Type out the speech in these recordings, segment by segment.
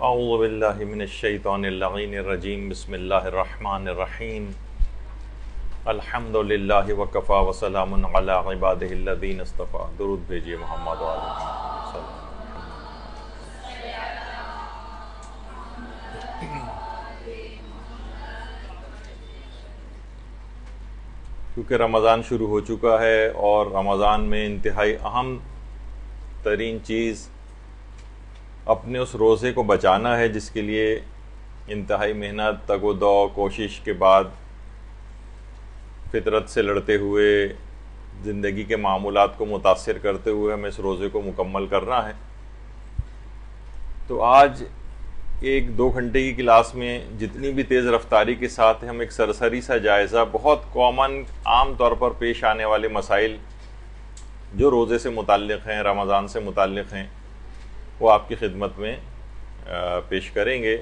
اعوذ باللہ من الشیطان اللعین الرجیم بسم اللہ الرحمن الرحیم الحمد للہ وکفا وسلام علی عبادہ الذین اصطفیٰ. درود بھیجیے محمد و آل محمد صلی اللہ علیہ وسلم. کیونکہ رمضان شروع ہو چکا ہے اور رمضان میں انتہائی اہم ترین چیز اپنے اس روزے کو بچانا ہے، جس کے لیے انتہائی محنت، تگ و دو، کوشش کے بعد فطرت سے لڑتے ہوئے، زندگی کے معمولات کو متاثر کرتے ہوئے ہمیں اس روزے کو مکمل کرنا ہے. تو آج ایک 2 گھنٹے کی کلاس میں جتنی بھی تیز رفتاری کے ساتھ ہم ایک سرسری سا جائزہ، بہت کامن عام طور پر پیش آنے والے مسائل جو روزے سے متعلق ہیں، رمضان سے متعلق ہیں، وہ آپ کی خدمت میں پیش کریں گے.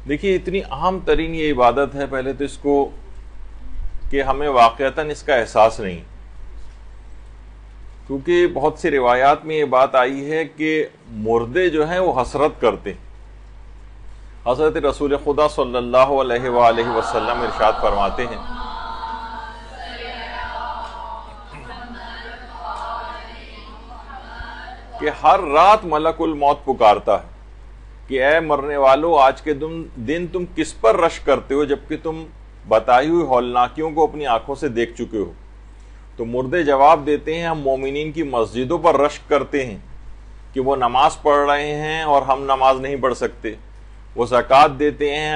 دیکھیے، اتنی اہم ترین یہ عبادت ہے، پہلے تو اس کو کہ ہمیں واقعتاً اس کا احساس نہیں، کیونکہ بہت سی روایات میں یہ بات آئی ہے کہ مردے جو ہیں وہ حسرت کرتے. حضرت رسول خدا صلی اللہ علیہ وآلہ وسلم ارشاد فرماتے ہیں کہ ہر رات ملک الموت پکارتا ہے کہ اے مرنے والو، آج کے دن تم کس پر رشک کرتے ہو جبکہ تم بتائی ہوئی ہولناکیوں کو اپنی آنکھوں سے دیکھ چکے ہو. تو مردے جواب دیتے ہیں، ہم مومنین کی مسجدوں پر رشک کرتے ہیں کہ وہ نماز پڑھ رہے ہیں اور ہم نماز نہیں پڑھ سکتے. وہ زکوٰۃ دیتے ہیں،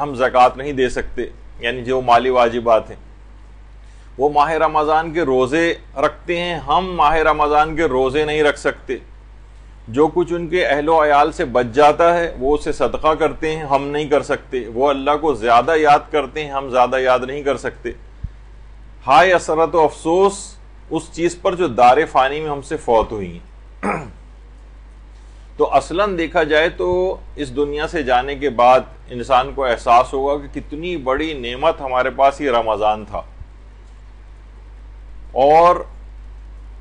ہم زکوٰۃ نہیں دے سکتے، یعنی جو مالی واجبات ہیں. وہ ماہ رمضان کے روزے رکھتے ہیں، ہم ماہ رمضان کے روزے نہیں رکھ سکتے. جو کچھ ان کے اہل و عیال سے بچ جاتا ہے وہ اسے صدقہ کرتے ہیں، ہم نہیں کر سکتے. وہ اللہ کو زیادہ یاد کرتے ہیں، ہم زیادہ یاد نہیں کر سکتے. ہائے حسرت و افسوس اس چیز پر جو دار فانی میں ہم سے فوت ہوئی ہیں. تو اصلاً دیکھا جائے تو اس دنیا سے جانے کے بعد انسان کو احساس ہوگا کہ کتنی بڑی نعمت ہمارے پاس یہ رمضان تھا. اور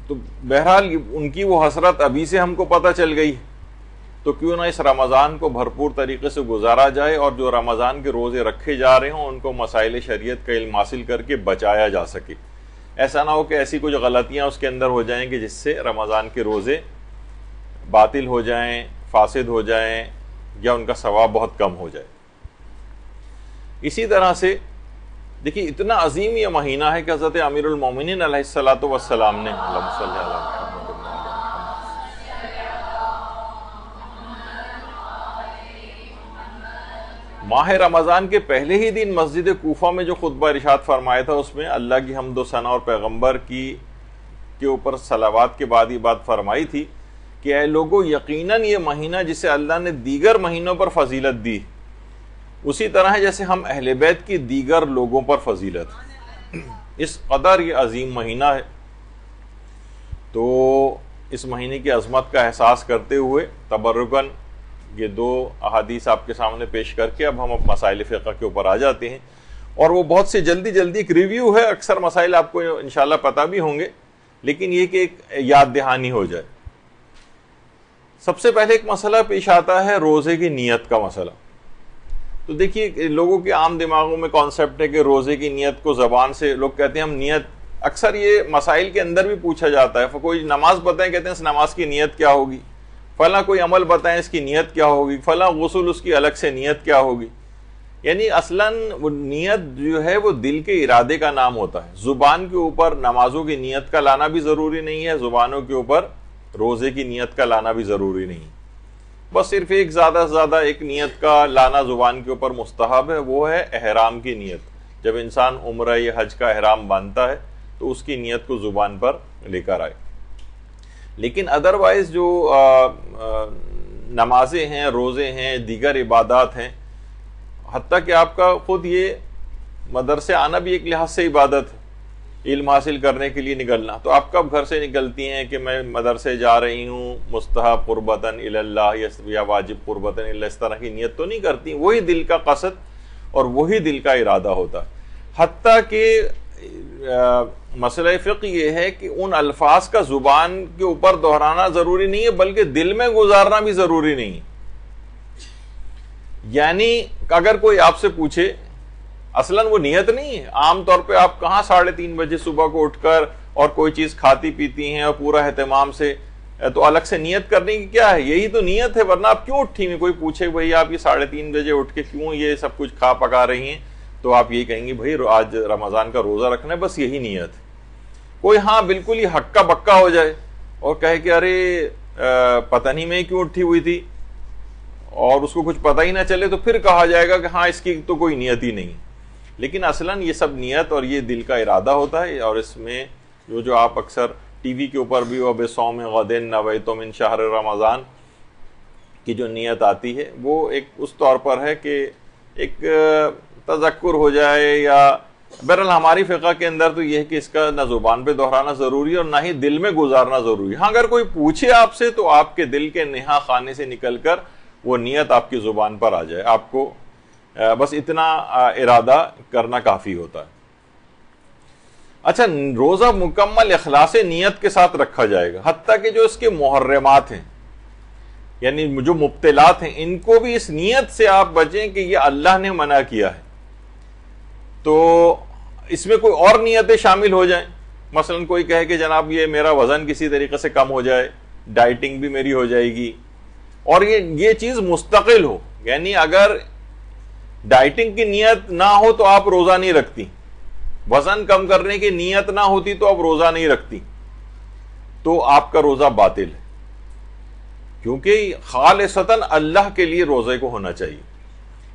تو بہرحال ان کی وہ حسرت ابھی سے ہم کو پتہ چل گئی، تو کیوں نہ اس رمضان کو بھرپور طریقے سے گزارا جائے اور جو رمضان کے روزے رکھے جا رہے ہوں ان کو مسائل شریعت کا علم حاصل کر کے بچایا جا سکے. ایسا نہ ہو کہ ایسی کچھ غلطیاں اس کے اندر ہو جائیں کہ جس سے رمضان کے روزے باطل ہو جائیں، فاسد ہو جائیں، یا ان کا ثواب بہت کم ہو جائے. اسی طرح سے دیکھیے، اتنا عظیم یہ مہینہ ہے کہ حضرت امیر المومنین علیہ الصلوۃ والسلام نے ماہ رمضان کے پہلے ہی دن مسجد کوفہ میں جو خطبہ ارشاد فرمایا تھا، اس میں اللہ کی حمد و ثنا اور پیغمبر کے اوپر صلوات کے بعد یہ بات فرمائی تھی کہ اے لوگو، یقیناً یہ مہینہ جسے اللہ نے دیگر مہینوں پر فضیلت دی، اسی طرح ہے جیسے ہم اہل بیت کی دیگر لوگوں پر فضیلت. اس قدر یہ عظیم مہینہ ہے. تو اس مہینے کی عظمت کا احساس کرتے ہوئے تبرکاً یہ 2 احادیث آپ کے سامنے پیش کر کے اب ہم مسائل فقہ کے اوپر آ جاتے ہیں. اور وہ بہت سے جلدی ایک ریویو ہے، اکثر مسائل آپ کو انشاءاللہ پتہ بھی ہوں گے، لیکن یہ کہ ایک یاد دہانی ہو جائے. سب سے پہلے ایک مسئلہ پیش آتا ہے روزے کی نیت کا مسئلہ. تو دیکھیے، لوگوں کے عام دماغوں میں کانسیپٹ ہے کہ روزے کی نیت کو زبان سے لوگ کہتے ہیں ہم نیت، اکثر یہ مسائل کے اندر بھی پوچھا جاتا ہے. کوئی نماز بتائیں، کہتے ہیں اس نماز کی نیت کیا ہوگی، فلاں کوئی عمل بتائیں اس کی نیت کیا ہوگی، فلاں غسل اس کی الگ سے نیت کیا ہوگی. یعنی اصلاً وہ نیت جو ہے وہ دل کے ارادے کا نام ہوتا ہے. زبان کے اوپر نمازوں کی نیت کا لانا بھی ضروری نہیں ہے، زبانوں کے اوپر روزے کی نیت کا لانا بھی ضروری نہیں. بس صرف ایک زیادہ سے زیادہ ایک نیت کا لانا زبان کے اوپر مستحب ہے، وہ ہے احرام کی نیت. جب انسان عمرہ یا حج کا احرام باندھتا ہے تو اس کی نیت کو زبان پر لے کر آئے. لیکن ادروائز جو نمازیں ہیں، روزے ہیں، دیگر عبادات ہیں، حتیٰ کہ آپ کا خود یہ مدرسے آنا بھی ایک لحاظ سے عبادت ہے، علم حاصل کرنے کے لیے نکلنا. تو آپ کب گھر سے نکلتی ہیں کہ میں مدرسے جا رہی ہوں مستحب قربتاً الی اللہ یا واجب قربتاً الی اللہ، اس طرح کی نیت تو نہیں کرتی. وہی دل کا قصد اور وہی دل کا ارادہ ہوتا ہے. حتیٰ کہ مسئلہ فقہ یہ ہے کہ ان الفاظ کا زبان کے اوپر دہرانا ضروری نہیں ہے، بلکہ دل میں گزارنا بھی ضروری نہیں ہے. یعنی اگر کوئی آپ سے پوچھے، اصلاً وہ نیت نہیں ہے. عام طور پہ آپ کہاں 3:30 بجے صبح کو اٹھ کر اور کوئی چیز کھاتی پیتی ہیں اور پورا اہتمام سے، تو الگ سے نیت کرنے کی کیا ہے؟ یہی تو نیت ہے. ورنہ آپ کیوں اٹھی ہوئی؟ کوئی پوچھے بھائی آپ یہ 3:30 بجے اٹھ کے کیوں یہ سب کچھ کھا پکا رہی ہیں، تو آپ یہی کہیں گے بھائی آج رمضان کا روزہ رکھنا ہے، بس یہی نیت ہے. کوئی ہاں بالکل ہی ہکا بکا ہو جائے اور کہے کہ ارے پتہ نہیں میں کیوں اٹھی ہوئی تھی، اور اس کو کچھ پتہ ہی نہ چلے، تو پھر کہا جائے گا کہ ہاں اس کی تو کوئی نیت ہی نہیں. لیکن اصلاً یہ سب نیت اور یہ دل کا ارادہ ہوتا ہے. اور اس میں جو آپ اکثر ٹی وی کے اوپر بھی وَبِصَوْمِ غَدٍ نَوَيْتُ مِنْ شَهْرِ رمضان کی جو نیت آتی ہے، وہ ایک اس طور پر ہے کہ ایک تذکر ہو جائے. یا بہرحال ہماری فقہ کے اندر تو یہ ہے کہ اس کا نہ زبان پہ دہرانا ضروری ہے اور نہ ہی دل میں گزارنا ضروری ہے. ہاں اگر کوئی پوچھے آپ سے تو آپ کے دل کے نہا خانے سے نکل کر وہ نیت آپ کی زبان پر آ جائے. آپ کو بس اتنا ارادہ کرنا کافی ہوتا ہے. اچھا، روزہ مکمل اخلاص نیت کے ساتھ رکھا جائے گا، حتیٰ کہ جو اس کے محرمات ہیں، یعنی جو مبتلات ہیں، ان کو بھی اس نیت سے آپ بچیں کہ یہ اللہ نے منع کیا ہے. تو اس میں کوئی اور نیتیں شامل ہو جائیں. مثلا کوئی کہے کہ جناب یہ میرا وزن کسی طریقے سے کم ہو جائے، ڈائٹنگ بھی میری ہو جائے گی، اور یہ چیز مستقل ہو. یعنی اگر ڈائٹنگ کی نیت نہ ہو تو آپ روزہ نہیں رکھتی، وزن کم کرنے کی نیت نہ ہوتی تو آپ روزہ نہیں رکھتی، تو آپ کا روزہ باطل ہے. کیونکہ خالصتاً اللہ کے لیے روزے کو ہونا چاہیے.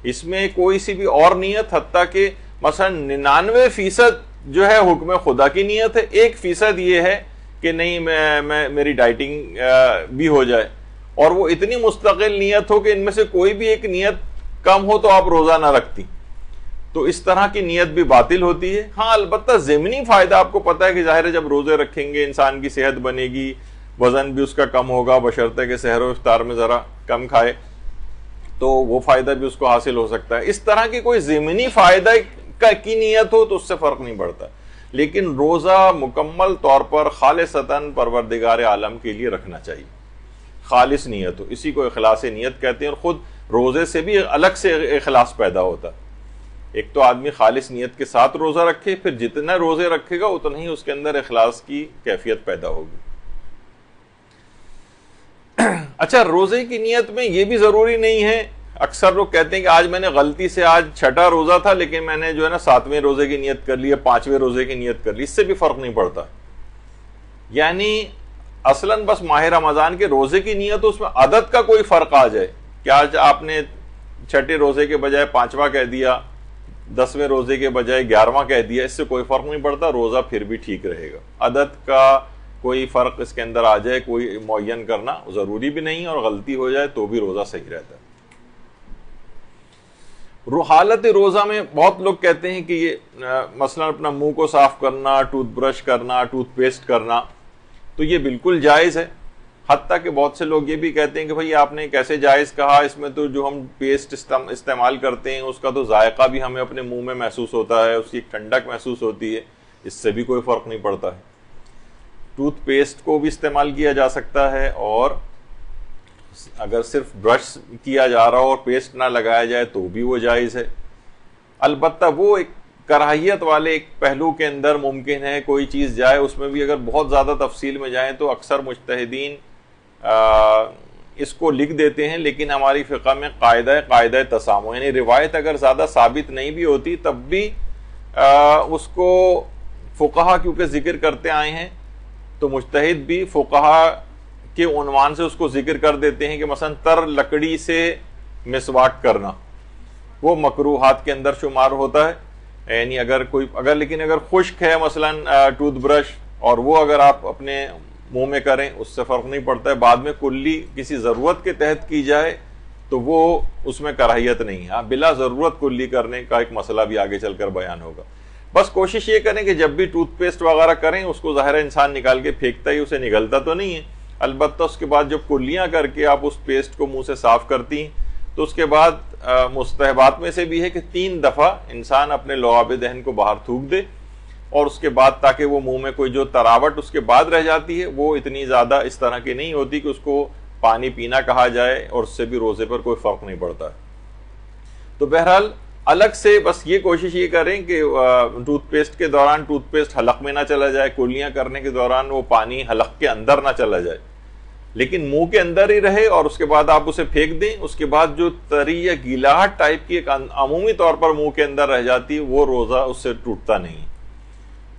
اس میں کوئی سی بھی اور نیت، حتیٰ کہ مثلا 99% جو ہے حکم خدا کی نیت ہے، 1% یہ ہے کہ نہیں میں میری ڈائٹنگ بھی ہو جائے، اور وہ اتنی مستقل نیت ہو کہ ان میں سے کوئی بھی ایک نیت کم ہو تو آپ روزہ نہ رکھتی، تو اس طرح کی نیت بھی باطل ہوتی ہے. ہاں البتہ ضمنی فائدہ آپ کو پتہ ہے کہ ظاہر ہے جب روزے رکھیں گے انسان کی صحت بنے گی، وزن بھی اس کا کم ہوگا، بشرطے کہ سحر و افطار میں ذرا کم کھائے، تو وہ فائدہ بھی اس کو حاصل ہو سکتا ہے. اس طرح کی کوئی ضمنی فائدہ کی نیت ہو تو اس سے فرق نہیں پڑتا. لیکن روزہ مکمل طور پر خالصتاً پروردگار عالم کے لیے رکھنا چاہیے، خالص نیت ہو. اسی کو اخلاص نیت کہتے ہیں. اور خود روزے سے بھی الگ سے اخلاص پیدا ہوتا ہے. ایک تو آدمی خالص نیت کے ساتھ روزہ رکھے، پھر جتنا روزے رکھے گا اتنا ہی اس کے اندر اخلاص کی کیفیت پیدا ہوگی. اچھا، روزے کی نیت میں یہ بھی ضروری نہیں ہے. اکثر لوگ کہتے ہیں کہ آج میں نے غلطی سے آج 6واں روزہ تھا لیکن میں نے جو ہے نا 7ویں روزے کی نیت کر لی، 5ویں روزے کی نیت کر لی. اس سے بھی فرق نہیں پڑتا. یعنی اصلاً بس ماہ رمضان کے روزے کی نیت، اس میں عدد کا کوئی فرق آ جائے کہ آج آپ نے 6 روزے کے بجائے 5واں کہہ دیا، 10ویں روزے کے بجائے 11واں کہہ دیا، اس سے کوئی فرق نہیں پڑتا. روزہ پھر بھی ٹھیک رہے گا. عدد کا کوئی فرق اس کے اندر آ جائے، کوئی معین کرنا ضروری بھی نہیں، اور غلطی ہو جائے تو بھی روزہ صحیح رہتا ہے. حالت روزہ میں بہت لوگ کہتے ہیں کہ یہ مثلا اپنا منہ کو صاف کرنا، ٹوتھ برش کرنا، ٹوتھ پیسٹ کرنا، تو یہ بالکل جائز ہے. حتیٰ کہ بہت سے لوگ یہ بھی کہتے ہیں کہ بھئی آپ نے کیسے جائز کہا، اس میں تو جو ہم پیسٹ استعمال کرتے ہیں اس کا تو ذائقہ بھی ہمیں اپنے منہ میں محسوس ہوتا ہے، اس کی ٹھنڈک محسوس ہوتی ہے، اس سے بھی کوئی فرق نہیں پڑتا ہے. ٹوتھ پیسٹ کو بھی استعمال کیا جا سکتا ہے، اور اگر صرف برش کیا جا رہا ہو اور پیسٹ نہ لگایا جائے تو بھی وہ جائز ہے. البتہ وہ ایک کراہیت والے ایک پہلو کے اندر ممکن ہے کوئی چیز جائے، اس میں بھی اگر بہت زیادہ تفصیل میں جائیں تو اکثر مجتہدین اس کو لکھ دیتے ہیں. لیکن ہماری فقہ میں قاعدہ تسامح، یعنی روایت اگر زیادہ ثابت نہیں بھی ہوتی تب بھی اس کو فقہا کیونکہ ذکر کرتے آئے ہیں تو مجتہد بھی فقہا کے عنوان سے اس کو ذکر کر دیتے ہیں کہ مثلا تر لکڑی سے مسواک کرنا وہ مکروہات کے اندر شمار ہوتا ہے. یعنی اگر خشک ہے مثلا ٹوتھ برش، اور وہ اگر آپ اپنے منہ میں کریں اس سے فرق نہیں پڑتا ہے. بعد میں کلی کسی ضرورت کے تحت کی جائے تو وہ اس میں کراہیت نہیں ہے. بلا ضرورت کلی کرنے کا ایک مسئلہ بھی آگے چل کر بیان ہوگا. بس کوشش یہ کریں کہ جب بھی ٹوتھ پیسٹ وغیرہ کریں اس کو ظاہر انسان نکال کے پھینکتا ہی، اسے نگلتا تو نہیں ہے. البتہ اس کے بعد جب کلیاں کر کے آپ اس پیسٹ کو منہ سے صاف کرتی ہیں تو اس کے بعد مستحبات میں سے بھی ہے کہ 3 دفعہ انسان اپنے لعاب دہن کو باہر تھوک دے اور اس کے بعد تاکہ وہ منہ میں کوئی جو تراوٹ اس کے بعد رہ جاتی ہے وہ اتنی زیادہ اس طرح کی نہیں ہوتی کہ اس کو پانی پینا کہا جائے، اور اس سے بھی روزے پر کوئی فرق نہیں پڑتا۔ تو بہرحال الگ سے بس یہ کوشش یہ کریں کہ ٹوتھ پیسٹ کے دوران ٹوتھ پیسٹ حلق میں نہ چلا جائے، کلیاں کرنے کے دوران وہ پانی حلق کے اندر نہ چلا جائے، لیکن منہ کے اندر ہی رہے، اور اس کے بعد آپ اسے پھینک دیں۔ اس کے بعد جو تری یا گیلاہٹ ٹائپ کی ایک عمومی طور پر منہ کے اندر رہ جاتی ہے وہ روزہ اس سے ٹوٹتا نہیں،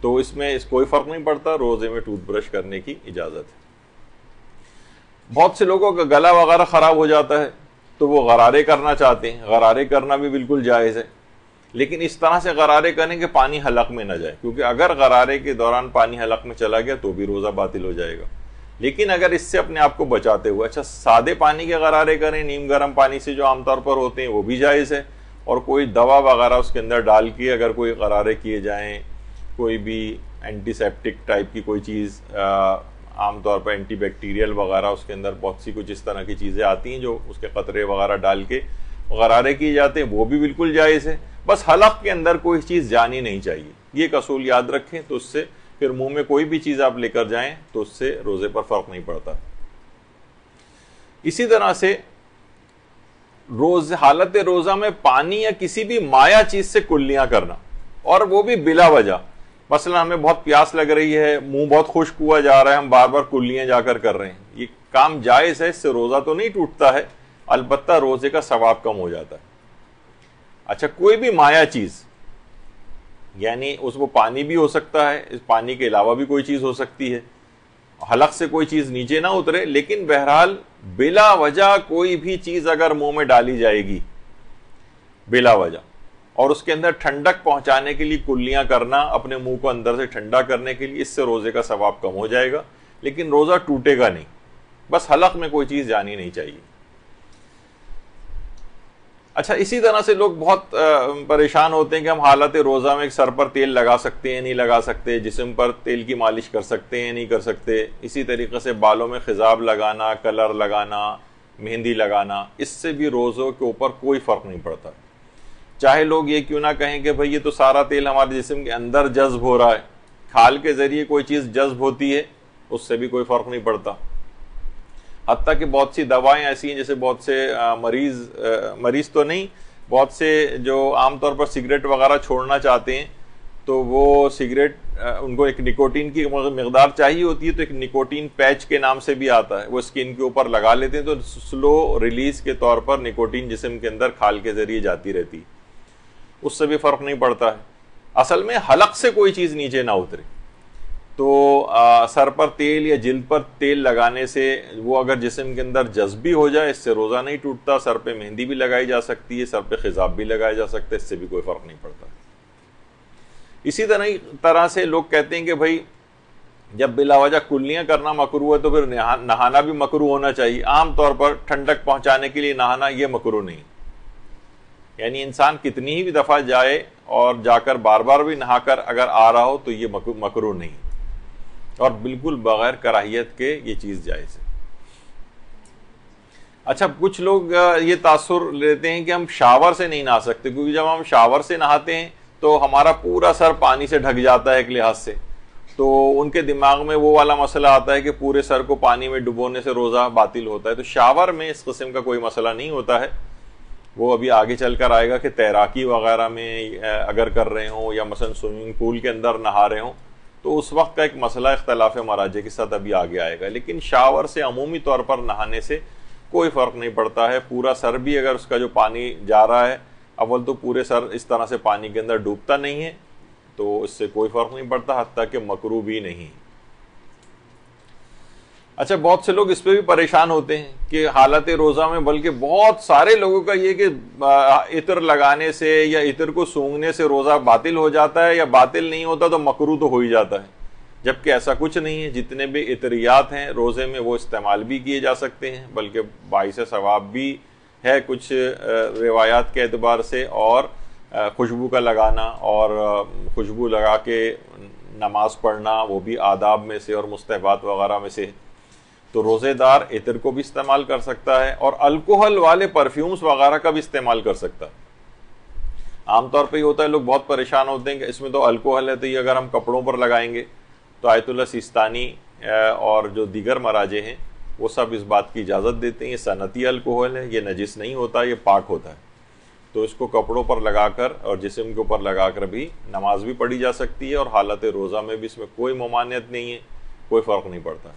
تو اس میں کوئی فرق نہیں پڑتا، روزے میں ٹوتھ برش کرنے کی اجازت ہے۔ بہت سے لوگوں کا گلا وغیرہ خراب ہو جاتا ہے تو وہ غرارے کرنا چاہتے ہیں، غرارے کرنا بھی بالکل جائز ہے، لیکن اس طرح سے غرارے کریں کہ پانی حلق میں نہ جائے، کیونکہ اگر غرارے کے دوران پانی حلق میں چلا گیا تو بھی روزہ باطل ہو جائے گا۔ لیکن اگر اس سے اپنے آپ کو بچاتے ہوئے اچھا سادے پانی کے غرارے کریں، نیم گرم پانی سے جو عام طور پر ہوتے ہیں وہ بھی جائز ہے، اور کوئی دوا وغیرہ اس کے اندر ڈال کے اگر کوئی غرارے کیے جائیں، کوئی بھی اینٹی سیپٹک ٹائپ کی کوئی چیز، عام طور پر اینٹی بیکٹیریل وغیرہ اس کے اندر بہت سی کچھ اس طرح کی چیزیں آتی ہیں جو اس کے قطرے وغیرہ ڈال کے غرارے کیے جاتے ہیں، وہ بھی بالکل جائز ہے۔ بس حلق کے اندر کوئی چیز جانی نہیں چاہیے، یہ ایک اصول یاد رکھیں، تو اس سے پھر منہ میں کوئی بھی چیز آپ لے کر جائیں تو اس سے روزے پر فرق نہیں پڑتا۔ اسی طرح سے حالت روزہ میں پانی یا کسی بھی مائع چیز سے کلیاں کرنا، اور وہ بھی بلا وجہ، مثلا ہمیں بہت پیاس لگ رہی ہے، منہ بہت خشک ہوا جا رہا ہے، ہم بار بار کلیاں جا کر رہے ہیں، یہ کام جائز ہے، اس سے روزہ تو نہیں ٹوٹتا ہے، البتہ روزے کا ثواب کم ہو جاتا ہے۔ اچھا کوئی بھی مائع چیز، یعنی اس وہ پانی بھی ہو سکتا ہے، اس پانی کے علاوہ بھی کوئی چیز ہو سکتی ہے، حلق سے کوئی چیز نیچے نہ اترے، لیکن بہرحال بلا وجہ کوئی بھی چیز اگر منہ میں ڈالی جائے گی بلا وجہ، اور اس کے اندر ٹھنڈک پہنچانے کے لیے کلیاں کرنا، اپنے منہ کو اندر سے ٹھنڈا کرنے کے لیے، اس سے روزے کا ثواب کم ہو جائے گا، لیکن روزہ ٹوٹے گا نہیں، بس حلق میں کوئی چیز جانی نہیں چاہیے۔ اچھا اسی طرح سے لوگ بہت پریشان ہوتے ہیں کہ ہم حالت روزہ میں سر پر تیل لگا سکتے ہیں نہیں لگا سکتے، جسم پر تیل کی مالش کر سکتے ہیں نہیں کر سکتے، اسی طریقے سے بالوں میں خضاب لگانا، کلر لگانا، مہندی لگانا، اس سے بھی روزوں کے اوپر کوئی فرق نہیں پڑتا، چاہے لوگ یہ کیوں نہ کہیں کہ بھئی یہ تو سارا تیل ہمارے جسم کے اندر جذب ہو رہا ہے، کھال کے ذریعے کوئی چیز جذب ہوتی ہے، اس سے بھی کوئی فرق نہیں پڑتا۔ حتیٰ کہ بہت سی دوائیں ایسی ہیں، جیسے بہت سے مریض تو نہیں، بہت سے جو عام طور پر سگریٹ وغیرہ چھوڑنا چاہتے ہیں تو وہ سگریٹ ان کو ایک نکوٹین کی مقدار چاہیے ہوتی ہے، تو ایک نکوٹین پیچ کے نام سے بھی آتا ہے، وہ اسکن کے اوپر لگا لیتے ہیں تو سلو ریلیز کے طور پر نکوٹین جسم کے اندر کھال کے ذریعے جاتی رہتی، اس سے بھی فرق نہیں پڑتا ہے۔ اصل میں حلق سے کوئی چیز نیچے نہ اترے، تو سر پر تیل یا جلد پر تیل لگانے سے وہ اگر جسم کے اندر جذبی ہو جائے، اس سے روزہ نہیں ٹوٹتا۔ سر پہ مہندی بھی لگائی جا سکتی ہے، سر پہ خضاب بھی لگایا جا سکتا ہے، اس سے بھی کوئی فرق نہیں پڑتا۔ اسی طرح سے لوگ کہتے ہیں کہ بھائی جب بلا وجہ کلیاں کرنا مکروہ ہے تو پھر نہانا بھی مکروہ ہونا چاہیے۔ عام طور پر ٹھنڈک پہنچانے کے لیے نہانا یہ مکروہ نہیں، یعنی انسان کتنی ہی بھی دفعہ جائے اور جا کر بار بار بھی نہا کر اگر آ رہا ہو تو یہ مکروہ نہیں، اور بالکل بغیر کراہیت کے یہ چیز جائز ہے۔ اچھا کچھ لوگ یہ تاثر لیتے ہیں کہ ہم شاور سے نہیں نہا سکتے، کیونکہ جب ہم شاور سے نہاتے ہیں تو ہمارا پورا سر پانی سے ڈھک جاتا ہے ایک لحاظ سے، تو ان کے دماغ میں وہ والا مسئلہ آتا ہے کہ پورے سر کو پانی میں ڈبونے سے روزہ باطل ہوتا ہے۔ تو شاور میں اس قسم کا کوئی مسئلہ نہیں ہوتا ہے، وہ ابھی آگے چل کر آئے گا کہ تیراکی وغیرہ میں اگر کر رہے ہوں یا مثلا سوئمنگ پول کے اندر نہا رہے ہوں تو اس وقت کا ایک مسئلہ اختلاف مراجع کے ساتھ ابھی آگے آئے گا، لیکن شاور سے عمومی طور پر نہانے سے کوئی فرق نہیں پڑتا ہے۔ پورا سر بھی اگر اس کا جو پانی جا رہا ہے، اول تو پورے سر اس طرح سے پانی کے اندر ڈوبتا نہیں ہے تو اس سے کوئی فرق نہیں پڑتا، حتیٰ کہ مکروہ بھی نہیں۔ اچھا بہت سے لوگ اس پہ بھی پریشان ہوتے ہیں کہ حالت روزہ میں، بلکہ بہت سارے لوگوں کا یہ کہ عطر لگانے سے یا عطر کو سونگھنے سے روزہ باطل ہو جاتا ہے، یا باطل نہیں ہوتا تو مکروہ تو ہو ہی جاتا ہے، جبکہ ایسا کچھ نہیں ہے۔ جتنے بھی عطریات ہیں روزے میں وہ استعمال بھی کیے جا سکتے ہیں، بلکہ باعث ثواب بھی ہے کچھ روایات کے اعتبار سے، اور خوشبو کا لگانا اور خوشبو لگا کے نماز پڑھنا وہ بھی آداب میں سے اور مستحبات وغیرہ میں سے، تو روزے دار عطر کو بھی استعمال کر سکتا ہے، اور الکوہل والے پرفیومز وغیرہ کا بھی استعمال کر سکتا ہے۔ عام طور پہ یہ ہوتا ہے لوگ بہت پریشان ہوتے ہیں کہ اس میں تو الکوہل ہے، تو یہ اگر ہم کپڑوں پر لگائیں گے، تو آیت اللہ سیستانی اور جو دیگر مراجع ہیں وہ سب اس بات کی اجازت دیتے ہیں یہ صنعتی الکوہل ہے، یہ نجس نہیں ہوتا، یہ پاک ہوتا ہے، تو اس کو کپڑوں پر لگا کر اور جسم کے اوپر لگا کر بھی نماز بھی پڑھی جا سکتی ہے، اور حالت روزہ میں بھی اس میں کوئی ممانعت نہیں ہے، کوئی فرق نہیں پڑتا۔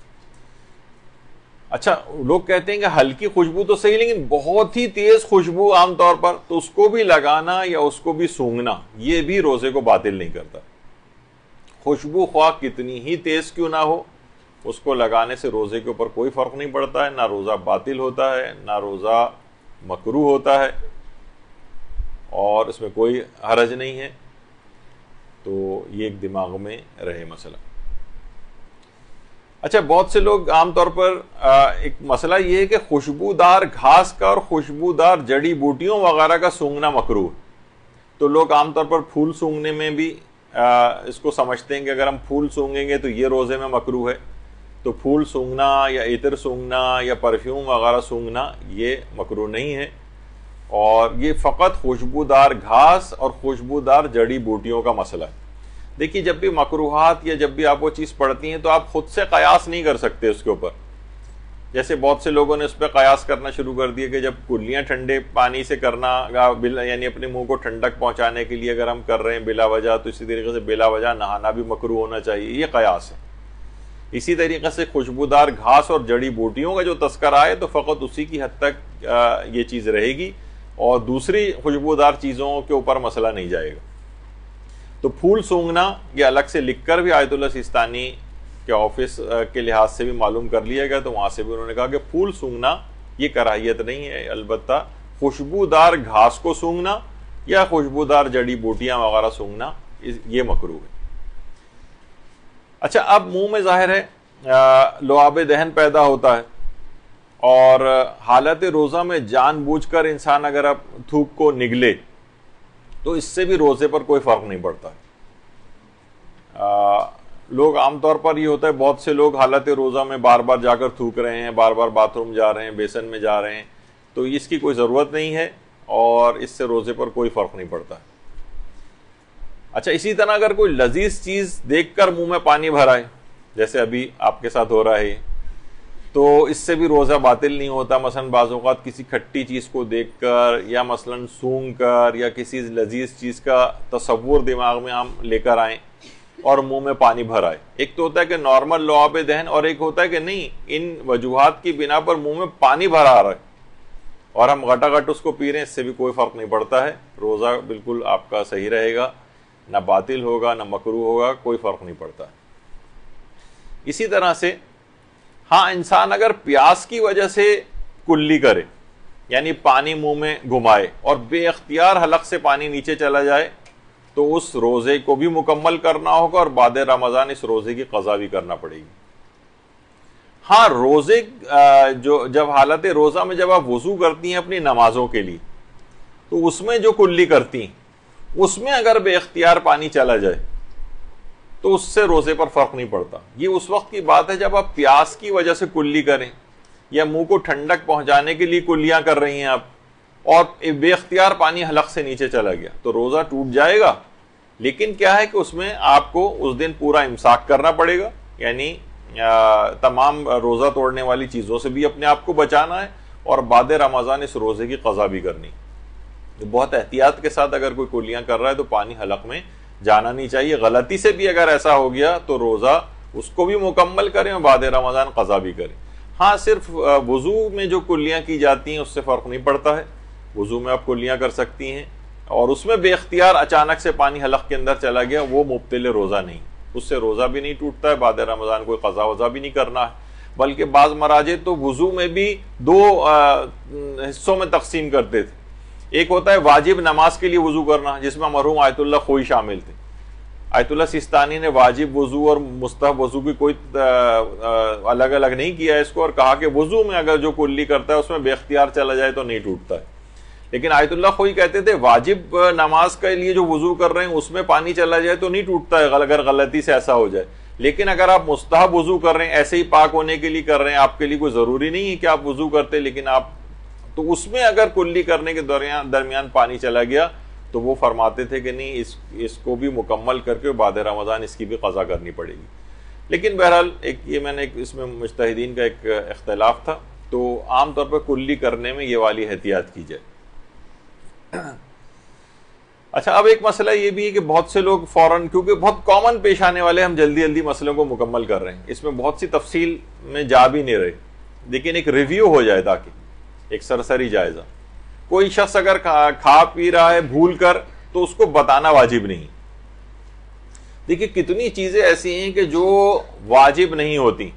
اچھا، لوگ کہتے ہیں کہ ہلکی خوشبو تو صحیح، لیکن بہت ہی تیز خوشبو عام طور پر، تو اس کو بھی لگانا یا اس کو بھی سونگھنا یہ بھی روزے کو باطل نہیں کرتا۔ خوشبو خواہ کتنی ہی تیز کیوں نہ ہو، اس کو لگانے سے روزے کے اوپر کوئی فرق نہیں پڑتا ہے، نہ روزہ باطل ہوتا ہے، نہ روزہ مکروہ ہوتا ہے، اور اس میں کوئی حرج نہیں ہے۔ تو یہ ایک دماغ میں رہے مسئلہ۔ اچھا، بہت سے لوگ عام طور پر ایک مسئلہ یہ ہے کہ خوشبودار گھاس کا اور خوشبودار جڑی بوٹیوں وغیرہ کا سونگھنا مکروہ، تو لوگ عام طور پر پھول سونگھنے میں بھی اس کو سمجھتے ہیں کہ اگر ہم پھول سونگھیں گے تو یہ روزے میں مکروہ ہے، تو پھول سونگھنا یا عطر سونگھنا یا پرفیوم وغیرہ سونگھنا یہ مکروہ نہیں ہے، اور یہ فقط خوشبودار گھاس اور خوشبودار جڑی بوٹیوں کا مسئلہ ہے۔ دیکھیے، جب بھی مکروہات یا جب بھی آپ وہ چیز پڑھتی ہیں تو آپ خود سے قیاس نہیں کر سکتے اس کے اوپر۔ جیسے بہت سے لوگوں نے اس پہ قیاس کرنا شروع کر دیا کہ جب کلیاں ٹھنڈے پانی سے کرنا، یعنی اپنے منہ کو ٹھنڈک پہنچانے کے لیے اگر ہم کر رہے ہیں بلا وجہ، تو اسی طریقے سے بلا وجہ نہانا بھی مکروہ ہونا چاہیے، یہ قیاس ہے۔ اسی طریقے سے خوشبودار گھاس اور جڑی بوٹیوں کا جو تذکرہ ہے تو فقط اسی کی حد تک یہ چیز رہے گی، اور دوسری خوشبودار چیزوں کے اوپر مسئلہ نہیں جائے گا۔ تو پھول سونگھنا یہ الگ سے لکھ کر بھی آیت اللہ سیستانی کے آفس کے لحاظ سے بھی معلوم کر لیا گیا، تو وہاں سے بھی انہوں نے کہا کہ پھول سونگھنا یہ کراہیت نہیں ہے، البتہ خوشبودار گھاس کو سونگھنا یا خوشبودار جڑی بوٹیاں وغیرہ سونگھنا یہ مکروہ ہے۔ اچھا، اب منہ میں ظاہر ہے لعاب دہن پیدا ہوتا ہے، اور حالت روزہ میں جان بوجھ کر انسان اگر اب تھوک کو نگلے تو اس سے بھی روزے پر کوئی فرق نہیں پڑتا۔ لوگ عام طور پر یہ ہوتا ہے، بہت سے لوگ حالت روزہ میں بار بار جا کر تھوک رہے ہیں، بار بار باتھ روم جا رہے ہیں، بیسن میں جا رہے ہیں، تو اس کی کوئی ضرورت نہیں ہے، اور اس سے روزے پر کوئی فرق نہیں پڑتا۔ اچھا، اسی طرح اگر کوئی لذیذ چیز دیکھ کر منہ میں پانی بھرائے، جیسے ابھی آپ کے ساتھ ہو رہا ہے، تو اس سے بھی روزہ باطل نہیں ہوتا۔ مثلا بعض اوقات کسی کھٹی چیز کو دیکھ کر یا مثلا سونگ کر یا کسی لذیذ چیز کا تصور دماغ میں ہم لے کر آئیں اور منہ میں پانی بھر آئے، ایک تو ہوتا ہے کہ نارمل لعاب دہن، اور ایک ہوتا ہے کہ نہیں، ان وجوہات کی بنا پر منہ میں پانی بھرا آ رہا ہے اور ہم گھٹا گھٹ اس کو پی رہے ہیں، اس سے بھی کوئی فرق نہیں پڑتا ہے، روزہ بالکل آپ کا صحیح رہے گا، نہ باطل ہوگا نہ مکروہ ہوگا، کوئی فرق نہیں پڑتا۔ اسی طرح سے ہاں، انسان اگر پیاس کی وجہ سے کلی کرے، یعنی پانی منہ میں گھمائے اور بے اختیار حلق سے پانی نیچے چلا جائے، تو اس روزے کو بھی مکمل کرنا ہوگا، اور بعد رمضان اس روزے کی قضا بھی کرنا پڑے گی۔ ہاں، روزے جب حالت روزہ میں جب آپ وضو کرتی ہیں اپنی نمازوں کے لیے، تو اس میں جو کلی کرتی ہیں اس میں اگر بے اختیار پانی چلا جائے تو اس سے روزے پر فرق نہیں پڑتا۔ یہ اس وقت کی بات ہے جب آپ پیاس کی وجہ سے کلی کریں، یا منہ کو ٹھنڈک پہنچانے کے لیے کلیاں کر رہی ہیں آپ، اور بے اختیار پانی حلق سے نیچے چلا گیا، تو روزہ ٹوٹ جائے گا، لیکن کیا ہے کہ اس میں آپ کو اس دن پورا امساک کرنا پڑے گا، یعنی تمام روزہ توڑنے والی چیزوں سے بھی اپنے آپ کو بچانا ہے، اور بعد رمضان اس روزے کی قضا بھی کرنی۔ بہت احتیاط کے ساتھ اگر کوئی کلیاں کر رہا ہے تو پانی حلق میں جانا نہیں چاہیے۔ غلطی سے بھی اگر ایسا ہو گیا تو روزہ اس کو بھی مکمل کریں اور بعد رمضان قضا بھی کریں۔ ہاں، صرف وضو میں جو کلیاں کی جاتی ہیں اس سے فرق نہیں پڑتا ہے، وضو میں آپ کلیاں کر سکتی ہیں، اور اس میں بے اختیار اچانک سے پانی حلق کے اندر چلا گیا، وہ مبطل روزہ نہیں، اس سے روزہ بھی نہیں ٹوٹتا ہے، بعد رمضان کوئی قضا وضا بھی نہیں کرنا ہے۔ بلکہ بعض مراجع تو وضو میں بھی دو حصوں میں تقسیم کرتے تھے، ایک ہوتا ہے واجب نماز کے لیے وضو کرنا، جس میں مرحوم آیت اللہ خوئی شامل تھے۔ آیت اللہ سیستانی نے واجب وضو اور مستحب وضو بھی کوئی الگ الگ نہیں کیا اس کو، اور کہا کہ وضو میں اگر جو کلی کرتا ہے اس میں بے اختیار چلا جائے تو نہیں ٹوٹتا ہے۔ لیکن آیت اللہ خوئی کہتے تھے واجب نماز کے لیے جو وضو کر رہے ہیں اس میں پانی چلا جائے تو نہیں ٹوٹتا ہے، اگر غلطی سے ایسا ہو جائے، لیکن اگر آپ مستحب وضو کر رہے ہیں، ایسے ہی پاک ہونے کے لیے کر رہے ہیں، آپ کے لیے کوئی ضروری نہیں ہے کہ آپ وضو کرتے، لیکن آپ تو اس میں اگر کلی کرنے کے درمیان پانی چلا گیا تو وہ فرماتے تھے کہ نہیں اس کو بھی مکمل کر کے بعد رمضان اس کی بھی قضا کرنی پڑے گی. لیکن بہرحال یہ میں نے اس میں مجتہدین کا ایک اختلاف تھا، تو عام طور پر کلی کرنے میں یہ والی احتیاط کی جائے. اچھا، اب ایک مسئلہ یہ بھی ہے کہ بہت سے لوگ فوراً، کیونکہ بہت کامن پیش آنے والے، ہم جلدی جلدی مسئلوں کو مکمل کر رہے ہیں، اس میں بہت سی تفصیل میں جا بھی نہیں رہے، لیکن ایک ریویو ہو جائے تاکہ ایک سرسری جائزہ. کوئی شخص اگر کھا پی رہا ہے بھول کر تو اس کو بتانا واجب نہیں. دیکھیے کتنی چیزیں ایسی ہیں کہ جو واجب نہیں ہوتی.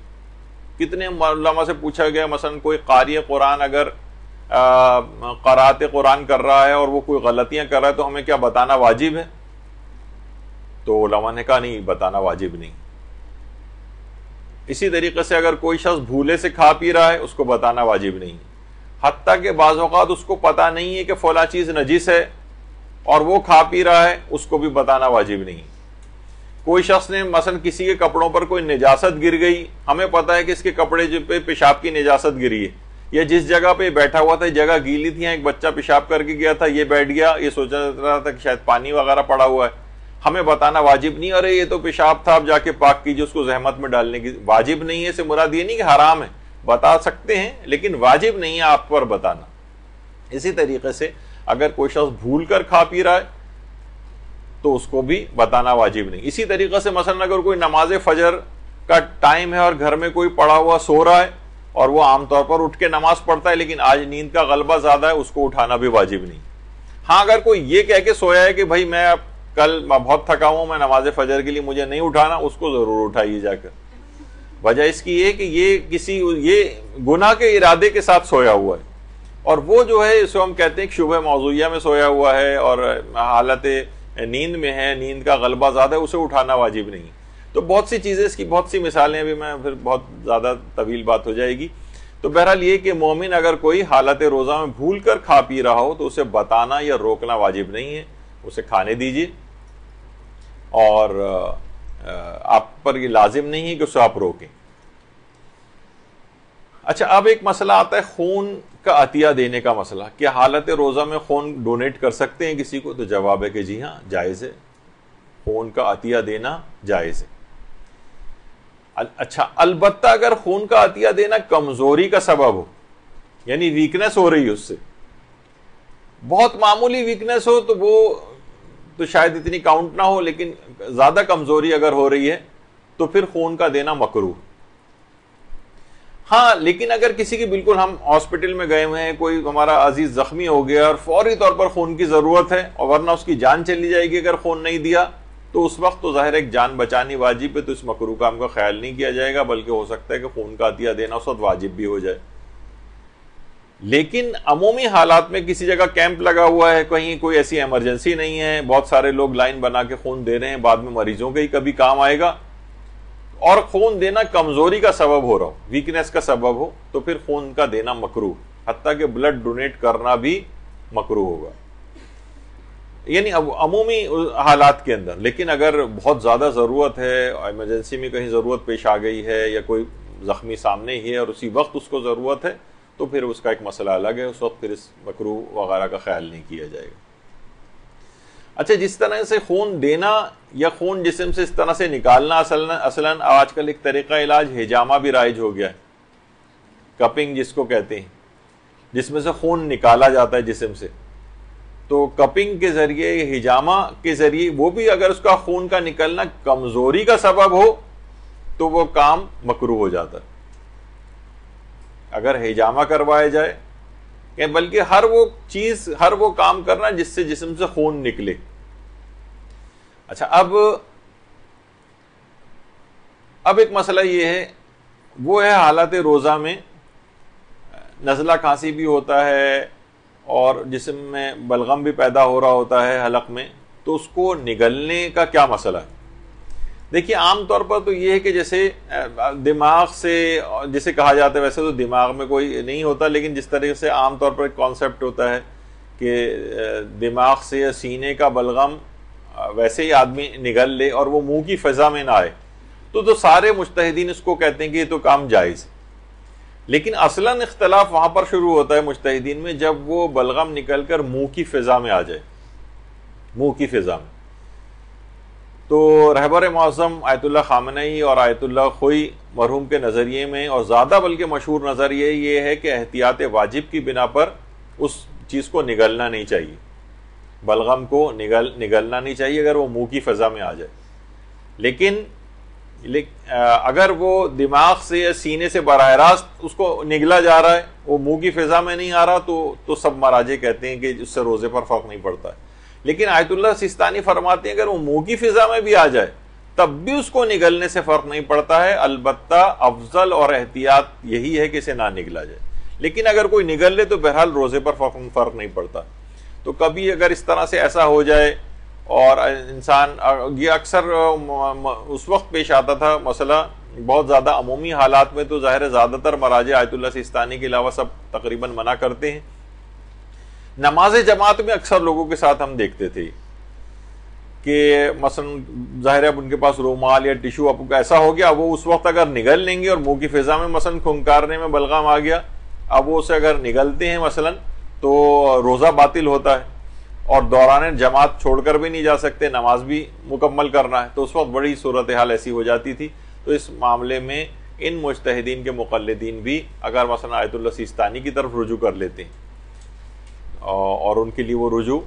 کتنے علماء سے پوچھا گیا، مثلا کوئی قاری قرآن اگر قرات قرآن کر رہا ہے اور وہ کوئی غلطیاں کر رہا ہے تو ہمیں کیا بتانا واجب ہے؟ تو علماء نے کہا نہیں، بتانا واجب نہیں. اسی طریقے سے اگر کوئی شخص بھولے سے کھا پی رہا ہے اس کو بتانا واجب نہیں. حتیٰ کہ بعض اوقات اس کو پتہ نہیں ہے کہ فلاں چیز نجس ہے اور وہ کھا پی رہا ہے، اس کو بھی بتانا واجب نہیں. کوئی شخص نے مثلا کسی کے کپڑوں پر کوئی نجاست گر گئی، ہمیں پتہ ہے کہ اس کے کپڑے پہ پیشاب کی نجاست گری ہے، یا جس جگہ پہ بیٹھا ہوا تھا جگہ گیلی تھی، ایک بچہ پیشاب کر کے گیا تھا، یہ بیٹھ گیا، یہ سوچ رہا تھا کہ شاید پانی وغیرہ پڑا ہوا ہے، ہمیں بتانا واجب نہیں. ارے یہ تو پیشاب تھا، اب جا کے پاک کیجیے، اس کو زحمت میں ڈالنے کی واجب نہیں ہے. اس سے مراد یہ نہیں کہ حرام ہے، بتا سکتے ہیں لیکن واجب نہیں ہے آپ پر بتانا. اسی طریقے سے اگر کوئی شخص بھول کر کھا پی رہا ہے تو اس کو بھی بتانا واجب نہیں. اسی طریقے سے مثلا اگر کوئی نماز فجر کا ٹائم ہے اور گھر میں کوئی پڑا ہوا سو رہا ہے اور وہ عام طور پر اٹھ کے نماز پڑھتا ہے لیکن آج نیند کا غلبہ زیادہ ہے، اس کو اٹھانا بھی واجب نہیں. ہاں اگر کوئی یہ کہہ کے سویا ہے کہ بھائی میں اب کل بہت تھکا ہوں، میں نماز فجر کے لیے مجھے نہیں اٹھانا، اس کو ضرور اٹھائیے جا کر. وجہ اس کی یہ کہ یہ گناہ کے ارادے کے ساتھ سویا ہوا ہے، اور وہ جو ہے اس کو ہم کہتے ہیں کہ شبہ موضوعیہ میں سویا ہوا ہے اور حالت نیند میں ہے، نیند کا غلبہ زیادہ ہے، اسے اٹھانا واجب نہیں. تو بہت سی چیزیں، اس کی بہت سی مثالیں، ابھی میں پھر بہت زیادہ طویل بات ہو جائے گی. تو بہرحال یہ کہ مومن اگر کوئی حالت روزہ میں بھول کر کھا پی رہا ہو تو اسے بتانا یا روکنا واجب نہیں ہے، اسے کھانے دیجیے، اور آپ پر یہ لازم نہیں ہے کہ اسے آپ روکیں. اچھا، اب ایک مسئلہ آتا ہے خون کا عطیہ دینے کا مسئلہ. کیا حالت روزہ میں خون ڈونیٹ کر سکتے ہیں کسی کو؟ تو جواب ہے کہ جی ہاں، جائز ہے، خون کا عطیہ دینا جائز ہے. اچھا، البتہ اگر خون کا عطیہ دینا کمزوری کا سبب ہو، یعنی ویکنس ہو رہی ہے، اس سے بہت معمولی ویکنس ہو تو وہ تو شاید اتنی کاؤنٹ نہ ہو، لیکن زیادہ کمزوری اگر ہو رہی ہے تو پھر خون کا دینا مکروہ. ہاں لیکن اگر کسی کی بالکل ہم ہاسپٹل میں گئے ہوئے ہیں، کوئی ہمارا عزیز زخمی ہو گیا اور فوری طور پر خون کی ضرورت ہے اور ورنہ اس کی جان چلی جائے گی اگر خون نہیں دیا، تو اس وقت تو ظاہر ایک جان بچانی واجب ہے، تو اس مکروہ کام کا خیال نہیں کیا جائے گا، بلکہ ہو سکتا ہے کہ خون کا عطیہ دینا اس وقت واجب بھی ہو جائے. لیکن عمومی حالات میں کسی جگہ کیمپ لگا ہوا ہے، کہیں کوئی ایسی ایمرجنسی نہیں ہے، بہت سارے لوگ لائن بنا کے خون دے رہے ہیں، بعد میں مریضوں کے ہی کبھی کام آئے گا، اور خون دینا کمزوری کا سبب ہو رہا ہو، ویکنس کا سبب ہو، تو پھر خون کا دینا مکروہ، حتیٰ کہ بلڈ ڈونیٹ کرنا بھی مکروہ ہوگا، یعنی عمومی حالات کے اندر. لیکن اگر بہت زیادہ ضرورت ہے، ایمرجنسی میں کہیں ضرورت پیش آ گئی ہے، یا کوئی زخمی سامنے ہی ہے اور اسی وقت اس کو ضرورت ہے، تو پھر اس کا ایک مسئلہ الگ ہے، اس وقت پھر اس مکروہ وغیرہ کا خیال نہیں کیا جائے گا. اچھا، جس طرح سے خون دینا یا خون جسم سے اس طرح سے نکالنا، اصلاً آج کل ایک طریقہ علاج ہجامہ بھی رائج ہو گیا ہے، کپنگ جس کو کہتے ہیں، جس میں سے خون نکالا جاتا ہے جسم سے. تو کپنگ کے ذریعے، ہجامہ کے ذریعے، وہ بھی اگر اس کا خون کا نکلنا کمزوری کا سبب ہو تو وہ کام مکروہ ہو جاتا ہے، اگر ہجامہ کروایا جائے، کہ بلکہ ہر وہ کام کرنا جس سے جسم سے خون نکلے. اچھا، اب ایک مسئلہ یہ ہے، وہ ہے حالت روزہ میں نزلہ کھانسی بھی ہوتا ہے اور جسم میں بلغم بھی پیدا ہو رہا ہوتا ہے حلق میں، تو اس کو نگلنے کا کیا مسئلہ ہے؟ دیکھیے عام طور پر تو یہ ہے کہ جیسے دماغ سے، جسے کہا جاتا ہے، ویسے تو دماغ میں کوئی نہیں ہوتا، لیکن جس طریقے سے عام طور پر ایک کانسیپٹ ہوتا ہے کہ دماغ سے یا سینے کا بلغم ویسے ہی آدمی نگل لے اور وہ منہ کی فضا میں نہ آئے، تو سارے مجتہدین اس کو کہتے ہیں کہ یہ تو کام جائز ہے. لیکن اصلاً اختلاف وہاں پر شروع ہوتا ہے مجتہدین میں جب وہ بلغم نکل کر منہ کی فضا میں آ جائے. منہ کی فضا میں. تو رہبر معظم آیت اللہ خامنئی اور آیت اللہ خوئی مرحوم کے نظریے میں، اور زیادہ بلکہ مشہور نظریہ یہ ہے کہ احتیاط واجب کی بنا پر اس چیز کو نگلنا نہیں چاہیے، بلغم کو نگلنا نہیں چاہیے اگر وہ منہ کی فضا میں آ جائے. لیکن اگر وہ دماغ سے یا سینے سے براہ راست اس کو نگلا جا رہا ہے، وہ منہ کی فضا میں نہیں آ رہا، تو سب مراجع کہتے ہیں کہ اس سے روزے پر فرق نہیں پڑتا ہے. لیکن آیت اللہ سیستانی فرماتے ہیں اگر وہ منہ کی فضا میں بھی آ جائے تب بھی اس کو نگلنے سے فرق نہیں پڑتا ہے، البتہ افضل اور احتیاط یہی ہے کہ اسے نہ نگلا جائے. لیکن اگر کوئی نگل لے تو بہرحال روزے پر فرق نہیں پڑتا. تو کبھی اگر اس طرح سے ایسا ہو جائے، اور انسان، یہ اکثر اس وقت پیش آتا تھا مسئلہ، بہت زیادہ عمومی حالات میں تو ظاہر ہے زیادہ تر مراجع آیت اللہ سیستانی کے علاوہ سب تقریباً منع کرتے ہیں. نماز جماعت میں اکثر لوگوں کے ساتھ ہم دیکھتے تھے کہ مثلا ظاہر ہے اب ان کے پاس رومال یا ٹیشو اب ایسا ہو گیا، وہ اس وقت اگر نگل لیں گے اور منہ کی فضا میں مثلا کھنکارنے میں بلغم آ گیا، اب وہ اسے اگر نگلتے ہیں مثلا تو روزہ باطل ہوتا ہے، اور دوران جماعت چھوڑ کر بھی نہیں جا سکتے، نماز بھی مکمل کرنا ہے. تو اس وقت بڑی صورتحال ایسی ہو جاتی تھی. تو اس معاملے میں ان مجتہدین کے مقلدین بھی اگر مثلا آیت اللہ سیستانی کی طرف رجوع کر لیتے ہیں اور ان کے لیے وہ رجوع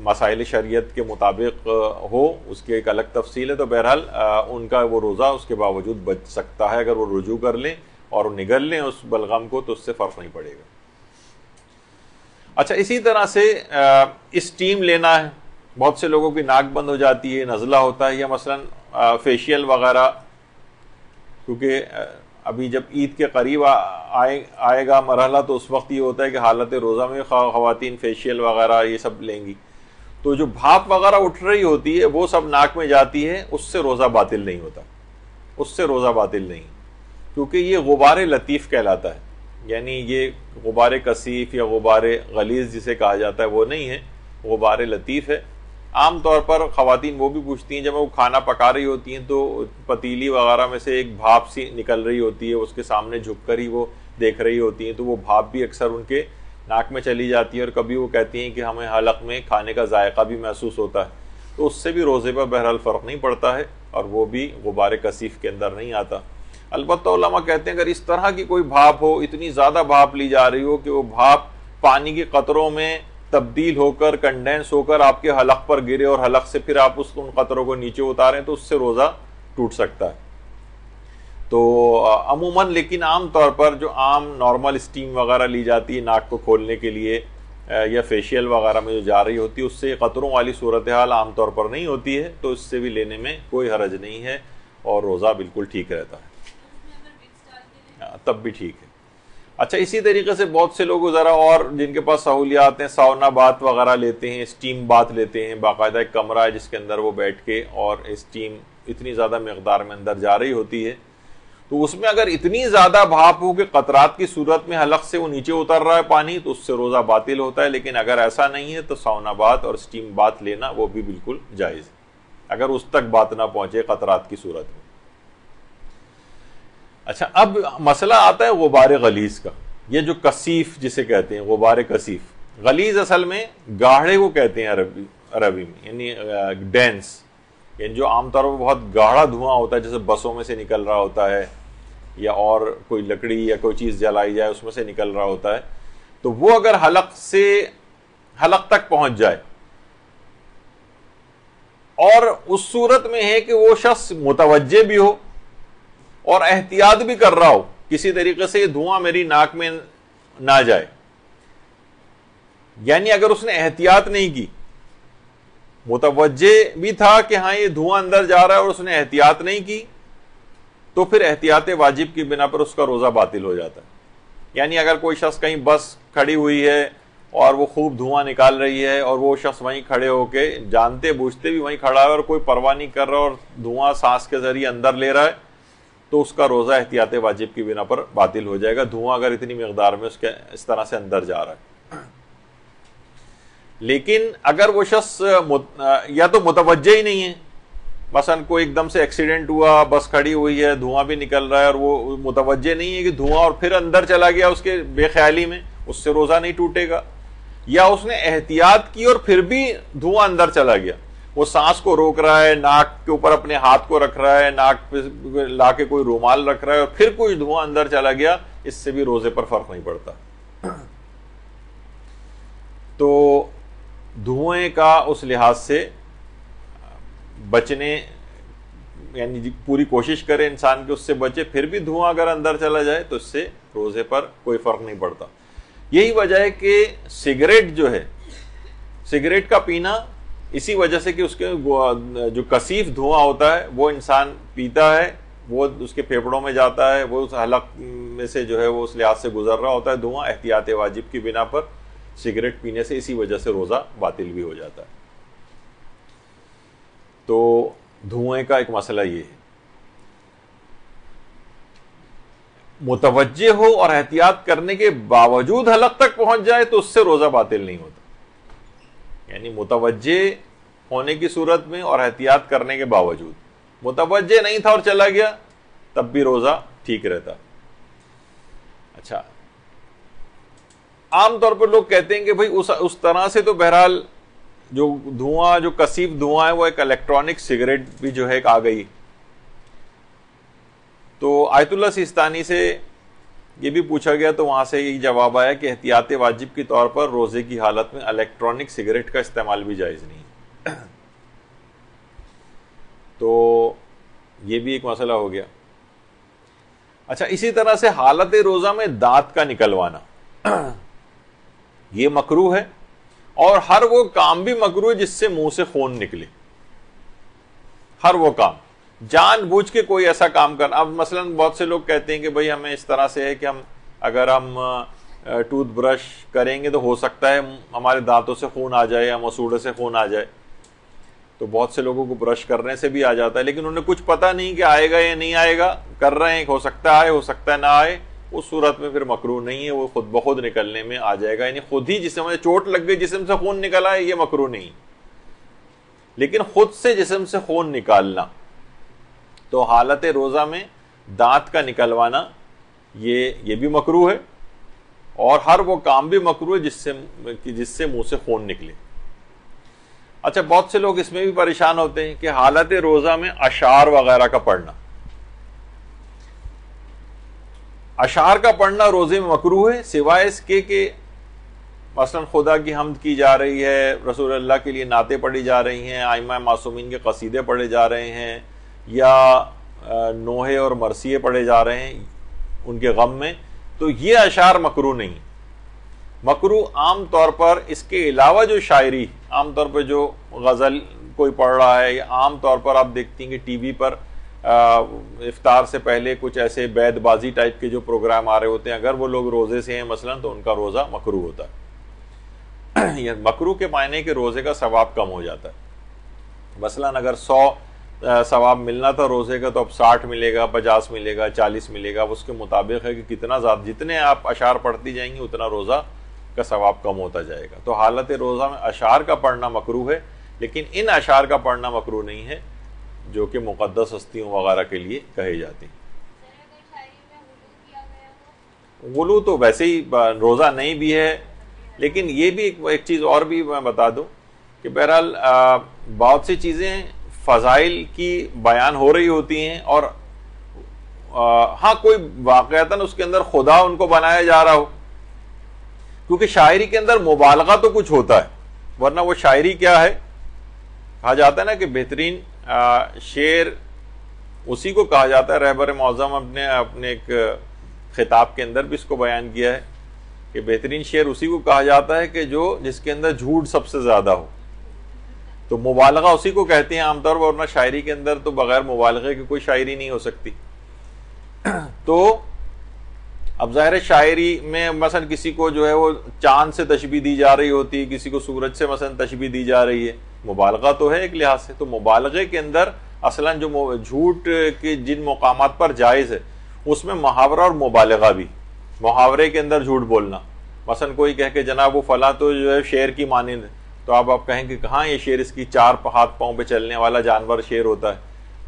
مسائل شریعت کے مطابق ہو، اس کی ایک الگ تفصیل ہے، تو بہرحال ان کا وہ روزہ اس کے باوجود بچ سکتا ہے اگر وہ رجوع کر لیں اور نگل لیں اس بلغم کو، تو اس سے فرق نہیں پڑے گا. اچھا، اسی طرح سے اسٹیم لینا ہے. بہت سے لوگوں کی ناک بند ہو جاتی ہے، نزلہ ہوتا ہے، یا مثلا فیشیل وغیرہ، کیونکہ ابھی جب عید کے قریب آئے گا مرحلہ تو اس وقت یہ ہوتا ہے کہ حالت روزہ میں خواتین فیشیل وغیرہ یہ سب لیں گی. تو جو بھاپ وغیرہ اٹھ رہی ہوتی ہے وہ سب ناک میں جاتی ہے، اس سے روزہ باطل نہیں ہوتا، اس سے روزہ باطل نہیں، کیونکہ یہ غبار لطیف کہلاتا ہے. یعنی یہ غبار کثیف یا غبار غلیظ جسے کہا جاتا ہے وہ نہیں ہے، غبار لطیف ہے. عام طور پر خواتین وہ بھی پوچھتی ہیں جب وہ کھانا پکا رہی ہوتی ہیں تو پتیلی وغیرہ میں سے ایک بھاپ سی نکل رہی ہوتی ہے، اس کے سامنے جھک کر ہی وہ دیکھ رہی ہوتی ہیں، تو وہ بھاپ بھی اکثر ان کے ناک میں چلی جاتی ہے، اور کبھی وہ کہتی ہیں کہ ہمیں حلق میں کھانے کا ذائقہ بھی محسوس ہوتا ہے. تو اس سے بھی روزے پر بہرحال فرق نہیں پڑتا ہے، اور وہ بھی غبار کثیف کے اندر نہیں آتا. البتہ علماء کہتے ہیں اگر اس طرح کی کوئی بھاپ ہو، اتنی زیادہ بھاپ لی جا رہی ہو کہ وہ بھاپ پانی کے قطروں میں تبدیل ہو کر کنڈینس ہو کر آپ کے حلق پر گرے اور حلق سے پھر آپ ان قطروں کو نیچے اتاریں، تو اس سے روزہ ٹوٹ سکتا ہے. تو عموماً لیکن عام طور پر جو عام نارمل اسٹیم وغیرہ لی جاتی ہے ناک کو کھولنے کے لیے یا فیشیل وغیرہ میں جو جا رہی ہوتی ہے، اس سے قطروں والی صورتحال عام طور پر نہیں ہوتی ہے، تو اس سے بھی لینے میں کوئی حرج نہیں ہے اور روزہ بالکل ٹھیک رہتا ہے، تب بھی ٹھیک ہے. اچھا، اسی طریقے سے بہت سے لوگ ذرا اور جن کے پاس سہولیات ہیں ساؤنا بات وغیرہ لیتے ہیں، اسٹیم بات لیتے ہیں، باقاعدہ ایک کمرہ ہے جس کے اندر وہ بیٹھ کے اور اسٹیم اتنی زیادہ مقدار میں اندر جا رہی ہوتی ہے، تو اس میں اگر اتنی زیادہ بھاپ ہو کہ قطرات کی صورت میں حلق سے وہ نیچے اتر رہا ہے پانی، تو اس سے روزہ باطل ہوتا ہے. لیکن اگر ایسا نہیں ہے تو ساؤنا بات اور اسٹیم بات لینا وہ بھی بالکل جائز ہے، اگر اس تک بات نہ پہنچے قطرات کی صورت میں. اچھا، اب مسئلہ آتا ہے غبار غلیظ کا، یہ جو کثیف جسے کہتے ہیں غبار کثیف. غلیظ اصل میں گاڑھے کو کہتے ہیں عربی میں، یعنی ڈینس، یعنی جو عام طور پر بہت گاڑھا دھواں ہوتا ہے، جیسے بسوں میں سے نکل رہا ہوتا ہے یا اور کوئی لکڑی یا کوئی چیز جلائی جائے اس میں سے نکل رہا ہوتا ہے. تو وہ اگر حلق تک پہنچ جائے، اور اس صورت میں ہے کہ وہ شخص متوجہ بھی ہو اور احتیاط بھی کر رہا ہو کسی طریقے سے یہ دھواں میری ناک میں نہ جائے، یعنی اگر اس نے احتیاط نہیں کی، متوجہ بھی تھا کہ ہاں یہ دھواں اندر جا رہا ہے اور اس نے احتیاط نہیں کی، تو پھر احتیاط واجب کی بنا پر اس کا روزہ باطل ہو جاتا ہے. یعنی اگر کوئی شخص کہیں بس کھڑی ہوئی ہے اور وہ خوب دھواں نکال رہی ہے اور وہ شخص وہیں کھڑے ہو کے جانتے بوجھتے بھی وہیں کھڑا ہے اور کوئی پرواہ نہیں کر رہا اور دھواں سانس کے ذریعے اندر لے رہا ہے، تو اس کا روزہ احتیاط واجب کی بنا پر باطل ہو جائے گا، دھواں اگر اتنی مقدار میں اس کے اس طرح سے اندر جا رہا ہے. لیکن اگر وہ شخص یا تو متوجہ ہی نہیں ہے، مثلا کوئی ایک دم سے ایکسیڈنٹ ہوا، بس کھڑی ہوئی ہے، دھواں بھی نکل رہا ہے اور وہ متوجہ نہیں ہے کہ دھواں اور پھر اندر چلا گیا اس کے بے خیالی میں، اس سے روزہ نہیں ٹوٹے گا. یا اس نے احتیاط کی اور پھر بھی دھواں اندر چلا گیا، وہ سانس کو روک رہا ہے، ناک کے اوپر اپنے ہاتھ کو رکھ رہا ہے، ناک پہ لا کے کوئی رومال رکھ رہا ہے اور پھر کچھ دھواں اندر چلا گیا، اس سے بھی روزے پر فرق نہیں پڑتا۔ تو دھوئیں کا اس لحاظ سے بچنے، یعنی پوری کوشش کرے انسان کہ اس سے بچے، پھر بھی دھواں اگر اندر چلا جائے تو اس سے روزے پر کوئی فرق نہیں پڑتا۔ یہی وجہ ہے کہ سگریٹ جو ہے، سگریٹ کا پینا اسی وجہ سے کہ اس کے جو کثیف دھواں ہوتا ہے وہ انسان پیتا ہے، وہ اس کے پھیپھڑوں میں جاتا ہے، وہ اس حلق میں سے جو ہے وہ اس لحاظ سے گزر رہا ہوتا ہے دھواں، احتیاط واجب کی بنا پر سگریٹ پینے سے اسی وجہ سے روزہ باطل بھی ہو جاتا ہے۔ تو دھوئیں کا ایک مسئلہ یہ ہے، متوجہ ہو اور احتیاط کرنے کے باوجود حلق تک پہنچ جائے تو اس سے روزہ باطل نہیں ہوتا، یعنی متوجہ ہونے کی صورت میں اور احتیاط کرنے کے باوجود، متوجہ نہیں تھا اور چلا گیا تب بھی روزہ ٹھیک رہتا۔ اچھا، عام طور پر لوگ کہتے ہیں کہ بھئی اس طرح سے تو بہرحال جو دھواں، جو کثیف دھواں ہے وہ ایک الیکٹرانک سگریٹ بھی جو ہے ایک آ گئی۔ تو آیت اللہ سیستانی سے یہ بھی پوچھا گیا تو وہاں سے یہی جواب آیا کہ احتیاط واجب کے طور پر روزے کی حالت میں الیکٹرانک سگریٹ کا استعمال بھی جائز نہیں ہے۔ تو یہ بھی ایک مسئلہ ہو گیا۔ اچھا، اسی طرح سے حالت روزہ میں دانت کا نکلوانا یہ مکروہ ہے، اور ہر وہ کام بھی مکروہ ہے جس سے منہ سے خون نکلے، ہر وہ کام جان بوجھ کے کوئی ایسا کام کرنا۔ اب مثلا بہت سے لوگ کہتے ہیں کہ بھئی ہمیں اس طرح سے ہے کہ اگر ہم ٹوتھ برش کریں گے تو ہو سکتا ہے ہمارے دانتوں سے خون آ جائے یا مسوڑے سے خون آ جائے، تو بہت سے لوگوں کو برش کرنے سے بھی آ جاتا ہے، لیکن انہیں کچھ پتہ نہیں کہ آئے گا یا نہیں آئے گا، کر رہے ہیں، ہو سکتا ہے آئے، ہو سکتا ہے نہ آئے، اس صورت میں پھر مکروہ نہیں ہے، وہ خود بخود نکلنے میں آ جائے گا، یعنی خود ہی جسم میں چوٹ لگ گئی، جسم سے خون نکلا ہے، یہ مکروہ نہیں۔ لیکن خود سے جسم سے خون نکالنا، تو حالت روزہ میں دانت کا نکلوانا یہ بھی مکروہ ہے، اور ہر وہ کام بھی مکروہ ہے جس سے منہ سے خون نکلے۔ اچھا، بہت سے لوگ اس میں بھی پریشان ہوتے ہیں کہ حالت روزہ میں اشعار وغیرہ کا پڑھنا، اشعار کا پڑھنا روزے میں مکروہ ہے، سوائے اس کے کہ مثلا خدا کی حمد کی جا رہی ہے، رسول اللہ کے لیے نعتیں پڑھی جا رہی ہیں، ائمہ معصومین کے قصیدے پڑھے جا رہے ہیں، یا نوحے اور مرثیے پڑھے جا رہے ہیں ان کے غم میں، تو یہ اشعار مکروہ نہیں۔ مکروہ عام طور پر اس کے علاوہ جو شاعری، عام طور پر جو غزل کوئی پڑھ رہا ہے، یا عام طور پر آپ دیکھتی ہیں کہ ٹی وی پر افطار سے پہلے کچھ ایسے بیت بازی ٹائپ کے جو پروگرام آ رہے ہوتے ہیں، اگر وہ لوگ روزے سے ہیں مثلا تو ان کا روزہ مکروہ ہوتا ہے۔ یہ مکروہ کے معنی کہ روزے کا ثواب کم ہو جاتا ہے۔ مثلا اگر 100 ثواب ملنا تھا روزے کا تو اب 60 ملے گا، 50 ملے گا، 40 ملے گا، اس کے مطابق ہے کہ کتنا زیادہ، جتنے آپ اشعار پڑھتی جائیں گی اتنا روزہ کا ثواب کم ہوتا جائے گا۔ تو حالت روزہ میں اشعار کا پڑھنا مکروہ ہے، لیکن ان اشعار کا پڑھنا مکروہ نہیں ہے جو کہ مقدس ہستیوں وغیرہ کے لیے کہے جاتے ہیں۔ غلو تو ویسے ہی روزہ نہیں بھی ہے، لیکن یہ بھی ایک چیز اور بھی میں بتا دوں کہ بہرحال بہت سی چیزیں فضائل کی بیان ہو رہی ہوتی ہیں، اور ہاں کوئی واقعتاً اس کے اندر خدا ان کو بنایا جا رہا ہو، کیونکہ شاعری کے اندر مبالغہ تو کچھ ہوتا ہے، ورنہ وہ شاعری کیا ہے؟ کہا جاتا ہے نا کہ بہترین شعر اسی کو کہا جاتا ہے، رہبر معظم اپنے ایک خطاب کے اندر بھی اس کو بیان کیا ہے کہ بہترین شعر اسی کو کہا جاتا ہے کہ جس کے اندر جھوٹ سب سے زیادہ ہو، تو مبالغہ اسی کو کہتے ہیں عام طور پر، ورنہ شاعری کے اندر تو بغیر مبالغے کی کوئی شاعری نہیں ہو سکتی۔ تو اب ظاہر شاعری میں مثلا کسی کو جو ہے وہ چاند سے تشبیہ دی جا رہی ہوتی ہے، کسی کو سورج سے مثلا تشبیہ دی جا رہی ہے، مبالغہ تو ہے ایک لحاظ سے۔ تو مبالغے کے اندر اصلا جو جھوٹ کے جن مقامات پر جائز ہے اس میں محاورہ اور مبالغہ بھی، محاورے کے اندر جھوٹ بولنا، مثلا کوئی کہہ کہ جناب وہ فلاں تو جو ہے شیر کی مانند ہے، تو آپ کہیں کہ کہاں یہ شیر، اس کی 4 ہاتھ پاؤں پہ چلنے والا جانور شیر ہوتا ہے،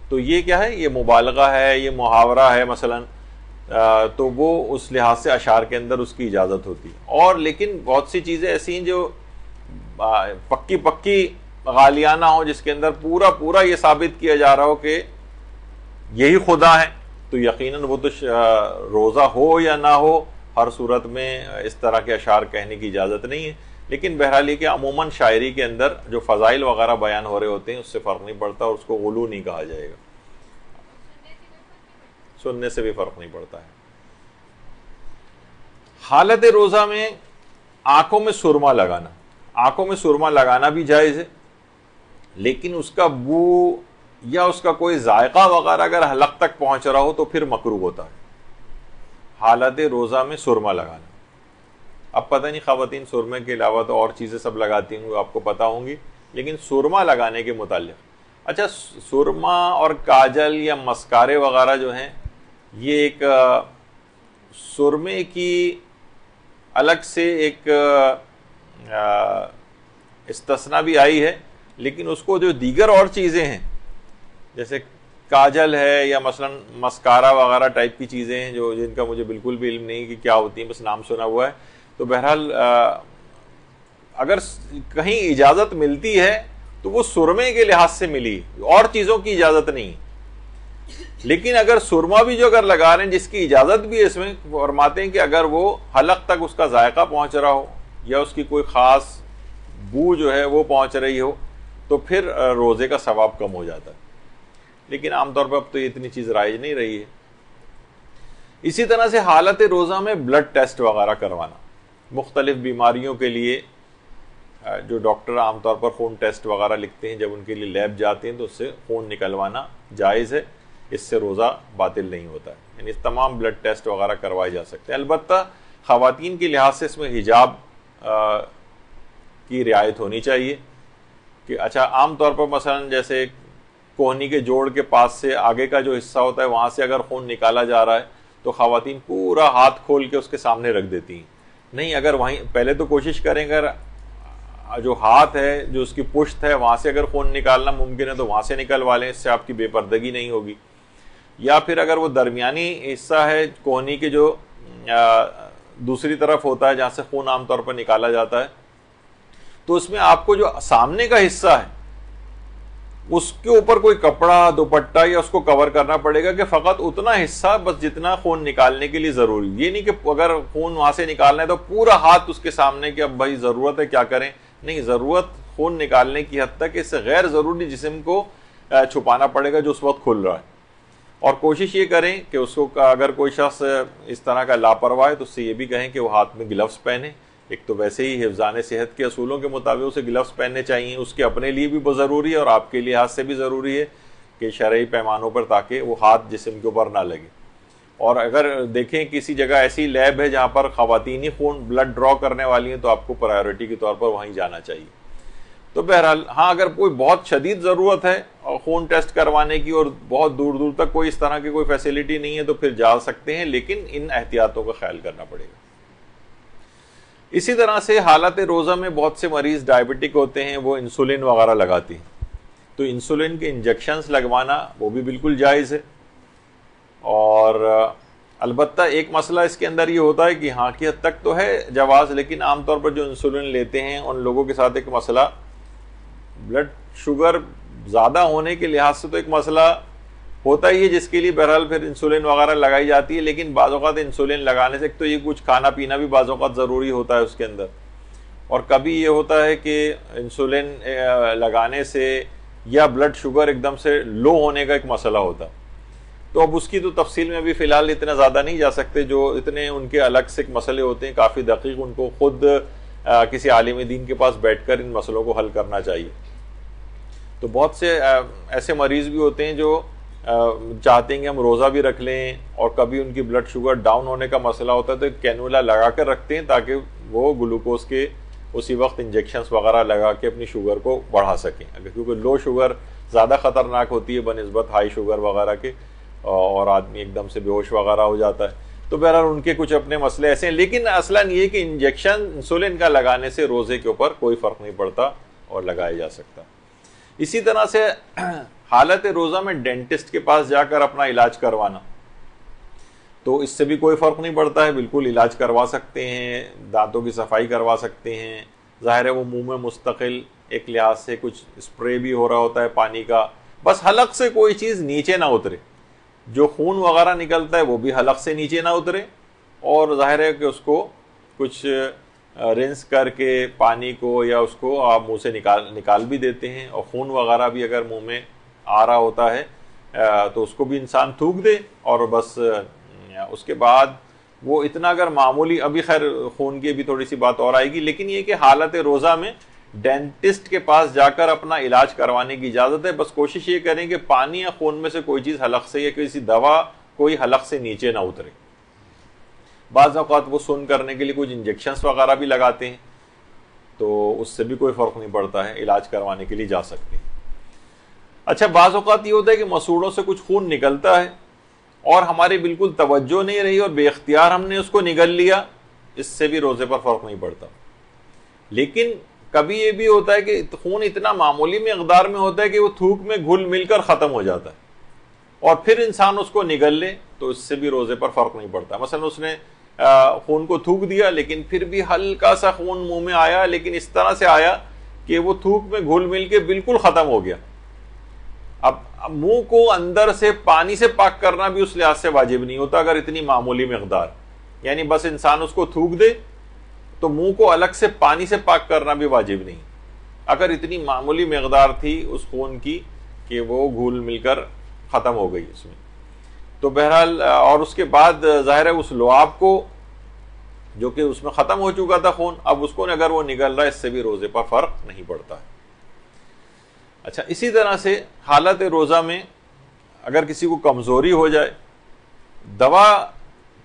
تو یہ کیا ہے؟ یہ مبالغہ ہے، یہ محاورہ ہے مثلا۔ تو وہ اس لحاظ سے اشعار کے اندر اس کی اجازت ہوتی ہے. اور لیکن بہت سی چیزیں ایسی ہیں جو پکی غالیانہ ہو، جس کے اندر پورا یہ ثابت کیا جا رہا ہو کہ یہی خدا ہے، تو یقیناً وہ تو روزہ ہو یا نہ ہو ہر صورت میں اس طرح کے اشعار کہنے کی اجازت نہیں ہے. لیکن بہرحال یہ کہ عموماً شاعری کے اندر جو فضائل وغیرہ بیان ہو رہے ہوتے ہیں اس سے فرق نہیں پڑتا، اور اس کو غلو نہیں کہا جائے گا. سننے سے بھی فرق نہیں پڑتا ہے. حالت روزہ میں آنکھوں میں سرما لگانا بھی جائز ہے، لیکن اس کا بو یا اس کا کوئی ذائقہ وغیرہ اگر حلق تک پہنچ رہا ہو تو پھر مکروہ ہوتا ہے. حالت روزہ میں سرما لگانا، اب پتہ نہیں خواتین سرمے کے علاوہ تو اور چیزیں سب لگاتی ہوں، آپ کو پتہ ہوں گی، لیکن سرما لگانے کے متعلق، اچھا سرما اور کاجل یا مسکارے وغیرہ جو ہیں، یہ ایک سرمے کی الگ سے ایک استثناء بھی آئی ہے، لیکن اس کو جو دیگر اور چیزیں ہیں جیسے کاجل ہے یا مثلا مسکارا وغیرہ ٹائپ کی چیزیں ہیں جو جن کا مجھے بالکل بھی علم نہیں کہ کیا ہوتی ہیں، بس نام سنا ہوا ہے. تو بہرحال اگر کہیں اجازت ملتی ہے تو وہ سرمے کے لحاظ سے ملی، اور چیزوں کی اجازت نہیں. لیکن اگر سرما بھی جو اگر لگا رہے ہیں جس کی اجازت بھی ہے، اس میں فرماتے ہیں کہ اگر وہ حلق تک اس کا ذائقہ پہنچ رہا ہو یا اس کی کوئی خاص بو جو ہے وہ پہنچ رہی ہو تو پھر روزے کا ثواب کم ہو جاتا ہے. لیکن عام طور پر اب تو یہ اتنی چیز رائج نہیں رہی ہے. اسی طرح سے حالت روزہ میں بلڈ ٹیسٹ وغیرہ کروانا، مختلف بیماریوں کے لیے جو ڈاکٹر عام طور پر خون ٹیسٹ وغیرہ لکھتے ہیں، جب ان کے لیے لیب جاتے ہیں تو اس سے خون نکلوانا جائز ہے، اس سے روزہ باطل نہیں ہوتا ہے. یعنی تمام بلڈ ٹیسٹ وغیرہ کروائے جا سکتے ہیں. البتہ خواتین کے لحاظ سے اس میں حجاب کی رعایت ہونی چاہیے کہ اچھا عام طور پر مثلا جیسے کوہنی کے جوڑ کے پاس سے آگے کا جو حصہ ہوتا ہے وہاں سے اگر خون نکالا جا رہا ہے تو خواتین پورا ہاتھ کھول کے اس کے سامنے رکھ دیتی ہیں. نہیں، اگر وہیں پہلے تو کوشش کریں، اگر جو ہاتھ ہے جو اس کی پشت ہے وہاں سے اگر خون نکالنا ممکن ہے تو وہاں سے نکلوا لیں، اس سے آپ کی بے پردگی نہیں ہوگی. یا پھر اگر وہ درمیانی حصہ ہے کوہنی کے جو دوسری طرف ہوتا ہے جہاں سے خون عام طور پر نکالا جاتا ہے، تو اس میں آپ کو جو سامنے کا حصہ ہے اس کے اوپر کوئی کپڑا دوپٹہ یا اس کو کور کرنا پڑے گا کہ فقط اتنا حصہ بس جتنا خون نکالنے کے لیے ضروری. یہ نہیں کہ اگر خون وہاں سے نکالنا ہے تو پورا ہاتھ اس کے سامنے کہ اب بھائی ضرورت ہے کیا کریں. نہیں، ضرورت خون نکالنے کی حد تک اس سے غیر ضروری جسم کو چھپانا پڑے گا جو اس وقت کھل رہا ہے. اور کوشش یہ کریں کہ اس کو اگر کوئی شخص اس طرح کا لاپرواہ ہے تو اس سے یہ بھی کہیں کہ وہ ہاتھ میں گلوز پہنے. ایک تو ویسے ہی حفظان صحت کے اصولوں کے مطابق اسے گلوز پہننے چاہیے، اس کے اپنے لیے بھی بہت ضروری ہے اور آپ کے لحاظ سے بھی ضروری ہے کہ شرعی پیمانوں پر، تاکہ وہ ہاتھ جسم کے اوپر نہ لگے. اور اگر دیکھیں کسی جگہ ایسی لیب ہے جہاں پر خواتین ہی خون بلڈ ڈرا کرنے والی ہیں تو آپ کو پرائیورٹی کے طور پر وہیں جانا چاہیے. تو بہرحال ہاں اگر کوئی بہت شدید ضرورت ہے خون ٹیسٹ کروانے کی اور بہت دور دور تک کوئی اس طرح کی کوئی فیسلٹی نہیں ہے تو پھر جا سکتے ہیں، لیکن ان احتیاطوں کا خیال کرنا پڑے گا. اسی طرح سے حالت روزہ میں بہت سے مریض ڈائبٹک ہوتے ہیں، وہ انسولین وغیرہ لگاتے ہیں، تو انسولین کے انجیکشنز لگوانا وہ بھی بالکل جائز ہے. اور البتہ ایک مسئلہ اس کے اندر یہ ہوتا ہے کہ ہاں کی حد تک تو ہے جواز، لیکن عام طور پر جو انسولین لیتے ہیں ان لوگوں کے ساتھ ایک مسئلہ بلڈ شوگر زیادہ ہونے کے لحاظ سے تو ایک مسئلہ ہوتا ہی ہے جس کے لیے بہرحال پھر انسولین وغیرہ لگائی جاتی ہے. لیکن بعض اوقات انسولین لگانے سے ایک تو یہ کچھ کھانا پینا بھی بعض اوقات ضروری ہوتا ہے اس کے اندر، اور کبھی یہ ہوتا ہے کہ انسولین لگانے سے یا بلڈ شوگر ایک دم سے لو ہونے کا ایک مسئلہ ہوتا. تو اب اس کی تو تفصیل میں بھی فی الحال اتنا زیادہ نہیں جا سکتے، جو اتنے ان کے الگ سے مسئلے ہوتے ہیں کافی دقیق، ان کو خود کسی عالم دین کے پاس بیٹھ کر ان مسئلوں کو حل کرنا چاہیے. تو بہت سے ایسے مریض بھی ہوتے ہیں جو چاہتے ہیں کہ ہم روزہ بھی رکھ لیں، اور کبھی ان کی بلڈ شوگر ڈاؤن ہونے کا مسئلہ ہوتا ہے تو ایک کینولا لگا کر رکھتے ہیں تاکہ وہ گلوکوز کے اسی وقت انجیکشنز وغیرہ لگا کے اپنی شوگر کو بڑھا سکیں، کیونکہ لو شوگر زیادہ خطرناک ہوتی ہے بنسبت ہائی شوگر وغیرہ کے، اور آدمی ایک دم سے بے ہوش وغیرہ ہو جاتا ہے. تو بہرحال ان کے کچھ اپنے مسئلے ایسے ہیں، لیکن اصلاً یہ کہ انجیکشن انسولین کا لگانے سے روزے کے اوپر کوئی فرق نہیں پڑتا اور لگایا جا سکتا. اسی طرح سے حالت روزہ میں ڈینٹسٹ کے پاس جا کر اپنا علاج کروانا، تو اس سے بھی کوئی فرق نہیں پڑتا ہے، بالکل علاج کروا سکتے ہیں، دانتوں کی صفائی کروا سکتے ہیں. ظاہر ہے وہ منہ میں مستقل ایک لحاظ سے کچھ اسپرے بھی ہو رہا ہوتا ہے پانی کا، بس حلق سے کوئی چیز نیچے نہ اترے، جو خون وغیرہ نکلتا ہے وہ بھی حلق سے نیچے نہ اترے، اور ظاہر ہے کہ اس کو کچھ رنس کر کے پانی کو یا اس کو آپ منہ سے نکال بھی دیتے ہیں، اور خون وغیرہ بھی اگر منہ میں آ رہا ہوتا ہے تو اس کو بھی انسان تھوک دے، اور بس اس کے بعد وہ اتنا اگر معمولی، ابھی خیر خون کی بھی تھوڑی سی بات اور آئے گی، لیکن یہ کہ حالت روزہ میں ڈینٹسٹ کے پاس جا کر اپنا علاج کروانے کی اجازت ہے. بس کوشش یہ کریں کہ پانی یا خون میں سے کوئی چیز حلق سے یا کسی دوا کوئی حلق سے نیچے نہ اترے. بعض اوقات وہ سن کرنے کے لیے کچھ انجیکشنز وغیرہ بھی لگاتے ہیں، تو اس سے بھی کوئی فرق نہیں پڑتا ہے، علاج کروانے کے لیے جا سکتے ہیں. اچھا، بعض اوقات یہ ہوتا ہے کہ مسوڑوں سے کچھ خون نکلتا ہے اور ہماری بالکل توجہ نہیں رہی اور بے اختیار ہم نے اس کو نگل لیا، اس سے بھی روزے پر فرق نہیں پڑتا. لیکن کبھی یہ بھی ہوتا ہے کہ خون اتنا معمولی مقدار میں ہوتا ہے کہ وہ تھوک میں گھل مل کر ختم ہو جاتا ہے، اور پھر انسان اس کو نگل لے تو اس سے بھی روزے پر فرق نہیں پڑتا. مثلا اس نے خون کو تھوک دیا، لیکن پھر بھی ہلکا سا خون منہ میں آیا، لیکن اس طرح سے آیا کہ وہ تھوک میں گھل مل کے بالکل ختم ہو گیا. اب منہ کو اندر سے پانی سے پاک کرنا بھی اس لحاظ سے واجب نہیں ہوتا اگر اتنی معمولی مقدار، یعنی بس انسان اس کو تھوک دے تو منہ کو الگ سے پانی سے پاک کرنا بھی واجب نہیں اگر اتنی معمولی مقدار تھی اس خون کی کہ وہ گھل مل کر ختم ہو گئی اس میں. تو بہرحال اور اس کے بعد ظاہر ہے اس لعاب کو جو کہ اس میں ختم ہو چکا تھا خون، اب اس کو اگر وہ نگل رہا ہے، اس سے بھی روزے پر فرق نہیں پڑتا ہے. اچھا، اسی طرح سے حالت روزہ میں اگر کسی کو کمزوری ہو جائے، دوا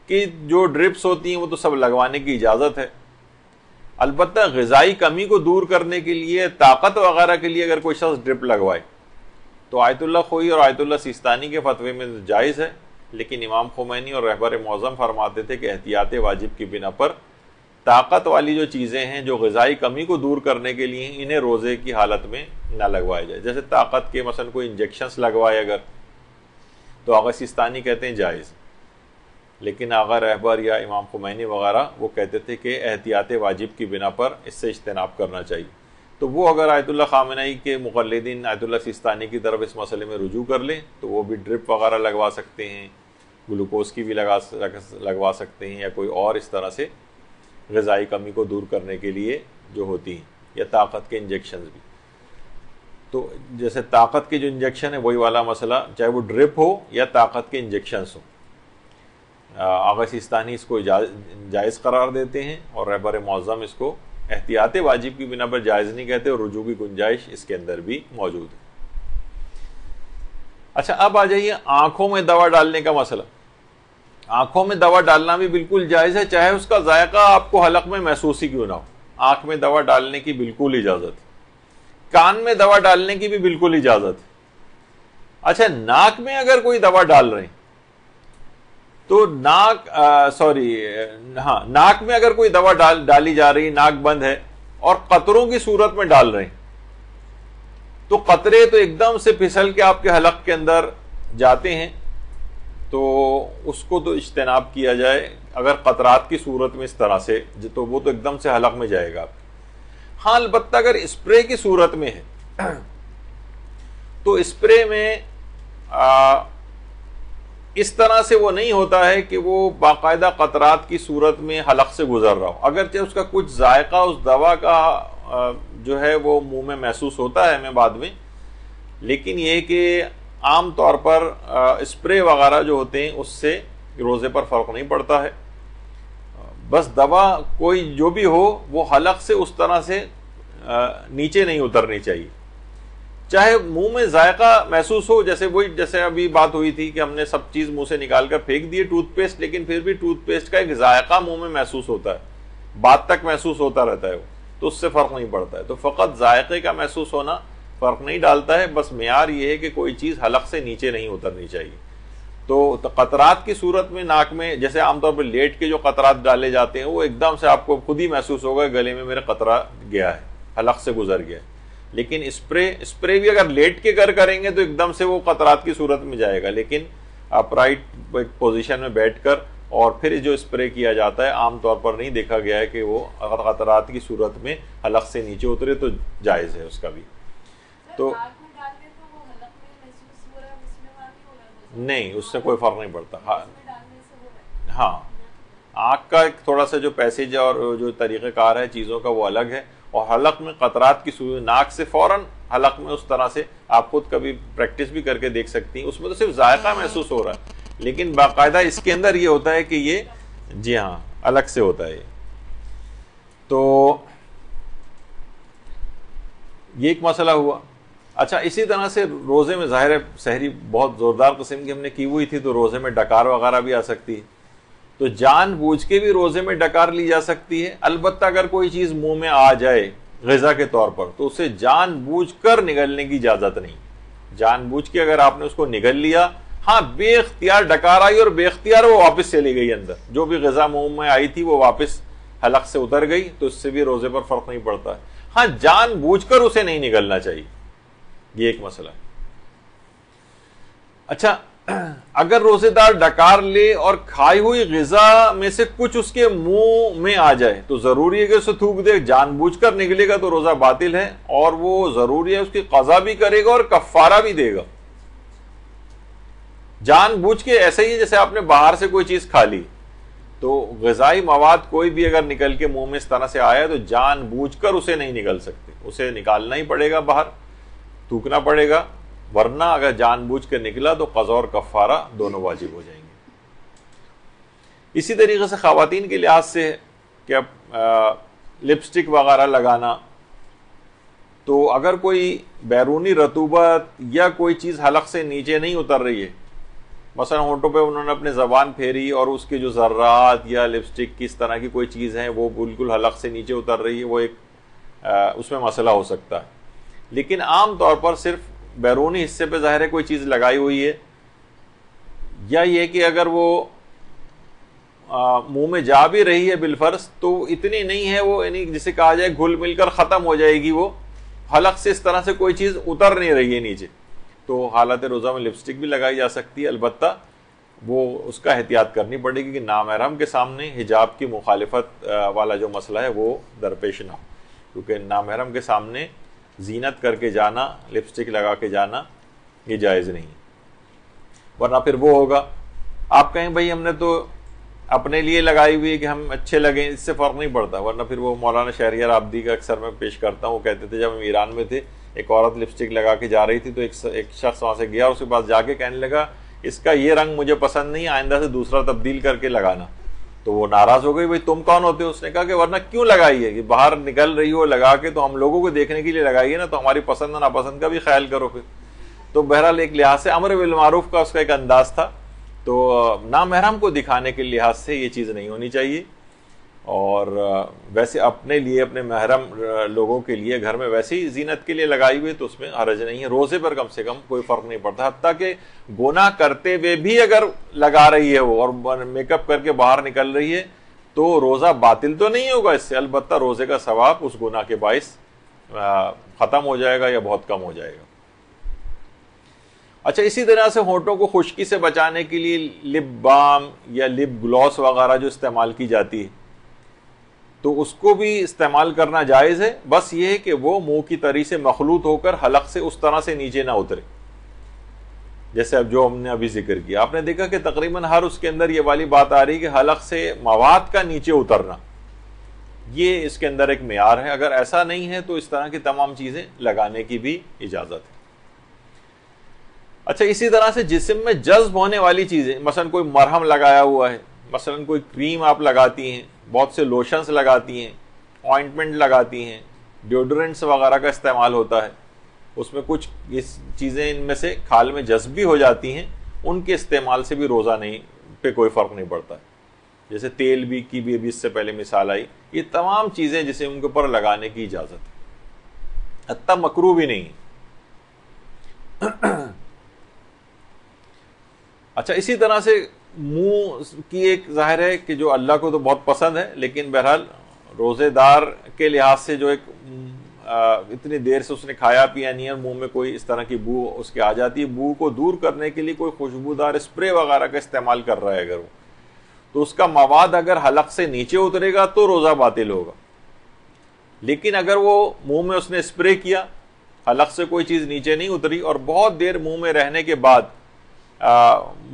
کی جو ڈرپس ہوتی ہیں وہ تو سب لگوانے کی اجازت ہے. البتہ غذائی کمی کو دور کرنے کے لیے، طاقت وغیرہ کے لیے اگر کوئی شخص ڈرپ لگوائے تو آیت اللہ خوئی اور آیت اللہ سیستانی کے فتوے میں جائز ہے، لیکن امام خمینی اور رہبر معظم فرماتے تھے کہ احتیاط واجب کی بنا پر طاقت والی جو چیزیں ہیں جو غذائی کمی کو دور کرنے کے لیے انہیں روزے کی حالت میں نہ لگوائے جائے. جیسے طاقت کے مثلا کوئی انجیکشنز لگوائے اگر، تو آغا سیستانی کہتے ہیں جائز، لیکن آغا رہبر یا امام خمینی وغیرہ وہ کہتے تھے کہ احتیاط واجب کی بنا پر اس سے اجتناب کرنا چاہیے. تو وہ اگر آیت اللہ خامنہئی کے مقلدین آیت اللہ سیستانی کی طرف اس مسئلے میں رجوع کر لیں تو وہ بھی ڈرپ وغیرہ لگوا سکتے ہیں، گلوکوز کی بھی لگوا سکتے ہیں، یا کوئی اور اس طرح سے غذائی کمی کو دور کرنے کے لیے جو ہوتی ہیں، یا طاقت کے انجیکشنز بھی. تو جیسے طاقت کے جو انجیکشن ہے وہی والا مسئلہ، چاہے وہ ڈرپ ہو یا طاقت کے انجیکشنز ہوں، آغا سیستانی اس کو جائز قرار دیتے ہیں اور رہبر معظم اس کو احتیاط واجب کی بنا پر جائز نہیں کہتے، اور رجوع کی گنجائش اس کے اندر بھی موجود ہے. اچھا، اب آ جائیے آنکھوں میں دوا ڈالنے کا مسئلہ. آنکھوں میں دوا ڈالنا بھی بالکل جائز ہے، چاہے اس کا ذائقہ آپ کو حلق میں محسوس ہی کیوں نہ ہو. آنکھ میں دوا ڈالنے کی بالکل اجازت ہے، کان میں دوا ڈالنے کی بھی بالکل اجازت ہے. اچھا، ناک میں اگر کوئی دوا ڈال رہے ہیں تو ناک میں اگر کوئی دوا ڈالی جا رہی، ناک بند ہے اور قطروں کی صورت میں ڈال رہے ہیں، تو قطرے تو ایک دم سے پھسل کے آپ کے حلق کے اندر جاتے ہیں، تو اس کو تو اجتناب کیا جائے. اگر قطرات کی صورت میں اس طرح سے تو وہ تو ایک دم سے حلق میں جائے گا. ہاں، البتہ اگر اسپرے کی صورت میں ہے تو اسپرے میں اس طرح سے وہ نہیں ہوتا ہے کہ وہ باقاعدہ قطرات کی صورت میں حلق سے گزر رہا ہو، اگرچہ اس کا کچھ ذائقہ اس دوا کا جو ہے وہ منہ میں محسوس ہوتا ہے ہمیں بعد میں، لیکن یہ کہ عام طور پر اسپرے وغیرہ جو ہوتے ہیں اس سے روزے پر فرق نہیں پڑتا ہے. بس دوا کوئی جو بھی ہو وہ حلق سے اس طرح سے نیچے نہیں اترنی چاہیے، چاہے منہ میں ذائقہ محسوس ہو. جیسے ابھی بات ہوئی تھی کہ ہم نے سب چیز منہ سے نکال کر پھینک دیے ٹوتھ پیسٹ، لیکن پھر بھی ٹوتھ پیسٹ کا ایک ذائقہ منہ میں محسوس ہوتا ہے، بعد تک محسوس ہوتا رہتا ہے وہ، تو اس سے فرق نہیں پڑتا ہے. تو فقط ذائقے کا محسوس ہونا فرق نہیں ڈالتا ہے، بس معیار یہ ہے کہ کوئی چیز حلق سے نیچے نہیں اترنی چاہیے. تو قطرات کی صورت میں ناک میں جیسے عام طور پر لیٹ کے جو قطرات ڈالے جاتے ہیں وہ ایک دم سے آپ کو خود ہی محسوس ہوگا گلے میں میرا قطرہ گیا ہے، حلق سے گزر گیا ہے. لیکن اسپرے بھی اگر لیٹ کے کریں گے تو ایک دم سے وہ قطرات کی صورت میں جائے گا، لیکن اپرائٹ پوزیشن میں بیٹھ کر اور پھر جو اسپرے کیا جاتا ہے عام طور پر نہیں دیکھا گیا ہے کہ وہ قطرات کی صورت میں حلق سے نیچے اترے تو جائز ہے اس کا بھی. تو نہیں اس سے کوئی فرق نہیں پڑتا. ہاں آنکھ کا ایک تھوڑا سا جو پیسیج اور جو طریقہ کار ہے چیزوں کا وہ الگ ہے, اور حلق میں قطرات کی صورت ناک سے فوراً حلق میں اس طرح سے آپ خود کبھی پریکٹس بھی کر کے دیکھ سکتی ہیں. اس میں تو صرف ذائقہ محسوس ہو رہا ہے, لیکن باقاعدہ اس کے اندر یہ ہوتا ہے کہ یہ جی ہاں الگ سے ہوتا ہے. تو یہ ایک مسئلہ ہوا. اچھا اسی طرح سے روزے میں ظاہر ہے سحری بہت زوردار قسم کی ہم نے کی ہوئی تھی تو روزے میں ڈکار وغیرہ بھی آ سکتی ہے, تو جان بوجھ کے بھی روزے میں ڈکار لی جا سکتی ہے. البتہ اگر کوئی چیز منہ میں آ جائے غذا کے طور پر تو اسے جان بوجھ کر نگلنے کی اجازت نہیں. جان بوجھ کے اگر آپ نے اس کو نگل لیا, ہاں بے اختیار ڈکار آئی اور بے اختیار وہ واپس چلی گئی اندر, جو بھی غذا منہ میں آئی تھی وہ واپس حلق سے اتر گئی, تو اس سے بھی روزے پر فرق نہیں پڑتا ہے. ہاں جان بوجھ کر اسے نہیں نگلنا چاہیے, یہ ایک مسئلہ ہے. اچھا اگر روزے دار ڈکار لے اور کھائی ہوئی غذا میں سے کچھ اس کے منہ میں آ جائے تو ضروری ہے کہ اسے تھوک دے. جان بوجھ کر نکلے گا تو روزہ باطل ہے, اور وہ ضروری ہے اس کی قضا بھی کرے گا اور کفارہ بھی دے گا. جان بوجھ کے ایسا ہی ہے جیسے آپ نے باہر سے کوئی چیز کھا لی, تو غذائی مواد کوئی بھی اگر نکل کے منہ میں اس طرح سے آیا تو جان بوجھ کر اسے نہیں نکل سکتے, اسے نکالنا ہی پڑے گا, باہر تھوکنا پڑے گا, ورنہ اگر جان بوجھ کے نکلا تو قضا اور کفارہ دونوں واجب ہو جائیں گے. اسی طریقے سے خواتین کے لحاظ سے کہ اب لپسٹک وغیرہ لگانا, تو اگر کوئی بیرونی رطوبت یا کوئی چیز حلق سے نیچے نہیں اتر رہی ہے, مثلا ہونٹوں پہ انہوں نے اپنے زبان پھیری اور اس کے جو ذرات یا لپسٹک کی اس طرح کی کوئی چیز ہے وہ بالکل حلق سے نیچے اتر رہی ہے, وہ ایک اس میں مسئلہ ہو سکتا ہے. لیکن عام طور پر صرف بیرونی حصے پہ ظاہر ہے کوئی چیز لگائی ہوئی ہے, یا یہ کہ اگر وہ منہ میں جا بھی رہی ہے بالفرض تو اتنی نہیں ہے, وہ یعنی جسے کہا جائے گھل مل کر ختم ہو جائے گی, وہ حلق سے اس طرح سے کوئی چیز اتر نہیں رہی ہے نیچے, تو حالت روزہ میں لپسٹک بھی لگائی جا سکتی ہے. البتہ وہ اس کا احتیاط کرنی پڑے گی کہ نامحرم کے سامنے حجاب کی مخالفت والا جو مسئلہ ہے وہ درپیش نہ ہو, کیونکہ نامحرم کے سامنے زینت کر کے جانا, لپسٹک لگا کے جانا یہ جائز نہیں, ورنہ پھر وہ ہوگا آپ کہیں بھائی ہم نے تو اپنے لیے لگائی ہوئی ہے کہ ہم اچھے لگیں, اس سے فرق نہیں پڑتا. ورنہ پھر وہ مولانا شہریار عابدی کا اکثر میں پیش کرتا ہوں, وہ کہتے تھے جب ہم ایران میں تھے ایک عورت لپسٹک لگا کے جا رہی تھی تو ایک شخص وہاں سے گیا, اس کے پاس جا کے کہنے لگا اس کا یہ رنگ مجھے پسند نہیں, آئندہ سے دوسرا تبدیل کر کے لگانا. تو وہ ناراض ہو گئی, بھائی تم کون ہوتے ہو؟ اس نے کہا کہ ورنہ کیوں لگائی ہے, کہ باہر نکل رہی ہو لگا کے تو ہم لوگوں کو دیکھنے کے لیے لگائی ہے نا, تو ہماری پسند و ناپسند کا بھی خیال کرو پھر. تو بہرحال ایک لحاظ سے امر بالمعروف کا اس کا ایک انداز تھا, تو نامحرم کو دکھانے کے لحاظ سے یہ چیز نہیں ہونی چاہیے. اور ویسے اپنے لیے اپنے محرم لوگوں کے لیے گھر میں ویسے ہی زینت کے لیے لگائی ہوئی تو اس میں حرج نہیں ہے. روزے پر کم سے کم کوئی فرق نہیں پڑتا, حتیٰ کہ گناہ کرتے ہوئے بھی اگر لگا رہی ہے وہ اور میک اپ کر کے باہر نکل رہی ہے تو روزہ باطل تو نہیں ہوگا اس سے, البتہ روزے کا ثواب اس گناہ کے باعث ختم ہو جائے گا یا بہت کم ہو جائے گا. اچھا اسی طرح سے ہونٹوں کو خشکی سے بچانے کے لیے لپ بام یا لپ گلوس وغیرہ جو استعمال کی جاتی ہے تو اس کو بھی استعمال کرنا جائز ہے, بس یہ ہے کہ وہ منہ کی تری سے مخلوط ہو کر حلق سے اس طرح سے نیچے نہ اترے, جیسے اب جو ہم نے ابھی ذکر کیا. آپ نے دیکھا کہ تقریباً ہر اس کے اندر یہ والی بات آ رہی کہ حلق سے مواد کا نیچے اترنا, یہ اس کے اندر ایک معیار ہے. اگر ایسا نہیں ہے تو اس طرح کی تمام چیزیں لگانے کی بھی اجازت ہے. اچھا اسی طرح سے جسم میں جذب ہونے والی چیزیں, مثلا کوئی مرہم لگایا ہوا ہے, مثلا کوئی کریم آپ لگاتی ہیں, بہت سے لوشنز لگاتی ہیں, آئنٹمنٹ لگاتی ہیں, ڈیوڈرنٹس وغیرہ کا استعمال ہوتا ہے, اس میں کچھ اس چیزیں ان میں سے کھال میں جذب بھی ہو جاتی ہیں, ان کے استعمال سے بھی روزہ نہیں پہ کوئی فرق نہیں پڑتا ہے. جیسے تیل بھی کی بھی ابھی اس سے پہلے مثال آئی, یہ تمام چیزیں جسے ان کے اوپر لگانے کی اجازت ہے, حتیٰ مکروہ بھی نہیں. اچھا اسی طرح سے منہ کی ایک ظاہر ہے کہ جو اللہ کو تو بہت پسند ہے, لیکن بہرحال روزے دار کے لحاظ سے جو ایک اتنی دیر سے اس نے کھایا پیا نہیں ہے، منہ میں کوئی اس طرح کی بو اس کے آ جاتی ہے، بو کو دور کرنے کے لیے کوئی خوشبودار اسپرے وغیرہ کا استعمال کر رہا ہے اگر وہ، تو اس کا مواد اگر حلق سے نیچے اترے گا تو روزہ باطل ہوگا. لیکن اگر وہ منہ میں اس نے اسپرے کیا، حلق سے کوئی چیز نیچے نہیں اتری اور بہت دیر منہ میں رہنے کے بعد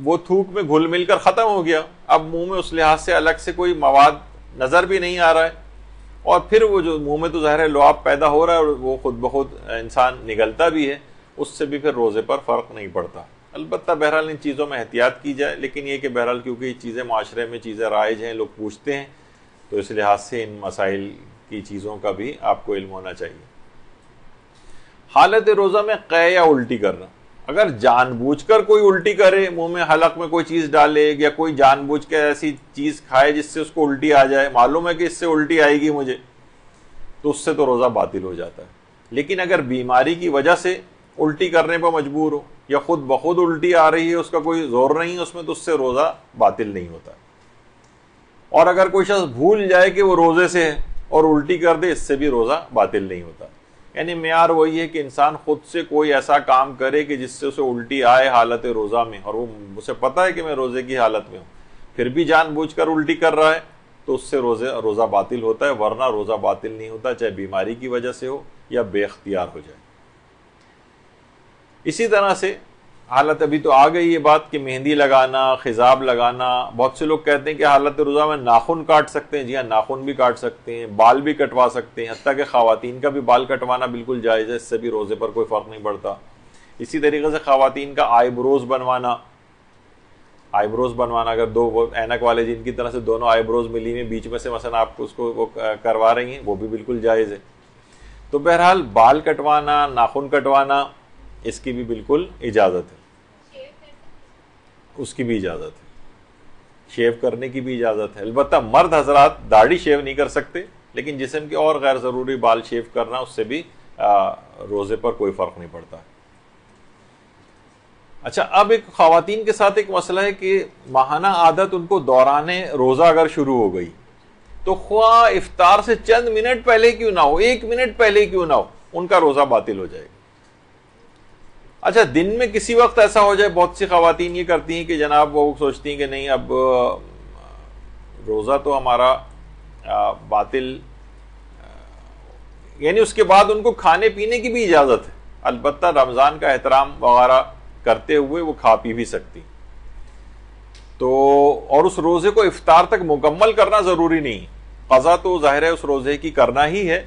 وہ تھوک میں گھل مل کر ختم ہو گیا، اب منہ میں اس لحاظ سے الگ سے کوئی مواد نظر بھی نہیں آ رہا ہے، اور پھر وہ جو منہ میں تو ظاہر ہے لعاب پیدا ہو رہا ہے اور وہ خود بخود انسان نگلتا بھی ہے، اس سے بھی پھر روزے پر فرق نہیں پڑتا. البتہ بہرحال ان چیزوں میں احتیاط کی جائے، لیکن یہ کہ بہرحال کیونکہ یہ چیزیں معاشرے میں چیزیں رائج ہیں، لوگ پوچھتے ہیں، تو اس لحاظ سے ان مسائل کی چیزوں کا بھی آپ کو علم ہونا چاہیے. حالت روزہ میں قے یا الٹی کرنا، اگر جان بوجھ کر کوئی الٹی کرے، منہ میں حلق میں کوئی چیز ڈالے یا کوئی جان بوجھ کے ایسی چیز کھائے جس سے اس کو الٹی آ جائے، معلوم ہے کہ اس سے الٹی آئے گی مجھے، تو اس سے تو روزہ باطل ہو جاتا ہے. لیکن اگر بیماری کی وجہ سے الٹی کرنے پر مجبور ہو یا خود بخود الٹی آ رہی ہے، اس کا کوئی زور نہیں ہے اس میں، تو اس سے روزہ باطل نہیں ہوتا. اور اگر کوئی شخص بھول جائے کہ وہ روزے سے ہے اور الٹی کر دے، اس سے بھی روزہ باطل نہیں ہوتا. یعنی معیار وہی ہے کہ انسان خود سے کوئی ایسا کام کرے کہ جس سے اسے الٹی آئے حالت روزہ میں، اور وہ اسے پتہ ہے کہ میں روزے کی حالت میں ہوں، پھر بھی جان بوجھ کر الٹی کر رہا ہے، تو اس سے روزہ باطل ہوتا ہے، ورنہ روزہ باطل نہیں ہوتا، چاہے بیماری کی وجہ سے ہو یا بے اختیار ہو جائے. اسی طرح سے حالت ابھی تو آ گئی یہ بات کہ مہندی لگانا، خضاب لگانا، بہت سے لوگ کہتے ہیں کہ حالت روزہ میں ناخن کاٹ سکتے ہیں. جی ہاں، ناخن بھی کاٹ سکتے ہیں، بال بھی کٹوا سکتے ہیں، حتیٰ کہ خواتین کا بھی بال کٹوانا بالکل جائز ہے، اس سے بھی روزے پر کوئی فرق نہیں پڑتا. اسی طریقے سے خواتین کا آئی بروز بنوانا، اگر دو وہ اینک والے جن کی طرح سے دونوں آئی بروز ملی ہوئی بیچ میں سے مثلا آپ اس کو وہ کروا رہی ہیں، وہ بھی بالکل جائز ہے. تو بہرحال بال کٹوانا، ناخن کٹوانا، اس کی بھی بالکل اجازت ہے، اس کی بھی اجازت ہے، شیو کرنے کی بھی اجازت ہے. البتہ مرد حضرات داڑھی شیو نہیں کر سکتے، لیکن جسم کے اور غیر ضروری بال شیو کرنا، اس سے بھی روزے پر کوئی فرق نہیں پڑتا. اچھا، اب ایک خواتین کے ساتھ ایک مسئلہ ہے کہ ماہانہ عادت ان کو دوران روزہ اگر شروع ہو گئی تو خواہ افطار سے چند منٹ پہلے کیوں نہ ہو، 1 منٹ پہلے کیوں نہ ہو، ان کا روزہ باطل ہو جائے گا. اچھا، دن میں کسی وقت ایسا ہو جائے، بہت سی خواتین یہ کرتی ہیں کہ جناب وہ سوچتی ہیں کہ نہیں اب روزہ تو ہمارا باطل، یعنی اس کے بعد ان کو کھانے پینے کی بھی اجازت ہے، البتہ رمضان کا احترام وغیرہ کرتے ہوئے وہ کھا پی بھی سکتی. تو اور اس روزے کو افطار تک مکمل کرنا ضروری نہیں، قضا تو ظاہر ہے اس روزے کی کرنا ہی ہے،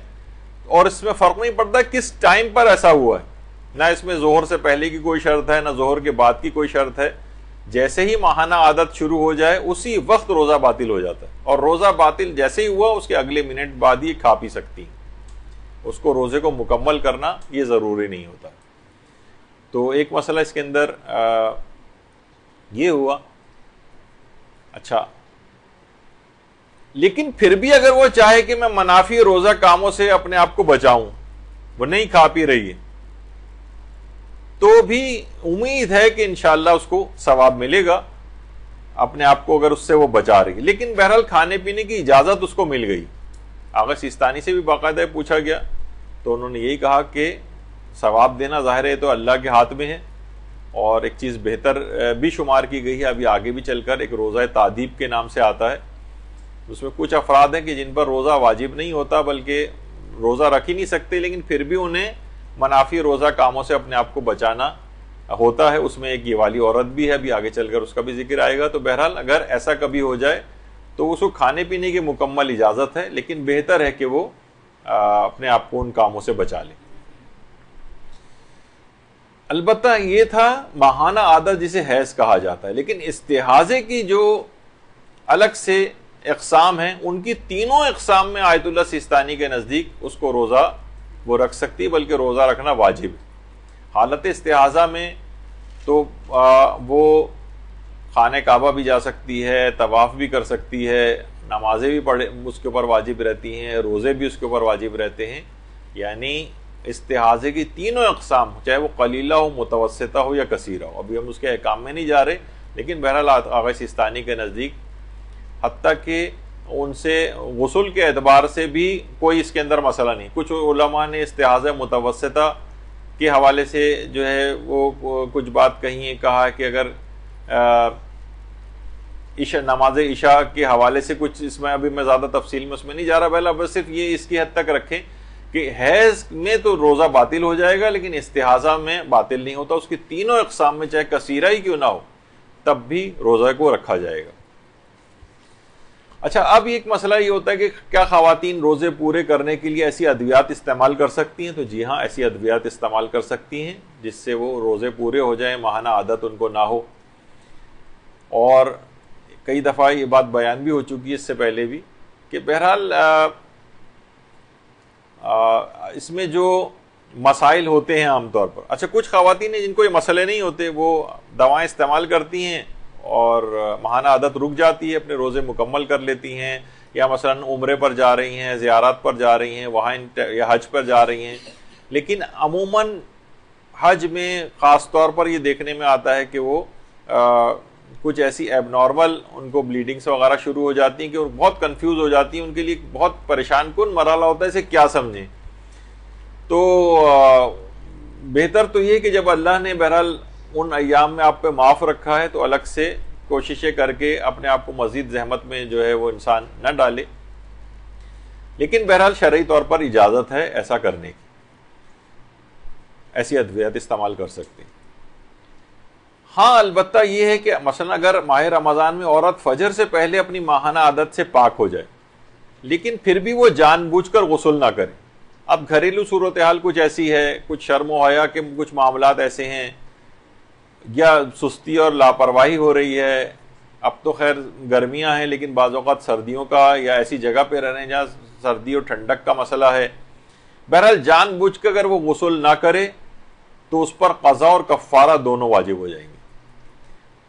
اور اس میں فرق نہیں پڑتا کس ٹائم پر ایسا ہوا ہے، نہ اس میں ظہر سے پہلے کی کوئی شرط ہے، نہ ظہر کے بعد کی کوئی شرط ہے. جیسے ہی ماہانہ عادت شروع ہو جائے اسی وقت روزہ باطل ہو جاتا ہے، اور روزہ باطل جیسے ہی ہوا اس کے اگلے منٹ بعد ہی کھا پی سکتی ہیں. اس کو روزے کو مکمل کرنا یہ ضروری نہیں ہوتا. تو ایک مسئلہ اس کے اندر یہ ہوا. اچھا، لیکن پھر بھی اگر وہ چاہے کہ میں منافی روزہ کاموں سے اپنے آپ کو بچاؤں، وہ نہیں کھا پی رہی ہے، تو بھی امید ہے کہ انشاءاللہ اس کو ثواب ملے گا اپنے آپ کو اگر اس سے وہ بچا رہی ہے. لیکن بہرحال کھانے پینے کی اجازت اس کو مل گئی. آغا سیستانی سے بھی باقاعدہ پوچھا گیا تو انہوں نے یہی کہا کہ ثواب دینا ظاہر ہے تو اللہ کے ہاتھ میں ہے، اور ایک چیز بہتر بھی شمار کی گئی ہے، ابھی آگے بھی چل کر ایک روزہ تعدیب کے نام سے آتا ہے. اس میں کچھ افراد ہیں کہ جن پر روزہ واجب نہیں ہوتا بلکہ روزہ رکھ ہی نہیں سکتے، لیکن پھر بھی انہیں منافی روزہ کاموں سے اپنے آپ کو بچانا ہوتا ہے. اس میں ایک یہ والی عورت بھی ہے، ابھی آگے چل کر اس کا بھی ذکر آئے گا. تو بہرحال اگر ایسا کبھی ہو جائے تو اس کو کھانے پینے کی مکمل اجازت ہے، لیکن بہتر ہے کہ وہ اپنے آپ کو ان کاموں سے بچا لے. البتہ یہ تھا ماہانہ عادت جسے حیض کہا جاتا ہے، لیکن استحاضے کی جو الگ سے اقسام ہیں ان کی تینوں اقسام میں آیت اللہ سیستانی کے نزدیک اس کو روزہ وہ رکھ سکتی، بلکہ روزہ رکھنا واجب ہے. حالت استحاضہ میں تو وہ خانہ کعبہ بھی جا سکتی ہے، طواف بھی کر سکتی ہے، نمازیں بھی پڑھ اس کے اوپر واجب رہتی ہیں، روزے بھی اس کے اوپر واجب رہتے ہیں. یعنی استحاضے کی تینوں اقسام، چاہے وہ قلیلہ ہو، متوسطہ ہو یا کثیرہ ہو. ابھی ہم اس کے احکام میں نہیں جا رہے، لیکن بہرحال آغا سیستانی کے نزدیک حتیٰ کہ ان سے غسل کے اعتبار سے بھی کوئی اس کے اندر مسئلہ نہیں. کچھ علماء نے استحاضہ متوسطہ کے حوالے سے جو ہے وہ کچھ بات کہی ہے, کہا کہ اگر نماز عشاء کے حوالے سے کچھ, اس میں ابھی میں زیادہ تفصیل میں اس میں نہیں جا رہا, پہلا بس صرف یہ اس کی حد تک رکھیں کہ حیض میں تو روزہ باطل ہو جائے گا لیکن استحاضہ میں باطل نہیں ہوتا. اس کی تینوں اقسام میں چاہے کثیرہ ہی کیوں نہ ہو تب بھی روزہ کو رکھا جائے گا. اچھا, اب ایک مسئلہ یہ ہوتا ہے کہ کیا خواتین روزے پورے کرنے کے لیے ایسی ادویات استعمال کر سکتی ہیں؟ تو جی ہاں, ایسی ادویات استعمال کر سکتی ہیں جس سے وہ روزے پورے ہو جائیں, ماہانہ عادت ان کو نہ ہو. اور کئی دفعہ یہ بات بیان بھی ہو چکی ہے اس سے پہلے بھی کہ بہرحال اس میں جو مسائل ہوتے ہیں عام طور پر, اچھا کچھ خواتین ہیں جن کو یہ مسئلے نہیں ہوتے, وہ دوائیں استعمال کرتی ہیں اور ماہانہ عادت رک جاتی ہے, اپنے روزے مکمل کر لیتی ہیں, یا مثلا عمرے پر جا رہی ہیں, زیارات پر جا رہی ہیں, وہاں یا حج پر جا رہی ہیں. لیکن عموماً حج میں خاص طور پر یہ دیکھنے میں آتا ہے کہ وہ کچھ ایسی ایب نارمل ان کو بلیڈنگس وغیرہ شروع ہو جاتی ہیں کہ وہ بہت کنفیوز ہو جاتی ہیں, ان کے لیے بہت پریشان کن مرحلہ ہوتا ہے, اسے کیا سمجھیں. تو بہتر تو یہ کہ جب اللہ نے بہرحال ان ایام میں آپ پہ معاف رکھا ہے تو الگ سے کوششیں کر کے اپنے آپ کو مزید زحمت میں جو ہے وہ انسان نہ ڈالے. لیکن بہرحال شرعی طور پر اجازت ہے ایسا کرنے کی, ایسی ادویات استعمال کر سکتے ہیں. ہاں البتہ یہ ہے کہ مثلا اگر ماہ رمضان میں عورت فجر سے پہلے اپنی ماہانہ عادت سے پاک ہو جائے لیکن پھر بھی وہ جان بوجھ کر غسل نہ کرے, اب گھریلو صورتحال کچھ ایسی ہے, کچھ شرم و حیا کے کچھ معاملات ایسے ہیں, یا سستی اور لاپرواہی ہو رہی ہے, اب تو خیر گرمیاں ہیں لیکن بعض اوقات سردیوں کا یا ایسی جگہ پہ رہ رہے ہیں جہاں سردی اور ٹھنڈک کا مسئلہ ہے, بہرحال جان بوجھ کر اگر وہ غسل نہ کرے تو اس پر قضا اور کفارہ دونوں واجب ہو جائیں گے.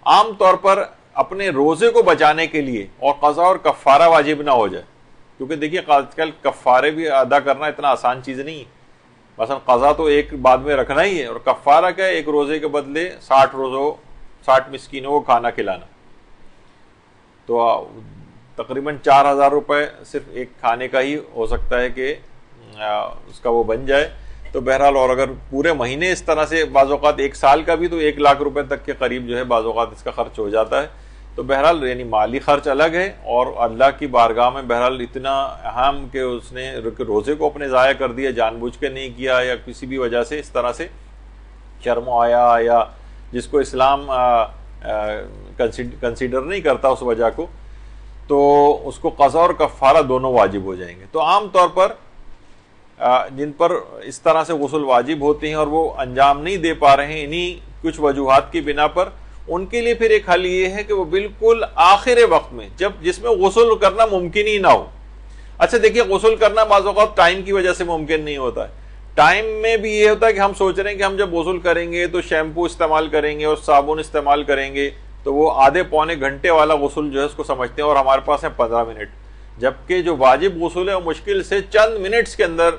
عام طور پر اپنے روزے کو بچانے کے لیے اور قضا اور کفارہ واجب نہ ہو جائے, کیونکہ دیکھیے آج کل کفارے بھی ادا کرنا اتنا آسان چیز نہیں ہے. مثلا قضا تو ایک بعد میں رکھنا ہی ہے, اور کفارہ کیا ہے, ایک روزے کے بدلے 60 مسکینوں کو کھانا کھلانا. تو تقریباً 4,000 روپے صرف ایک کھانے کا ہی ہو سکتا ہے کہ اس کا وہ بن جائے. تو بہرحال اور اگر پورے مہینے اس طرح سے بعض اوقات ایک سال کا بھی تو 1 لاکھ روپے تک کے قریب جو ہے بعض اوقات اس کا خرچ ہو جاتا ہے. تو بہرحال یعنی مالی خرچ الگ ہے, اور اللہ کی بارگاہ میں بہرحال اتنا اہم کہ اس نے روزے کو اپنے ضائع کر دیا, جان بوجھ کے نہیں کیا یا کسی بھی وجہ سے اس طرح سے شرم و حیا یا جس کو اسلام کنسیڈر نہیں کرتا اس وجہ کو, تو اس کو قضا اور کفارہ دونوں واجب ہو جائیں گے. تو عام طور پر جن پر اس طرح سے غسل واجب ہوتے ہیں اور وہ انجام نہیں دے پا رہے ہیں انہی کچھ وجوہات کی بنا پر, ان کے لیے پھر ایک حل یہ ہے کہ وہ بالکل آخر وقت میں جس میں غسل کرنا ممکن ہی نہ ہو. اچھا دیکھیے, غسل کرنا بعض اوقات ٹائم کی وجہ سے ممکن نہیں ہوتا ہے. ٹائم میں بھی یہ ہوتا ہے کہ ہم سوچ رہے ہیں کہ ہم جب غسل کریں گے تو شیمپو استعمال کریں گے اور صابن استعمال کریں گے, تو وہ آدھے پونے گھنٹے والا غسل جو ہے اس کو سمجھتے ہیں, اور ہمارے پاس ہے 15 منٹ, جبکہ جو واجب غسل ہے وہ مشکل سے چند منٹس کے اندر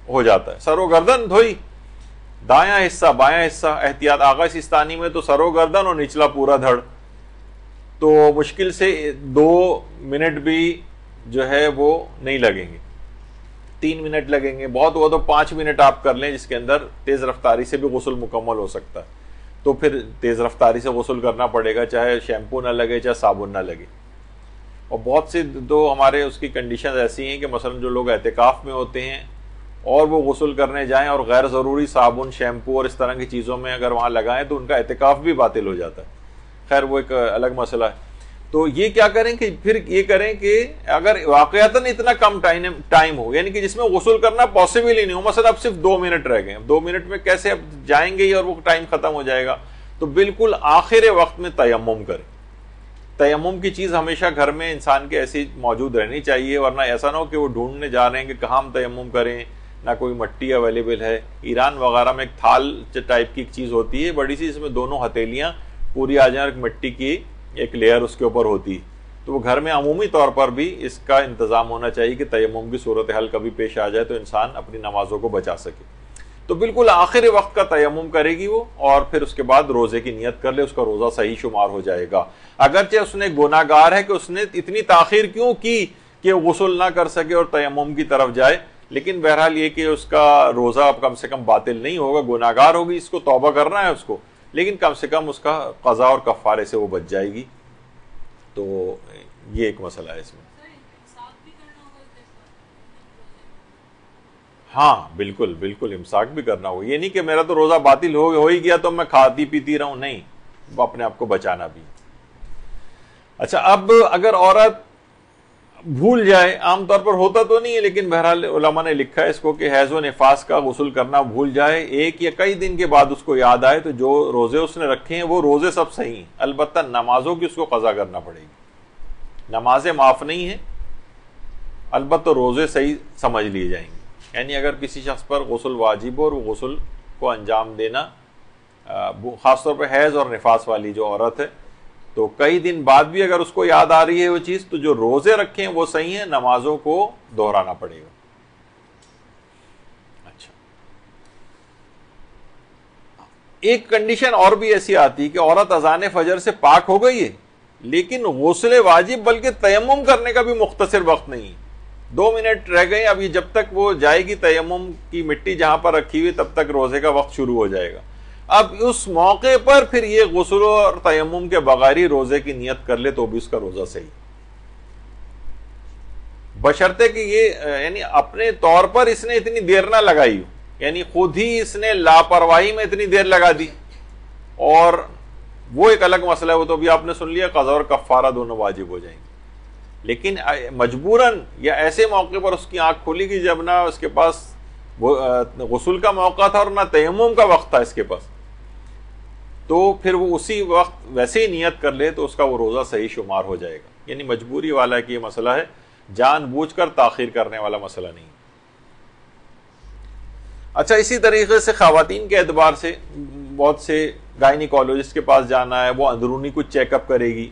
ہو جاتا ہے. سر و گردن دھوئی, دایاں حصہ بایاں حصہ, احتیاط آغا سیستانی میں تو سر و گردن اور نچلا پورا دھڑ, تو مشکل سے 2 منٹ بھی جو ہے وہ نہیں لگیں گے, 3 منٹ لگیں گے, بہت ہوا تو 5 منٹ آپ کر لیں, جس کے اندر تیز رفتاری سے بھی غسل مکمل ہو سکتا ہے. تو پھر تیز رفتاری سے غسل کرنا پڑے گا, چاہے شیمپو نہ لگے چاہے صابن نہ لگے. اور بہت سی تو ہمارے اس کی کنڈیشنز ایسی ہیں کہ مثلا جو لوگ اعتکاف میں ہوتے ہیں اور وہ غسل کرنے جائیں اور غیر ضروری صابن شیمپو اور اس طرح کی چیزوں میں اگر وہاں لگائیں تو ان کا اعتکاف بھی باطل ہو جاتا ہے. خیر وہ ایک الگ مسئلہ ہے. تو یہ کیا کریں کہ پھر یہ کریں کہ اگر واقعتاً اتنا کم ٹائم ہو, یعنی کہ جس میں غسل کرنا پاسبل ہی نہیں ہو, مثلا اب صرف 2 منٹ رہ گئے, 2 منٹ میں کیسے اب جائیں گے اور وہ ٹائم ختم ہو جائے گا, تو بالکل آخر وقت میں تیمم کریں. تیمم کی چیز ہمیشہ گھر میں انسان کے ایسی موجود رہنی چاہیے, ورنہ ایسا نہ ہو کہ وہ ڈھونڈنے جا رہے ہیں کہ کہاں ہم تیمم کریں, نہ کوئی مٹی اویلیبل ہے. ایران وغیرہ میں ایک تھال ٹائپ کی ایک چیز ہوتی ہے بڑی سی, اس میں 2 ہتھیلیاں پوری آ جائیں, ایک مٹی کی ایک لیئر اس کے اوپر ہوتی ہے. تو وہ گھر میں عمومی طور پر بھی اس کا انتظام ہونا چاہیے کہ تیمم کی صورتحال کبھی پیش آ جائے تو انسان اپنی نمازوں کو بچا سکے. تو بالکل آخری وقت کا تیمم کرے گی وہ، اور پھر اس کے بعد روزے کی نیت کر لے، اس کا روزہ صحیح شمار ہو جائے گا۔ اگرچہ اس نے گناہ گار ہے کہ اس نے اتنی تاخیر کیوں کی کہ غسل نہ کر سکے اور تیمم کی طرف جائے، لیکن بہرحال یہ کہ اس کا روزہ اب کم سے کم باطل نہیں ہوگا، گناہ گار ہوگی، اس کو توبہ کرنا ہے اس کو، لیکن کم سے کم اس کا قضا اور کفارے سے وہ بچ جائے گی۔ تو یہ ایک مسئلہ ہے اس میں۔ ہاں بالکل بالکل، امساک بھی کرنا ہوگا، یہ نہیں کہ میرا تو روزہ باطل ہو ہی گیا تو میں کھاتی پیتی رہوں، نہیں، وہ اپنے آپ کو بچانا بھی۔ اچھا، اب اگر عورت بھول جائے، عام طور پر ہوتا تو نہیں ہے لیکن بہرحال علماء نے لکھا ہے اس کو کہ حیض و نفاس کا غسل کرنا بھول جائے، ایک یا کئی دن کے بعد اس کو یاد آئے، تو جو روزے اس نے رکھے ہیں وہ روزے سب صحیح ہیں، البتہ نمازوں کی اس کو قضا کرنا پڑے گی، نمازیں معاف نہیں ہیں، البتہ روزے صحیح سمجھ لیے جائیں گے۔ یعنی اگر کسی شخص پر غسل واجب ہو اور وہ غسل کو انجام دینا، خاص طور پہ حیض اور نفاس والی جو عورت ہے، تو کئی دن بعد بھی اگر اس کو یاد آ رہی ہے وہ چیز، تو جو روزے رکھے ہیں وہ صحیح ہیں، نمازوں کو دہرانا پڑے گا۔ اچھا، ایک کنڈیشن اور بھی ایسی آتی ہے کہ عورت اذان فجر سے پاک ہو گئی ہے لیکن غسل واجب بلکہ تیمم کرنے کا بھی مختصر وقت نہیں، 2 منٹ رہ گئے، ابھی جب تک وہ جائے گی تیمم کی مٹی جہاں پر رکھی ہوئی تب تک روزے کا وقت شروع ہو جائے گا۔ اب اس موقع پر پھر یہ غسل اور تیمم کے بغیر ہی روزے کی نیت کر لے تو بھی اس کا روزہ صحیح، بشرطے کہ یہ یعنی اپنے طور پر اس نے اتنی دیر نہ لگائی ہو، یعنی خود ہی اس نے لاپرواہی میں اتنی دیر لگا دی، اور وہ ایک الگ مسئلہ ہے، وہ تو بھی آپ نے سن لیا، قضا اور کفارہ دونوں واجب ہو جائیں گے۔ لیکن مجبوراً یا ایسے موقع پر اس کی آنکھ کھلی کہ جب نہ اس کے پاس غسل کا موقع تھا اور نہ تیمم کا وقت تھا اس کے پاس، تو پھر وہ اسی وقت ویسے ہی نیت کر لے تو اس کا وہ روزہ صحیح شمار ہو جائے گا۔ یعنی مجبوری والا کہ یہ مسئلہ ہے، جان بوجھ کر تاخیر کرنے والا مسئلہ نہیں۔ اچھا، اسی طریقے سے خواتین کے اعتبار سے بہت سے گائنیکالوجسٹ کے پاس جانا ہے، وہ اندرونی کچھ چیک اپ کرے گی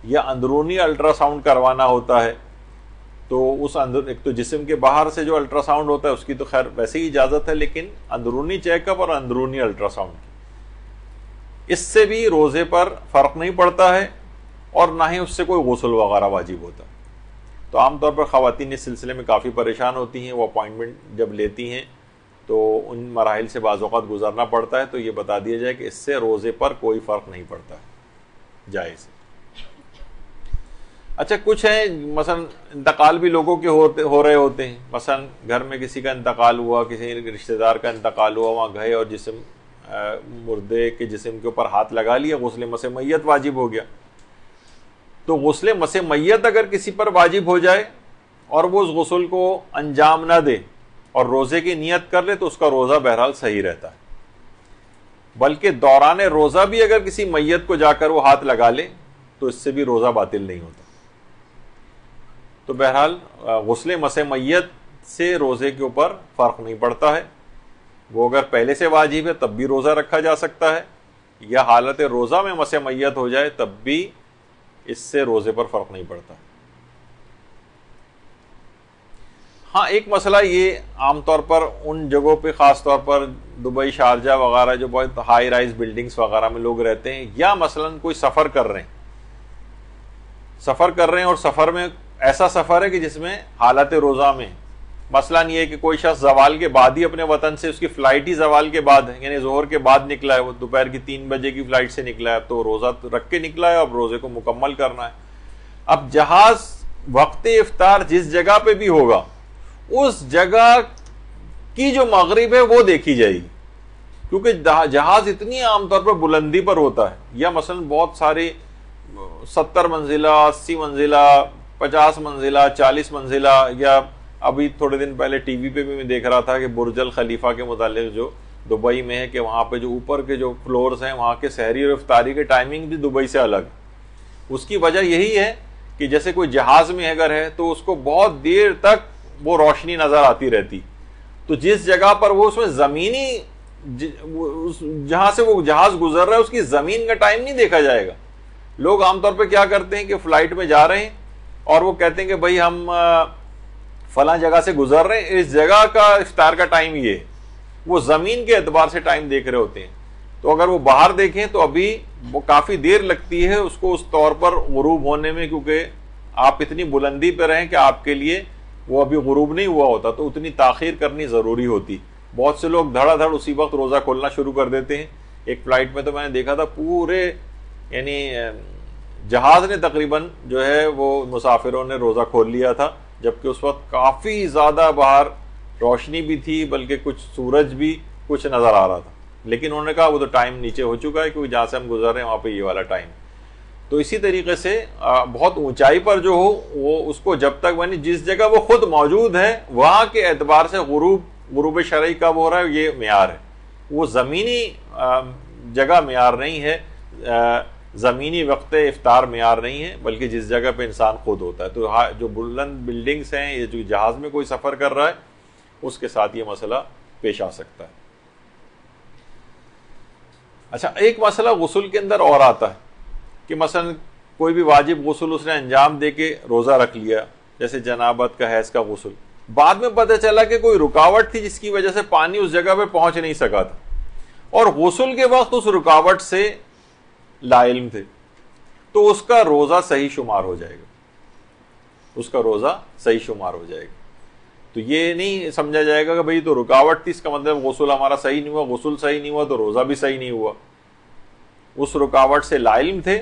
یا اندرونی الٹرا ساؤنڈ کروانا ہوتا ہے، تو اس ایک تو جسم کے باہر سے جو الٹرا ساؤنڈ ہوتا ہے اس کی تو خیر ویسے ہی اجازت ہے، لیکن اندرونی چیک اپ اور اندرونی الٹرا ساؤنڈ کی، اس سے بھی روزے پر فرق نہیں پڑتا ہے اور نہ ہی اس سے کوئی غسل وغیرہ واجب ہوتا ہے۔ تو عام طور پر خواتین اس سلسلے میں کافی پریشان ہوتی ہیں، وہ اپوائنٹمنٹ جب لیتی ہیں تو ان مراحل سے بعض اوقات گزرنا پڑتا ہے، تو یہ بتا دیا جائے کہ اس سے روزے پر کوئی فرق نہیں پڑتا ہے، جائز۔ اچھا، کچھ ہیں مثلا انتقال بھی لوگوں کے ہو رہے ہوتے ہیں، مثلا گھر میں کسی کا انتقال ہوا، کسی رشتہ دار کا انتقال ہوا، وہاں گئے اور مردے کے جسم کے اوپر ہاتھ لگا لیا، غسل مس میت واجب ہو گیا۔ تو غسل مس میت اگر کسی پر واجب ہو جائے اور وہ اس غسل کو انجام نہ دے اور روزے کی نیت کر لے تو اس کا روزہ بہرحال صحیح رہتا ہے، بلکہ دوران روزہ بھی اگر کسی میت کو جا کر وہ ہاتھ لگا لے تو اس سے بھی روزہ باطل نہیں ہوتا۔ تو بہرحال غسل مس میت سے روزے کے اوپر فرق نہیں پڑتا ہے، وہ اگر پہلے سے واجب ہے تب بھی روزہ رکھا جا سکتا ہے، یا حالت روزہ میں مس میت ہو جائے تب بھی اس سے روزے پر فرق نہیں پڑتا۔ ہاں، ایک مسئلہ یہ عام طور پر ان جگہوں پہ، خاص طور پر دبئی، شارجہ وغیرہ جو بہت ہائی رائز بلڈنگز وغیرہ میں لوگ رہتے ہیں، یا مثلا کوئی سفر کر رہے ہیں اور سفر میں ایسا سفر ہے کہ جس میں حالت روزہ میں مثلا یہ ہے کہ کوئی شخص زوال کے بعد ہی اپنے وطن سے، اس کی فلائٹ ہی زوال کے بعد ہے، یعنی ظہر کے بعد نکلا ہے، وہ دوپہر کی 3 بجے کی فلائٹ سے نکلا ہے، تو روزہ رکھ کے نکلا ہے، اب روزے کو مکمل کرنا ہے۔ اب جہاز وقت افطار جس جگہ پہ بھی ہوگا اس جگہ کی جو مغرب ہے وہ دیکھی جائے گی، کیونکہ جہاز اتنی عام طور پر بلندی پر ہوتا ہے، یا مثلا بہت سارے 70 منزلہ، 80 منزلہ، 50 منزلہ، 40 منزلہ، یا ابھی تھوڑے دن پہلے ٹی وی پہ بھی میں دیکھ رہا تھا کہ برج الخلیفہ کے متعلق جو دبئی میں ہے، کہ وہاں پہ جو اوپر کے جو فلورز ہیں وہاں کے سحری اور افطاری کے ٹائمنگ بھی دبئی سے الگ۔ اس کی وجہ یہی ہے کہ جیسے کوئی جہاز میں اگر ہے تو اس کو بہت دیر تک وہ روشنی نظر آتی رہتی، تو جس جگہ پر وہ اس میں زمینی جہاں سے وہ جہاز گزر رہا ہے اس کی زمین کا ٹائم نہیں دیکھا جائے گا۔ لوگ عام طور پہ کیا کرتے ہیں کہ فلائٹ میں جا رہے ہیں اور وہ کہتے ہیں کہ بھائی ہم فلاں جگہ سے گزر رہے ہیں، اس جگہ کا افطار کا ٹائم یہ ہے، وہ زمین کے اعتبار سے ٹائم دیکھ رہے ہوتے ہیں. تو اگر وہ باہر دیکھیں تو ابھی وہ کافی دیر لگتی ہے اس کو اس طور پر غروب ہونے میں, کیونکہ آپ اتنی بلندی پہ رہیں کہ آپ کے لیے وہ ابھی غروب نہیں ہوا ہوتا, تو اتنی تاخیر کرنی ضروری ہوتی. بہت سے لوگ دھڑا دھڑ اسی وقت روزہ کھولنا شروع کر دیتے ہیں. ایک فلائٹ میں تو میں نے دیکھا تھا پورے یعنی جہاز نے تقریباً جو ہے وہ مسافروں نے روزہ کھول لیا تھا, جبکہ اس وقت کافی زیادہ باہر روشنی بھی تھی, بلکہ کچھ سورج بھی کچھ نظر آ رہا تھا. لیکن انہوں نے کہا وہ تو ٹائم نیچے ہو چکا ہے, کیونکہ جہاں سے ہم گزر رہے ہیں وہاں پہ یہ والا ٹائم. تو اسی طریقے سے بہت اونچائی پر جو ہو وہ اس کو جب تک یعنی جس جگہ وہ خود موجود ہے وہاں کے اعتبار سے غروب شرعی کب ہو رہا ہے یہ معیار ہے. وہ زمینی جگہ معیار نہیں ہے, زمینی وقت افطار معیار نہیں ہے, بلکہ جس جگہ پہ انسان خود ہوتا ہے. تو جو بلند بلڈنگز ہیں, یہ جو جہاز میں کوئی سفر کر رہا ہے اس کے ساتھ یہ مسئلہ پیش آ سکتا ہے. اچھا, ایک مسئلہ غسل کے اندر اور آتا ہے کہ مثلا کوئی بھی واجب غسل اس نے انجام دے کے روزہ رکھ لیا, جیسے جنابت کا, حیض کا غسل. بعد میں پتہ چلا کہ کوئی رکاوٹ تھی جس کی وجہ سے پانی اس جگہ پہ پہنچ نہیں سکا تھا, اور غسل کے وقت اس رکاوٹ سے لا علم تھے, تو اس کا روزہ صحیح شمار ہو جائے گا, اس کا روزہ صحیح شمار ہو جائے گا. تو یہ نہیں سمجھا جائے گا کہ بھئی تو رکاوٹ تھی اس کا مطلب غسل ہمارا صحیح نہیں ہوا, غسل صحیح نہیں ہوا تو روزہ بھی صحیح نہیں ہوا. اس رکاوٹ سے لا علم تھے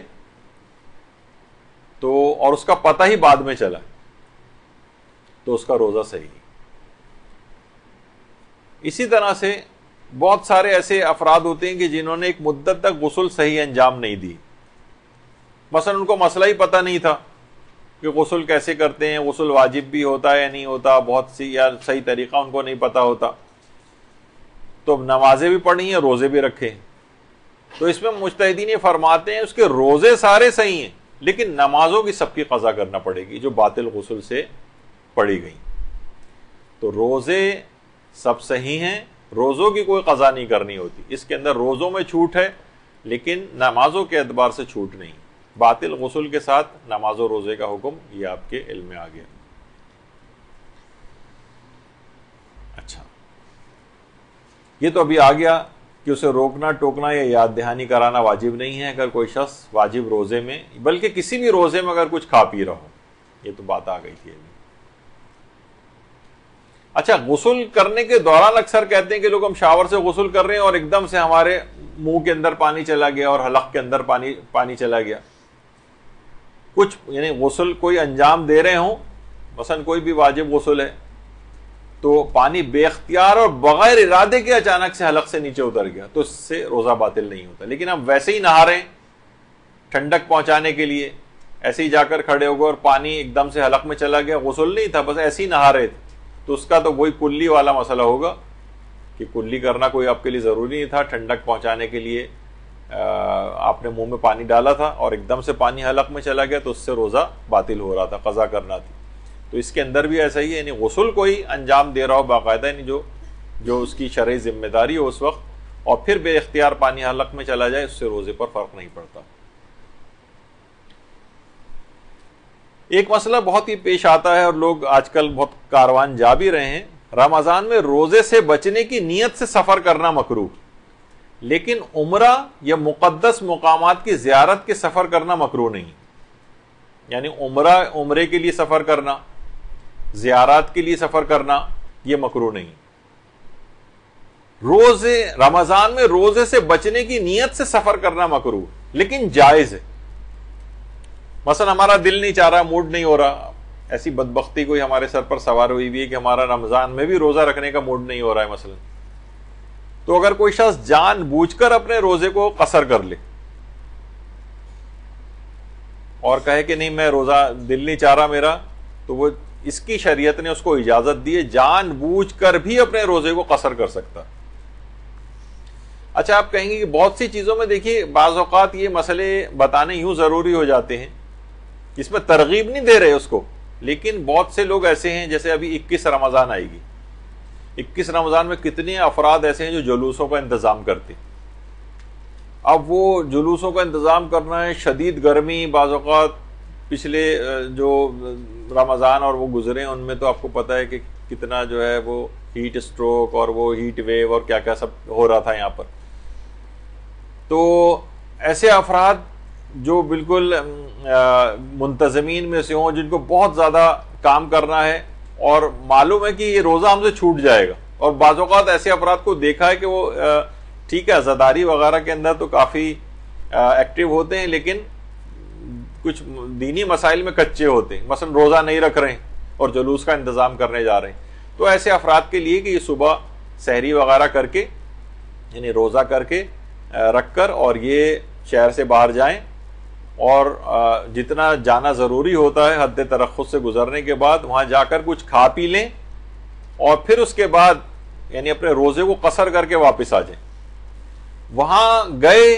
تو, اور اس کا پتہ ہی بعد میں چلا, تو اس کا روزہ صحیح. اسی طرح سے بہت سارے ایسے افراد ہوتے ہیں کہ جنہوں نے ایک مدت تک غسل صحیح انجام نہیں دی. مثلا ان کو مسئلہ ہی پتہ نہیں تھا کہ غسل کیسے کرتے ہیں, غسل واجب بھی ہوتا ہے یا نہیں ہوتا, بہت سی یا صحیح طریقہ ان کو نہیں پتہ ہوتا, تو نمازیں بھی پڑھی ہیں, روزے بھی رکھے ہیں. تو اس میں مجتہدین یہ فرماتے ہیں اس کے روزے سارے صحیح ہیں, لیکن نمازوں کی سب کی قضا کرنا پڑے گی جو باطل غسل سے پڑھی گئی. تو روزے سب صحیح ہیں, روزوں کی کوئی قضا نہیں کرنی ہوتی. اس کے اندر روزوں میں چھوٹ ہے لیکن نمازوں کے اعتبار سے چھوٹ نہیں. باطل غسل کے ساتھ نماز و روزے کا حکم یہ آپ کے علم میں آ گیا. اچھا, یہ تو ابھی آ گیا کہ اسے روکنا ٹوکنا یا یاد دہانی کرانا واجب نہیں ہے اگر کوئی شخص واجب روزے میں, بلکہ کسی بھی روزے میں اگر کچھ کھا پی رہا ہو. یہ تو بات آ گئی تھی ابھی. اچھا, غسل کرنے کے دوران اکثر کہتے ہیں کہ لوگ ہم شاور سے غسل کر رہے ہیں اور ایک دم سے ہمارے منہ کے اندر پانی چلا گیا اور حلق کے اندر پانی چلا گیا. کچھ یعنی غسل کوئی انجام دے رہے ہوں, مثلا کوئی بھی واجب غسل ہے تو پانی بے اختیار اور بغیر ارادے کے اچانک سے حلق سے نیچے اتر گیا, تو اس سے روزہ باطل نہیں ہوتا. لیکن ہم ویسے ہی نہا رہے ہیں ٹھنڈک پہنچانے کے لیے, ایسے ہی جا کر کھڑے ہو گئے اور پانی ایک دم سے حلق میں چلا گیا, غسل نہیں تھا, بس ایسے ہی نہا رہے تھے, تو اس کا تو وہی کلی والا مسئلہ ہوگا کہ کلی کرنا کوئی آپ کے لیے ضروری نہیں تھا. ٹھنڈک پہنچانے کے لیے آپ نے منہ میں پانی ڈالا تھا اور ایک دم سے پانی حلق میں چلا گیا, تو اس سے روزہ باطل ہو رہا تھا, قضا کرنا تھی. تو اس کے اندر بھی ایسا ہی ہے, یعنی غسل کوئی انجام دے رہا ہو باقاعدہ, یعنی جو اس کی شرعی ذمہ داری ہو اس وقت, اور پھر بے اختیار پانی حلق میں چلا جائے, اس سے روزے پر فرق نہیں پڑتا. ایک مسئلہ بہت ہی پیش آتا ہے اور لوگ آج کل بہت کاروان جا بھی رہے ہیں, رمضان میں روزے سے بچنے کی نیت سے سفر کرنا مکروہ, لیکن عمرہ یا مقدس مقامات کی زیارت کے سفر کرنا مکروہ نہیں. یعنی عمرے کے لیے سفر کرنا, زیارات کے لیے سفر کرنا, یہ مکروہ نہیں. رمضان میں روزے سے بچنے کی نیت سے سفر کرنا مکروہ, لیکن جائز ہے. مثلا ہمارا دل نہیں چاہ رہا, موڈ نہیں ہو رہا, ایسی بدبختی کوئی ہمارے سر پر سوار ہوئی بھی ہے کہ ہمارا رمضان میں بھی روزہ رکھنے کا موڈ نہیں ہو رہا ہے مثلا, تو اگر کوئی شخص جان بوجھ کر اپنے روزے کو قصر کر لے اور کہے کہ نہیں میں روزہ دل نہیں چاہ رہا میرا, تو وہ اس کی شریعت نے اس کو اجازت دی ہے, جان بوجھ کر بھی اپنے روزے کو قصر کر سکتا. اچھا, آپ کہیں گے کہ بہت سی چیزوں میں دیکھیے بعض اوقات یہ مسئلے بتانے یوں ضروری ہو جاتے ہیں, اس میں ترغیب نہیں دے رہے اس کو, لیکن بہت سے لوگ ایسے ہیں, جیسے ابھی 21 رمضان آئے گی, 21 رمضان میں کتنے افراد ایسے ہیں جو جلوسوں کا انتظام کرتے. اب وہ جلوسوں کا انتظام کرنا ہے, شدید گرمی, بعض اوقات پچھلے جو رمضان اور وہ گزرے ان میں تو آپ کو پتہ ہے کہ کتنا جو ہے وہ ہیٹ اسٹروک اور وہ ہیٹ ویو اور کیا کیا سب ہو رہا تھا یہاں پر. تو ایسے افراد جو بالکل منتظمین میں سے ہوں، جن کو بہت زیادہ کام کرنا ہے اور معلوم ہے کہ یہ روزہ ہم سے چھوٹ جائے گا، اور بعض اوقات ایسے افراد کو دیکھا ہے کہ وہ ٹھیک ہے عزاداری وغیرہ کے اندر تو کافی ایکٹیو ہوتے ہیں، لیکن کچھ دینی مسائل میں کچے ہوتے ہیں، مثلا روزہ نہیں رکھ رہے ہیں اور جلوس کا انتظام کرنے جا رہے ہیں. تو ایسے افراد کے لیے کہ یہ صبح سحری وغیرہ کر کے، یعنی روزہ کر کے رکھ کر، اور یہ شہر سے باہر جائیں اور جتنا جانا ضروری ہوتا ہے حد ترخص سے گزرنے کے بعد وہاں جا کر کچھ کھا پی لیں، اور پھر اس کے بعد یعنی اپنے روزے کو قصر کر کے واپس آ جائیں. وہاں گئے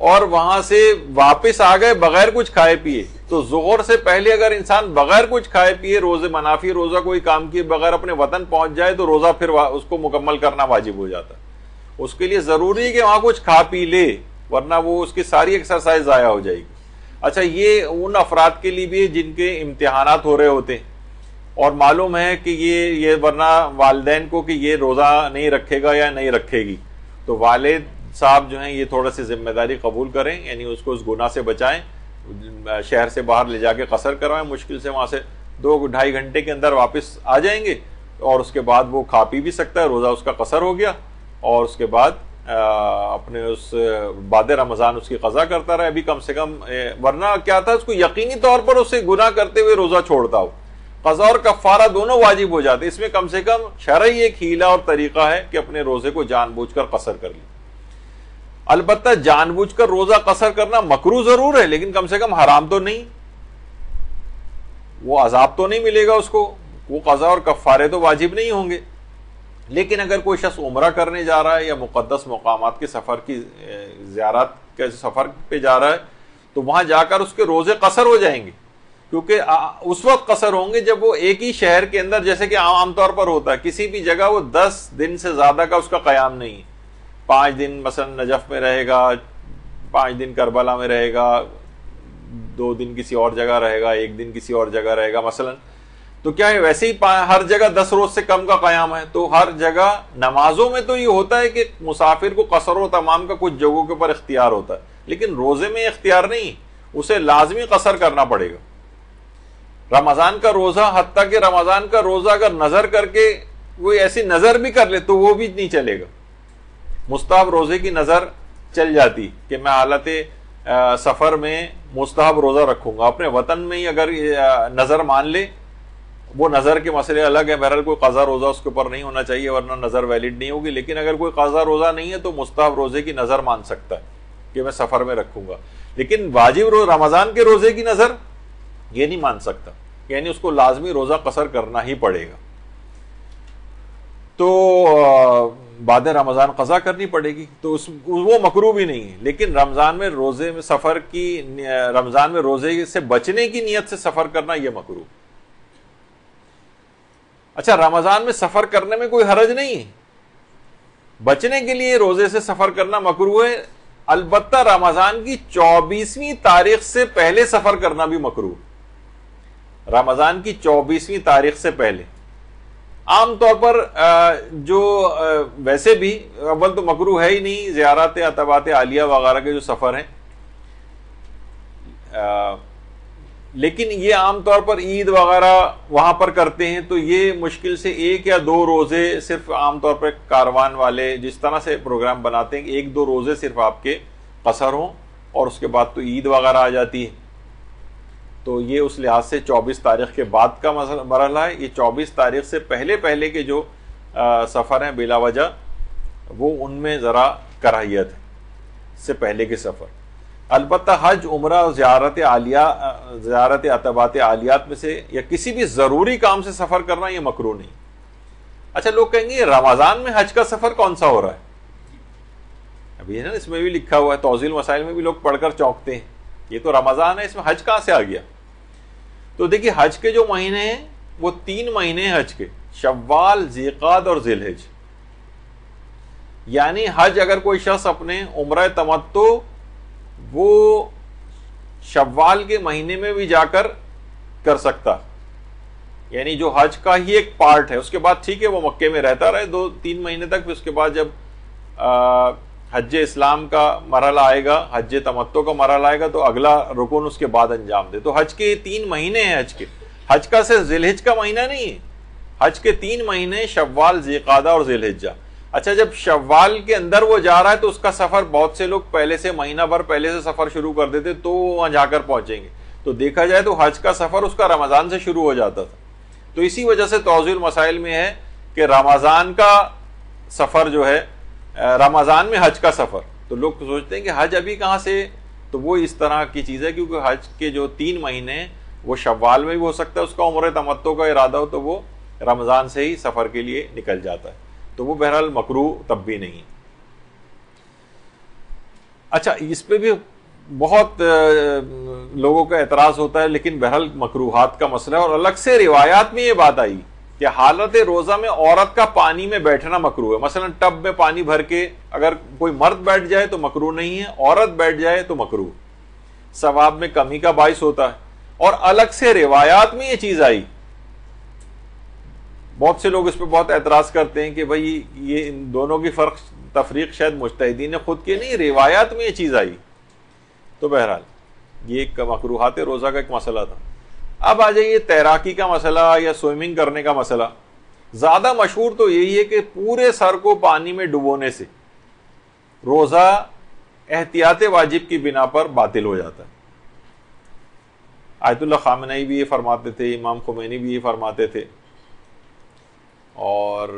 اور وہاں سے واپس آ گئے بغیر کچھ کھائے پیے، تو ظہر سے پہلے اگر انسان بغیر کچھ کھائے پیے روزے منافی روزہ کوئی کام کیے بغیر اپنے وطن پہنچ جائے تو روزہ پھر اس کو مکمل کرنا واجب ہو جاتا ہے. اس کے لیے ضروری ہے کہ وہاں کچھ کھا پی لے، ورنہ وہ اس کی ساری ایکسرسائز ضائع ہو جائے گی. اچھا، یہ ان افراد کے لیے بھی جن کے امتحانات ہو رہے ہوتے ہیں اور معلوم ہے کہ یہ ورنہ والدین کو کہ یہ روزہ نہیں رکھے گا یا نہیں رکھے گی، تو والد صاحب جو ہیں یہ تھوڑا سی ذمہ داری قبول کریں، یعنی اس کو اس گناہ سے بچائیں، شہر سے باہر لے جا کے قصر کروائیں، مشکل سے وہاں سے 2-2.5 گھنٹے کے اندر واپس آ جائیں گے، اور اس کے بعد وہ کھا پی بھی سکتا ہے، روزہ اس کا قصر ہو گیا، اور اس کے بعد اپنے اس بعد رمضان اس کی قضا کرتا رہے. ابھی کم سے کم ورنہ کیا تھا، اس کو یقینی طور پر اسے گناہ کرتے ہوئے روزہ چھوڑتا ہو، قضا اور کفارہ دونوں واجب ہو جاتے. اس میں کم سے کم شرعی ایک ہیلہ اور طریقہ ہے کہ اپنے روزے کو جان بوجھ کر قصر کر لیں. البتہ جان بوجھ کر روزہ قصر کرنا مکروہ ضرور ہے، لیکن کم سے کم حرام تو نہیں، وہ عذاب تو نہیں ملے گا اس کو، وہ قضا اور کفارے تو واجب نہیں ہوں گے. لیکن اگر کوئی شخص عمرہ کرنے جا رہا ہے یا مقدس مقامات کے سفر کی زیارت کے سفر پہ جا رہا ہے، تو وہاں جا کر اس کے روزے قصر ہو جائیں گے، کیونکہ اس وقت قصر ہوں گے جب وہ ایک ہی شہر کے اندر، جیسے کہ عام طور پر ہوتا ہے کسی بھی جگہ وہ 10 دن سے زیادہ کا اس کا قیام نہیں ہے. 5 دن مثلا نجف میں رہے گا، 5 دن کربلا میں رہے گا، 2 دن کسی اور جگہ رہے گا، 1 دن کسی اور جگہ رہے گا مثلا. تو کیا ہے، ویسے ہی ہر جگہ 10 روز سے کم کا قیام ہے. تو ہر جگہ نمازوں میں تو یہ ہوتا ہے کہ مسافر کو قصر و تمام کا کچھ جگہوں کے اوپر اختیار ہوتا ہے، لیکن روزے میں اختیار نہیں، اسے لازمی قصر کرنا پڑے گا. رمضان کا روزہ، حتیٰ کہ رمضان کا روزہ اگر نظر کر کے کوئی ایسی نظر بھی کر لے تو وہ بھی نہیں چلے گا. مستحب روزے کی نظر چل جاتی کہ میں حالت سفر میں مستحب روزہ رکھوں گا، اپنے وطن میں ہی اگر نظر مان لے، وہ نظر کے مسئلے الگ ہے، بہرحال کوئی قضا روزہ اس کے اوپر نہیں ہونا چاہیے ورنہ نظر ویلڈ نہیں ہوگی. لیکن اگر کوئی قضا روزہ نہیں ہے تو مستحب روزے کی نظر مان سکتا ہے کہ میں سفر میں رکھوں گا، لیکن واجب رمضان کے روزے کی نظر یہ نہیں مان سکتا، یعنی اس کو لازمی روزہ قصر کرنا ہی پڑے گا. تو بعد رمضان قضا کرنی پڑے گی، تو وہ مکروہ بھی نہیں ہے. لیکن رمضان میں روزے میں سفر کی، رمضان میں روزے سے بچنے کی نیت سے سفر کرنا یہ مکروہ. اچھا، رمضان میں سفر کرنے میں کوئی حرج نہیں ہے، بچنے کے لیے روزے سے سفر کرنا مکروہ ہے. البتہ رمضان کی 24ویں تاریخ سے پہلے سفر کرنا بھی مکروہ. رمضان کی 24ویں تاریخ سے پہلے عام طور پر جو ویسے بھی اول تو مکروہ ہے ہی نہیں، زیارت عتبات عالیہ وغیرہ کے جو سفر ہیں، لیکن یہ عام طور پر عید وغیرہ وہاں پر کرتے ہیں، تو یہ مشکل سے 1 یا 2 روزے صرف عام طور پر کاروان والے جس طرح سے پروگرام بناتے ہیں کہ 1-2 روزے صرف آپ کے قصر ہوں، اور اس کے بعد تو عید وغیرہ آ جاتی ہے. تو یہ اس لحاظ سے 24 تاریخ کے بعد کا مرحلہ ہے. یہ 24 تاریخ سے پہلے کے جو سفر ہیں بلا وجہ، وہ ان میں ذرا کراہیت ہے، سے پہلے کے سفر. البتہ حج، عمرہ، زیارت عتبات عالیات میں سے یا کسی بھی ضروری کام سے سفر کرنا یہ مکروہ نہیں. اچھا، لوگ کہیں گے رمضان میں حج کا سفر کون سا ہو رہا ہے؟ ابھی ہے نا، اس میں بھی لکھا ہوا ہے، توضیح المسائل میں بھی لوگ پڑھ کر چونکتے ہیں، یہ تو رمضان ہے، اس میں حج کہاں سے آ گیا؟ تو دیکھیے، حج کے جو مہینے ہیں وہ 3 مہینے ہیں حج کے، شوال، ذیقعد اور ذی الحج. یعنی حج اگر کوئی شخص اپنے عمرہ تمتع وہ شوال کے مہینے میں بھی جا کر سکتا، یعنی جو حج کا ہی ایک پارٹ ہے. اس کے بعد ٹھیک ہے وہ مکے میں رہتا رہے 2-3 مہینے تک, پھر اس کے بعد جب حج اسلام کا مرحلہ آئے گا, حج تمتع کا مرحلہ آئے گا, تو اگلا رکن اس کے بعد انجام دے. تو حج کے 3 مہینے ہیں. حج کا صرف ذی الحج کا مہینہ نہیں ہے, حج کے 3 مہینے شوال, ذی القعدہ اور ذی الحجہ. اچھا, جب شوال کے اندر وہ جا رہا ہے تو اس کا سفر بہت سے لوگ پہلے سے مہینہ بھر پہلے سے سفر شروع کر دیتے تو وہاں جا کر پہنچیں گے. تو دیکھا جائے تو حج کا سفر اس کا رمضان سے شروع ہو جاتا تھا. تو اسی وجہ سے توضیح المسائل میں ہے کہ رمضان کا سفر جو ہے, رمضان میں حج کا سفر, تو لوگ سوچتے ہیں کہ حج ابھی کہاں سے, تو وہ اس طرح کی چیز ہے کیونکہ حج کے جو 3 مہینے وہ شوال میں بھی ہو سکتا ہے اس کا عمرہ تمتع کا ارادہ ہو, تو وہ رمضان سے ہی سفر کے لیے نکل جاتا ہے, تو وہ بہرحال مکروہ تب بھی نہیں. اچھا, اس پہ بھی بہت لوگوں کا اعتراض ہوتا ہے, لیکن بہرحال مکروہات کا مسئلہ ہے, اور الگ سے روایات میں یہ بات آئی کہ حالت روزہ میں عورت کا پانی میں بیٹھنا مکروہ ہے. مثلا ٹب میں پانی بھر کے اگر کوئی مرد بیٹھ جائے تو مکروہ نہیں ہے, عورت بیٹھ جائے تو مکروہ, ثواب میں کمی کا باعث ہوتا ہے. اور الگ سے روایات میں یہ چیز آئی. بہت سے لوگ اس پہ بہت اعتراض کرتے ہیں کہ بھئی یہ ان دونوں کی فرق تفریق شاید مجتہدین نے خود کی نہیں, روایات میں یہ چیز آئی. تو بہرحال یہ ایک مکروہات روزہ کا ایک مسئلہ تھا. اب آ جائیے تیراکی کا مسئلہ یا سوئمنگ کرنے کا مسئلہ. زیادہ مشہور تو یہی ہے کہ پورے سر کو پانی میں ڈبونے سے روزہ احتیاط واجب کی بنا پر باطل ہو جاتا ہے. آیت اللہ خامنئی بھی یہ فرماتے تھے, امام خمینی بھی یہ فرماتے تھے, اور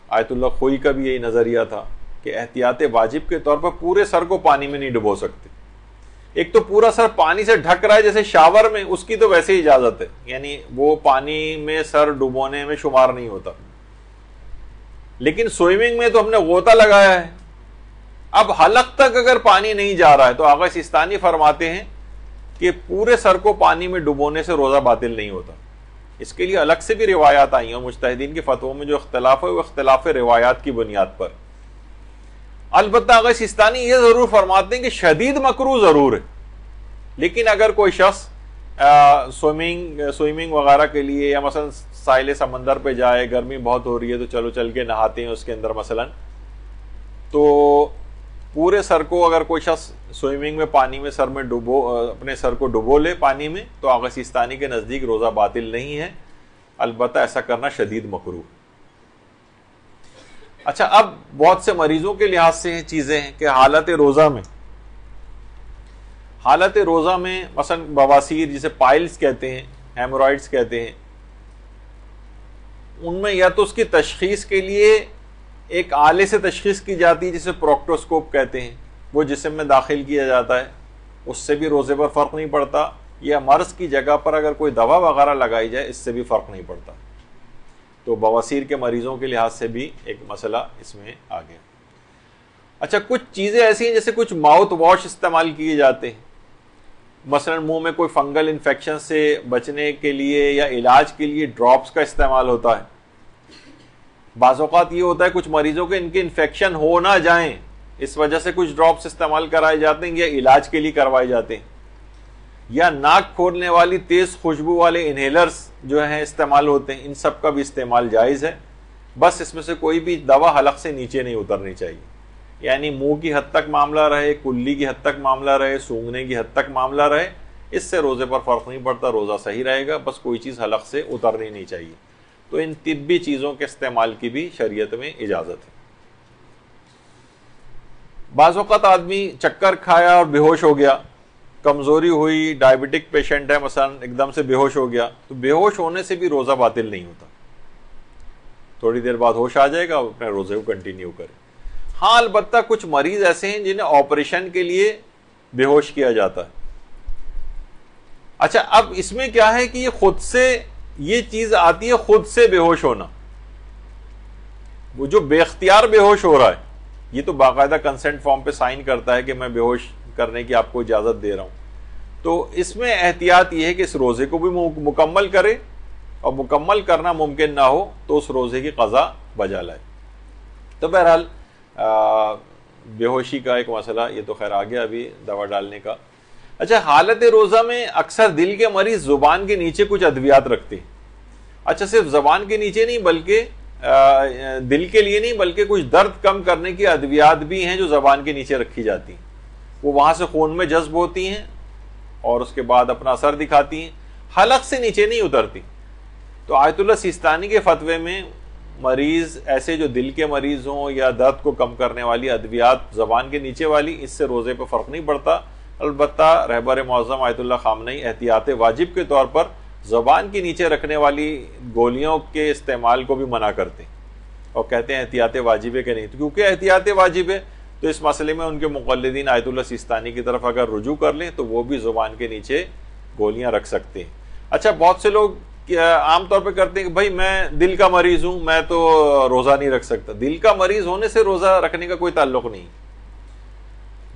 آیت اللہ خوئی کا بھی یہی نظریہ تھا کہ احتیاط واجب کے طور پر پورے سر کو پانی میں نہیں ڈبو سکتے. ایک تو پورا سر پانی سے ڈھک رہا ہے جیسے شاور میں, اس کی تو ویسے ہی اجازت ہے, یعنی وہ پانی میں سر ڈبونے میں شمار نہیں ہوتا. لیکن سوئمنگ میں تو ہم نے غوطہ لگایا ہے, اب حلق تک اگر پانی نہیں جا رہا ہے تو آغا سیستانی فرماتے ہیں کہ پورے سر کو پانی میں ڈبونے سے روزہ باطل نہیں ہوتا. اس کے لیے الگ سے بھی روایات آئی ہیں, مجتہدین کے فتووں میں جو اختلاف ہے وہ اختلاف روایات کی بنیاد پر. البتہ آغا سیستانی یہ ضرور فرماتے ہیں کہ شدید مکروہ ضرور ہے, لیکن اگر کوئی شخص سوئمنگ وغیرہ کے لیے یا مثلا ساحل سمندر پہ جائے, گرمی بہت ہو رہی ہے تو چلو چل کے نہاتے ہیں اس کے اندر مثلا, تو پورے سر کو اگر کوئی شخص سوئمنگ میں پانی میں سر میں اپنے سر کو ڈبو لے پانی میں, تو آغا سیستانی کے نزدیک روزہ باطل نہیں ہے, البتہ ایسا کرنا شدید مکروہ. اچھا, اب بہت سے مریضوں کے لحاظ سے چیزیں ہیں کہ حالت روزہ میں مثلا بواسیر جسے پائلز کہتے ہیں, ہیمورائڈز کہتے ہیں, ان میں یا تو اس کی تشخیص کے لیے ایک آلے سے تشخیص کی جاتی ہے جسے پروکٹوسکوپ کہتے ہیں, وہ جسم میں داخل کیا جاتا ہے, اس سے بھی روزے پر فرق نہیں پڑتا, یا مرض کی جگہ پر اگر کوئی دوا وغیرہ لگائی جائے اس سے بھی فرق نہیں پڑتا. تو بواسیر کے مریضوں کے لحاظ سے بھی ایک مسئلہ اس میں آ گیا. اچھا, کچھ چیزیں ایسی ہیں جیسے کچھ ماؤتھ واش استعمال کیے جاتے ہیں, مثلا منہ میں کوئی فنگل انفیکشن سے بچنے کے لیے یا علاج کے لیے ڈراپس کا استعمال ہوتا ہے. بعض اوقات یہ ہوتا ہے کچھ مریضوں کے ان کے انفیکشن ہو نہ جائیں, اس وجہ سے کچھ ڈراپس استعمال کرائے جاتے ہیں یا علاج کے لیے کروائے جاتے ہیں, یا ناک کھولنے والی تیز خوشبو والے انہیلرز جو ہیں استعمال ہوتے ہیں, ان سب کا بھی استعمال جائز ہے. بس اس میں سے کوئی بھی دوا حلق سے نیچے نہیں اترنی چاہیے, یعنی منہ کی حد تک معاملہ رہے, کلی کی حد تک معاملہ رہے, سونگھنے کی حد تک معاملہ رہے, اس سے روزے پر فرق نہیں پڑتا, روزہ صحیح رہے گا. بس کوئی چیز حلق سے اترنی نہیں چاہیے. تو ان طبی چیزوں کے استعمال کی بھی شریعت میں اجازت ہے. بعض اوقات آدمی چکر کھایا اور بے ہوش ہو گیا, کمزوری ہوئی, ڈائبٹک پیشنٹ ہے مثلا, ایک دم سے بے ہوش ہو گیا, تو بے ہوش ہونے سے بھی روزہ باطل نہیں ہوتا, تھوڑی دیر بعد ہوش آ جائے گا, اپنے روزے کو کنٹینیو کرے. ہاں, البتہ کچھ مریض ایسے ہیں جنہیں آپریشن کے لیے بے ہوش کیا جاتا ہے. اچھا, اب اس میں کیا ہے کہ یہ خود سے یہ چیز آتی ہے, خود سے بے ہوش ہونا. وہ جو بے اختیار بے ہوش ہو رہا ہے یہ تو باقاعدہ کنسنٹ فارم پہ سائن کرتا ہے کہ میں بے ہوش کرنے کی آپ کو اجازت دے رہا ہوں. تو اس میں احتیاط یہ ہے کہ اس روزے کو بھی مکمل کرے, اور مکمل کرنا ممکن نہ ہو تو اس روزے کی قضا بجا لائے. تو بہرحال بے ہوشی کا ایک مسئلہ یہ تو خیر آ گیا ابھی دوا ڈالنے کا. اچھا, حالت روزہ میں اکثر دل کے مریض زبان کے نیچے کچھ ادویات رکھتے ہیں. اچھا صرف زبان کے نیچے نہیں بلکہ دل کے لیے نہیں بلکہ کچھ درد کم کرنے کی ادویات بھی ہیں جو زبان کے نیچے رکھی جاتی ہیں، وہ وہاں سے خون میں جذب ہوتی ہیں اور اس کے بعد اپنا اثر دکھاتی ہیں، حلق سے نیچے نہیں اترتی۔ تو آیت اللہ سیستانی کے فتوے میں مریض ایسے جو دل کے مریض ہوں یا درد کو کم کرنے والی ادویات زبان کے نیچے والی، اس سے روزے پہ فرق نہیں پڑتا۔ البتہ رہبر معظم آیت اللہ خامنئی احتیاط واجب کے طور پر زبان کے نیچے رکھنے والی گولیوں کے استعمال کو بھی منع کرتے ہیں اور کہتے ہیں احتیاط واجب ہے کہ نہیں، کیونکہ احتیاط واجب ہے تو اس مسئلے میں ان کے مقلدین آیت اللہ سیستانی کی طرف اگر رجوع کر لیں تو وہ بھی زبان کے نیچے گولیاں رکھ سکتے ہیں۔ اچھا بہت سے لوگ عام طور پہ کرتے ہیں کہ بھائی میں دل کا مریض ہوں، میں تو روزہ نہیں رکھ سکتا۔ دل کا مریض ہونے سے روزہ رکھنے کا کوئی تعلق نہیں،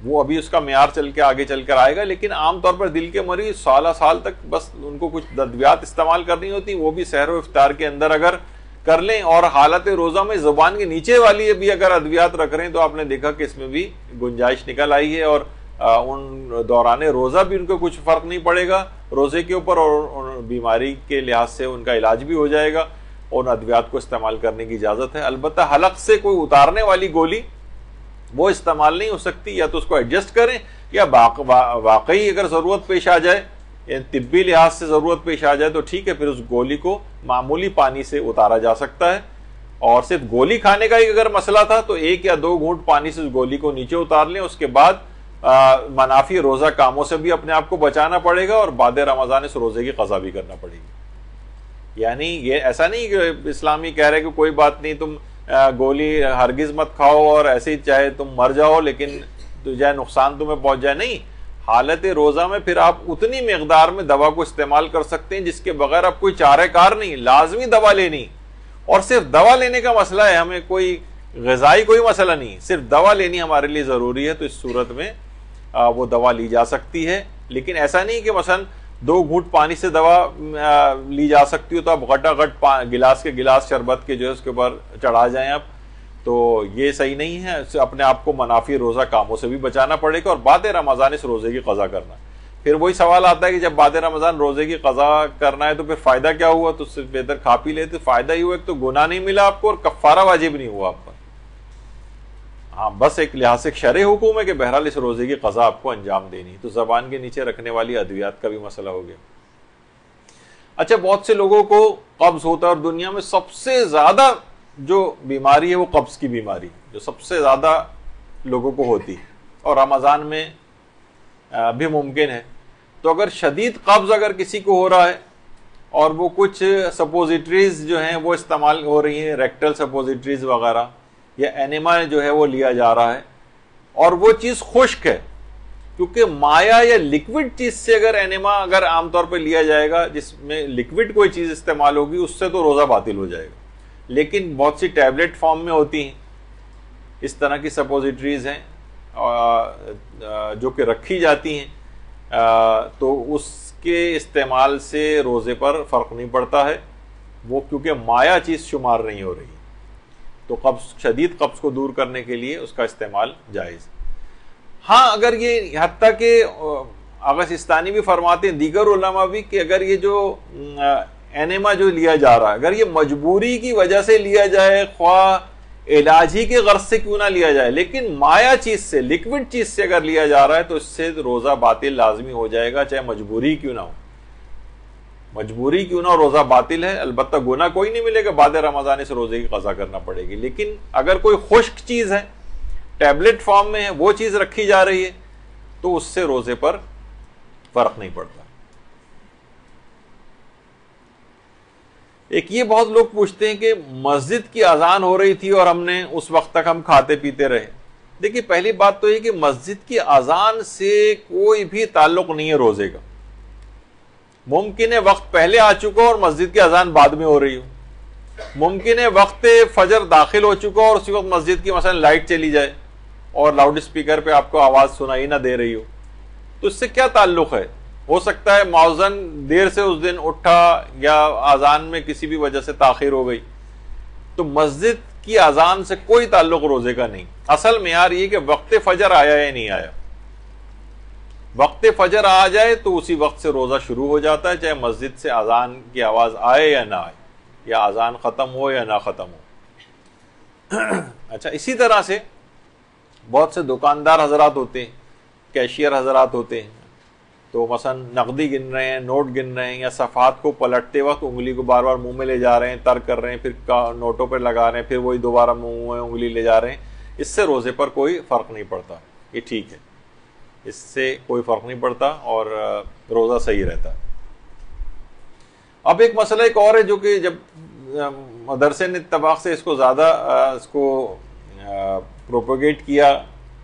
وہ ابھی اس کا معیار چل کے آگے چل کر آئے گا، لیکن عام طور پر دل کے مریض سالہ سال تک بس ان کو کچھ ادویات استعمال کرنی ہوتی، وہ بھی سحر و افطار کے اندر اگر کر لیں اور حالت روزہ میں زبان کے نیچے والی بھی اگر ادویات رکھ رہے ہیں تو آپ نے دیکھا کہ اس میں بھی گنجائش نکل آئی ہے اور ان دوران روزہ بھی ان کو کچھ فرق نہیں پڑے گا روزے کے اوپر، اور بیماری کے لحاظ سے ان کا علاج بھی ہو جائے گا اور ان ادویات کو استعمال کرنے کی اجازت ہے۔ البتہ حلق سے کوئی اتارنے والی گولی وہ استعمال نہیں ہو سکتی، یا تو اس کو ایڈجسٹ کریں یا واقعی اگر ضرورت پیش آ جائے، طبی لحاظ سے ضرورت پیش آ جائے تو ٹھیک ہے، پھر اس گولی کو معمولی پانی سے اتارا جا سکتا ہے۔ اور صرف گولی کھانے کا ہی اگر مسئلہ تھا تو 1 یا 2 گھونٹ پانی سے اس گولی کو نیچے اتار لیں، اس کے بعد منافی روزہ کاموں سے بھی اپنے آپ کو بچانا پڑے گا اور بعد رمضان اس روزے کی قضا بھی کرنا پڑے گی۔ یعنی یہ ایسا نہیں کہ اسلامی کہہ رہے کہ کوئی بات نہیں تم گولی ہرگز مت کھاؤ اور ایسے ہی چاہے تم مر جاؤ لیکن چاہے نقصان تمہیں پہنچ جائے، نہیں، حالت روزہ میں پھر آپ اتنی مقدار میں دوا کو استعمال کر سکتے ہیں جس کے بغیر آپ کوئی چارہ کار نہیں، لازمی دوا لینی، اور صرف دوا لینے کا مسئلہ ہے، ہمیں کوئی غذائی کوئی مسئلہ نہیں، صرف دوا لینی ہمارے لیے ضروری ہے، تو اس صورت میں وہ دوا لی جا سکتی ہے۔ لیکن ایسا نہیں کہ مثلا 2 گھونٹ پانی سے دوا لی جا سکتی ہو تو آپ گھٹا گھٹ گلاس کے گلاس شربت کے جو ہے اس کے اوپر چڑھا جائیں آپ، تو یہ صحیح نہیں ہے، اپنے آپ کو منافی روزہ کاموں سے بھی بچانا پڑے گا اور بعد رمضان اس روزے کی قضا کرنا۔ پھر وہی سوال آتا ہے کہ جب بعد رمضان روزے کی قضا کرنا ہے تو پھر فائدہ کیا ہوا؟ تو صرف بہتر کھا پی لیتے، فائدہ ہی ہوا، ایک تو گناہ نہیں ملا آپ کو اور کفارہ واجب نہیں ہوا آپ پر۔ ہاں بس ایک لحاظ سے شرعی حکم ہے کہ بہرحال اس روزے کی قضا آپ کو انجام دینی، تو زبان کے نیچے رکھنے والی ادویات کا بھی مسئلہ ہو گیا۔ اچھا بہت سے لوگوں کو قبض ہوتا ہے اور دنیا میں سب سے زیادہ جو بیماری ہے وہ قبض کی بیماری جو سب سے زیادہ لوگوں کو ہوتی ہے اور رمضان میں بھی ممکن ہے۔ تو اگر شدید قبض اگر کسی کو ہو رہا ہے اور وہ کچھ سپوزیٹریز جو ہیں وہ استعمال ہو رہی ہیں، ریکٹل سپوزیٹریز وغیرہ، یا اینیما جو ہے وہ لیا جا رہا ہے اور وہ چیز خشک ہے، کیونکہ مایا یا لکوڈ چیز سے اگر اینیما اگر عام طور پہ لیا جائے گا جس میں لکوڈ کوئی چیز استعمال ہوگی اس سے تو روزہ باطل ہو جائے گا، لیکن بہت سی ٹیبلٹ فارم میں ہوتی ہیں اس طرح کی سپوزیٹریز ہیں جو کہ رکھی جاتی ہیں، تو اس کے استعمال سے روزے پر فرق نہیں پڑتا ہے، وہ کیونکہ مایا چیز شمار نہیں ہو رہی، تو شدید قبض کو دور کرنے کے لیے اس کا استعمال جائز۔ ہاں اگر یہ حتیٰ کہ آغا سیستانی بھی فرماتے ہیں، دیگر علماء بھی، کہ اگر یہ جو اینیما جو لیا جا رہا ہے اگر یہ مجبوری کی وجہ سے لیا جائے، خواہ علاج ہی کے غرض سے کیوں نہ لیا جائے، لیکن مایا چیز سے لکوڈ چیز سے اگر لیا جا رہا ہے تو اس سے روزہ باطل لازمی ہو جائے گا، چاہے مجبوری کیوں نہ ہو، مجبوری کیوں نہ ہو روزہ باطل ہے۔ البتہ گناہ کوئی نہیں ملے گا، بعد رمضان اس روزے کی قضا کرنا پڑے گی، لیکن اگر کوئی خشک چیز ہے ٹیبلٹ فارم میں ہے وہ چیز رکھی جا رہی ہے تو اس سے روزے پر فرق نہیں پڑتا۔ ایک یہ بہت لوگ پوچھتے ہیں کہ مسجد کی اذان ہو رہی تھی اور ہم نے اس وقت تک ہم کھاتے پیتے رہے۔ دیکھیے پہلی بات تو یہ کہ مسجد کی اذان سے کوئی بھی تعلق نہیں ہے روزے کا، ممکن ہے وقت پہلے آ چکا اور مسجد کی اذان بعد میں ہو رہی ہو، ممکن ہے وقت فجر داخل ہو چکا اور اسی وقت مسجد کی مثلا لائٹ چلی جائے اور لاؤڈ اسپیکر پہ آپ کو آواز سنائی نہ دے رہی ہو، تو اس سے کیا تعلق ہے؟ ہو سکتا ہے مؤذن دیر سے اس دن اٹھا یا اذان میں کسی بھی وجہ سے تاخیر ہو گئی، تو مسجد کی اذان سے کوئی تعلق روزے کا نہیں۔ اصل معیار یہ کہ وقت فجر آیا یا نہیں آیا، وقت فجر آ جائے تو اسی وقت سے روزہ شروع ہو جاتا ہے، چاہے مسجد سے اذان کی آواز آئے یا نہ آئے۔ یا اذان ختم ہو یا نہ ختم ہو. اچھا اسی طرح سے بہت سے دکاندار حضرات ہوتے ہیں, کیشیئر حضرات ہوتے ہیں, تو مثلا نقدی گن رہے ہیں, نوٹ گن رہے ہیں, یا صفحات کو پلٹتے وقت انگلی کو بار بار منہ میں لے جا رہے ہیں, ترک کر رہے ہیں, پھر نوٹوں پر لگا رہے ہیں, پھر وہی دوبارہ منہ میں انگلی لے جا رہے ہیں. اس سے روزے پر کوئی فرق نہیں پڑتا, یہ ٹھیک ہے, اس سے کوئی فرق نہیں پڑتا اور روزہ صحیح رہتا. اب ایک مسئلہ ایک اور ہے جو کہ جب مدرسے نے اتفاق سے اس کو زیادہ اس کو پروپیگیٹ کیا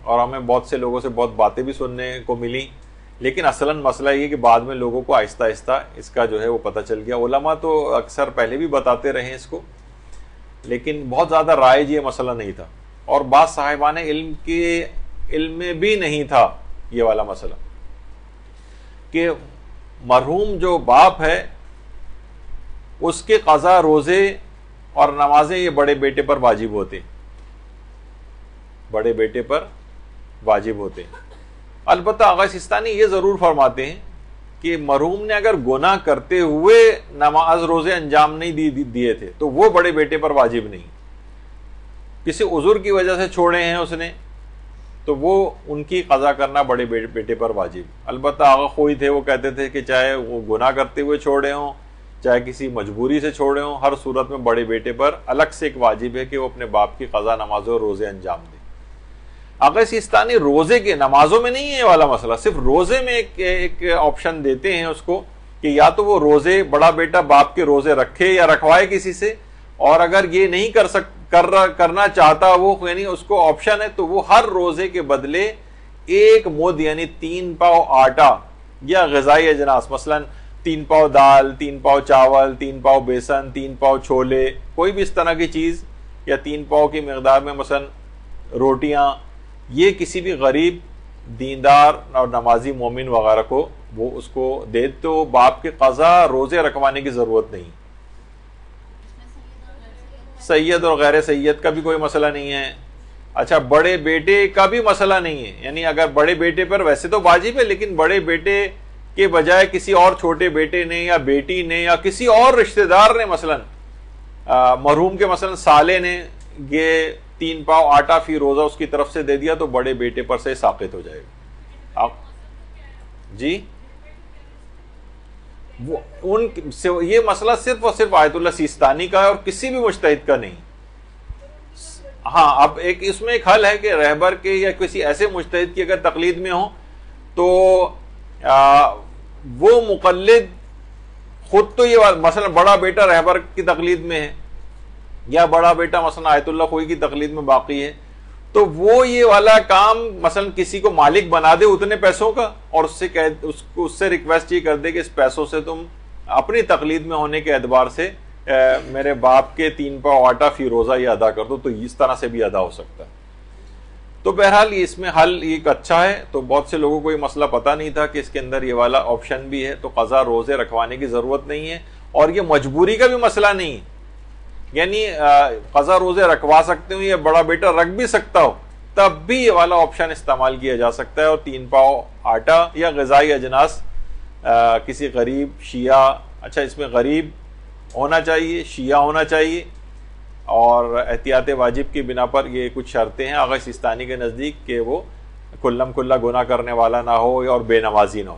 اور ہمیں بہت سے لوگوں سے بہت باتیں بھی سننے کو ملی, لیکن اصلاً مسئلہ یہ کہ بعد میں لوگوں کو آہستہ آہستہ اس کا جو ہے وہ پتہ چل گیا. علماء تو اکثر پہلے بھی بتاتے رہے ہیں اس کو, لیکن بہت زیادہ رائج یہ مسئلہ نہیں تھا, اور بعض صاحبان علم کے علم میں بھی نہیں تھا یہ والا مسئلہ کہ مرحوم جو باپ ہے اس کے قضا روزے اور نمازیں یہ بڑے بیٹے پر واجب ہوتے, بڑے بیٹے پر واجب ہوتے. البتہ آغا سیستانی یہ ضرور فرماتے ہیں کہ مرحوم نے اگر گناہ کرتے ہوئے نماز روزے انجام نہیں دیے تھے تو وہ بڑے بیٹے پر واجب نہیں, کسی عذر کی وجہ سے چھوڑے ہیں اس نے تو وہ ان کی قضا کرنا بڑے بیٹے پر واجب. البتہ آغا خوئی تھے, وہ کہتے تھے کہ چاہے وہ گناہ کرتے ہوئے چھوڑے ہوں چاہے کسی مجبوری سے چھوڑے ہوں, ہر صورت میں بڑے بیٹے پر الگ سے ایک واجب ہے کہ وہ اپنے باپ کی قضا نمازوں اور روزے انجام دے. آغا سیستانی روزے کے نمازوں میں نہیں ہے یہ والا مسئلہ, صرف روزے میں ایک آپشن دیتے ہیں اس کو کہ یا تو وہ روزے بڑا بیٹا باپ کے روزے رکھے یا رکھوائے کسی سے, اور اگر یہ نہیں کرنا چاہتا وہ, یعنی اس کو آپشن ہے, تو وہ ہر روزے کے بدلے ایک مد یعنی 3 پاؤ آٹا یا غذائی اجناس, مثلا 3 پاؤ دال, 3 پاؤ چاول, 3 پاؤ بیسن, 3 پاؤ چھولے, کوئی بھی اس طرح کی چیز, یا 3 پاؤ کی مقدار میں مثلا روٹیاں, یہ کسی بھی غریب دیندار اور نمازی مومن وغیرہ کو وہ اس کو دے, تو باپ کے قضا روزے رکھوانے کی ضرورت نہیں. سید اور غیر سید کا بھی کوئی مسئلہ نہیں ہے. اچھا بڑے بیٹے کا بھی مسئلہ نہیں ہے, یعنی اگر بڑے بیٹے پر ویسے تو واجب ہے, لیکن بڑے بیٹے کے بجائے کسی اور چھوٹے بیٹے نے یا بیٹی نے یا کسی اور رشتہ دار نے, مثلا مرحوم کے مثلا سالے نے یہ 3 پاؤ آٹا فی روزہ اس کی طرف سے دے دیا تو بڑے بیٹے پر سے ساقط ہو جائے گا. جی یہ مسئلہ صرف اور صرف آیت اللہ سیستانی کا ہے اور کسی بھی مجتہد کا نہیں. ہاں اب اس میں ایک حل ہے کہ رہبر کے یا کسی ایسے مجتہد کی اگر تقلید میں ہو تو وہ مقلد خود تو یہ مثلا بڑا بیٹا رہبر کی تقلید میں ہے یا بڑا بیٹا مثلا آیت اللہ خوئی کی تقلید میں باقی ہے, تو وہ یہ والا کام مثلا کسی کو مالک بنا دے اتنے پیسوں کا, اور اس سے ریکویسٹ یہ کر دے کہ اس پیسوں سے تم اپنی تقلید میں ہونے کے اعتبار سے میرے باپ کے 3 پاؤ آٹا فی روزہ یہ ادا کر دو, تو اس طرح سے بھی ادا ہو سکتا ہے. تو بہرحال اس میں حل ایک اچھا ہے. تو بہت سے لوگوں کو یہ مسئلہ پتہ نہیں تھا کہ اس کے اندر یہ والا آپشن بھی ہے, تو قضا روزے رکھوانے کی ضرورت نہیں ہے, اور یہ مجبوری کا بھی مسئلہ نہیں ہے, یعنی قضا روزے رکھوا سکتے ہوں یا بڑا بیٹا رکھ بھی سکتا ہو تب بھی یہ والا آپشن استعمال کیا جا سکتا ہے. اور 3 پاؤ آٹا یا غذائی اجناس کسی غریب شیعہ, اچھا اس میں غریب ہونا چاہیے, شیعہ ہونا چاہیے, اور احتیاط واجب کی بنا پر یہ کچھ شرطیں ہیں آغا سیستانی کے نزدیک کہ وہ کلم کلا گناہ کرنے والا نہ ہو اور بے نمازی نہ ہو.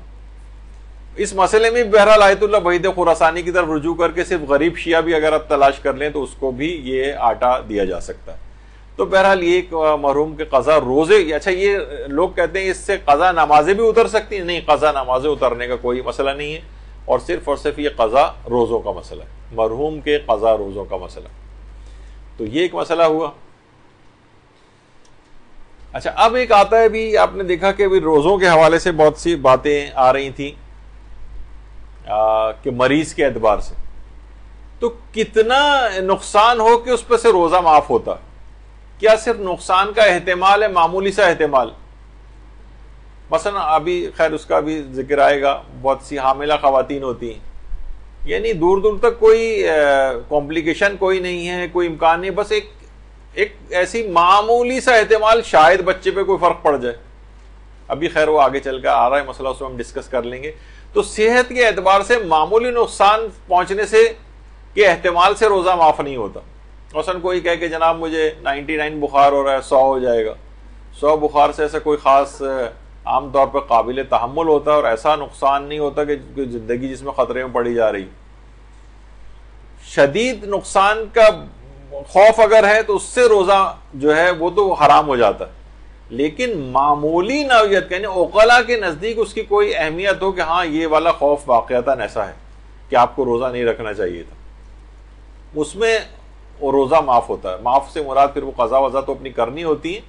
اس مسئلے میں بہرحال آیت اللہ وحید خراسانی کی طرف رجوع کر کے صرف غریب شیعہ بھی اگر آپ تلاش کر لیں تو اس کو بھی یہ آٹا دیا جا سکتا ہے. تو بہرحال یہ ایک مرحوم کے قضا روزے, اچھا یہ لوگ کہتے ہیں اس سے قضا نمازیں بھی اتر سکتی ہیں, نہیں, قضا نمازیں اترنے کا کوئی مسئلہ نہیں ہے, اور صرف یہ قضا روزوں کا مسئلہ ہے, مرحوم کے قضا روزوں کا مسئلہ. تو یہ ایک مسئلہ ہوا. اچھا اب ایک آتا ہے بھی, آپ نے دیکھا کہ روزوں کے حوالے سے بہت سی باتیں آ رہی تھیں کہ مریض کے اعتبار سے تو کتنا نقصان ہو کہ اس پہ سے روزہ معاف ہوتا, کیا صرف نقصان کا احتمال ہے, معمولی سا احتمال. مثلا ابھی خیر اس کا بھی ذکر آئے گا, بہت سی حاملہ خواتین ہوتی ہیں, یعنی دور دور تک کوئی کمپلیکیشن کوئی نہیں ہے, کوئی امکان نہیں, بس ایک ایسی معمولی سا احتمال شاید بچے پہ کوئی فرق پڑ جائے. ابھی خیر وہ آگے چل کر آ رہا ہے مسئلہ, اس میں ہم ڈسکس کر لیں گے. تو صحت کے اعتبار سے معمولی نقصان پہنچنے سے کہ احتمال سے روزہ معاف نہیں ہوتا. مثلاً کوئی کہے کہ جناب مجھے 99 بخار ہو رہا ہے، 100 ہو جائے گا. 100 بخار سے ایسا کوئی خاص عام طور پہ قابل تحمل ہوتا ہے اور ایسا نقصان نہیں ہوتا کہ زندگی جس میں خطرے میں پڑی جا رہی. شدید نقصان کا خوف اگر ہے تو اس سے روزہ جو ہے وہ تو حرام ہو جاتا ہے. لیکن معمولی نوعیت یعنی عقلاء کے نزدیک اس کی کوئی اہمیت ہو کہ ہاں یہ والا خوف واقعتاً ایسا ہے کہ آپ کو روزہ نہیں رکھنا چاہیے تھا، اس میں وہ روزہ معاف ہوتا ہے. معاف سے مراد پھر وہ قضا وضا تو اپنی کرنی ہوتی ہے،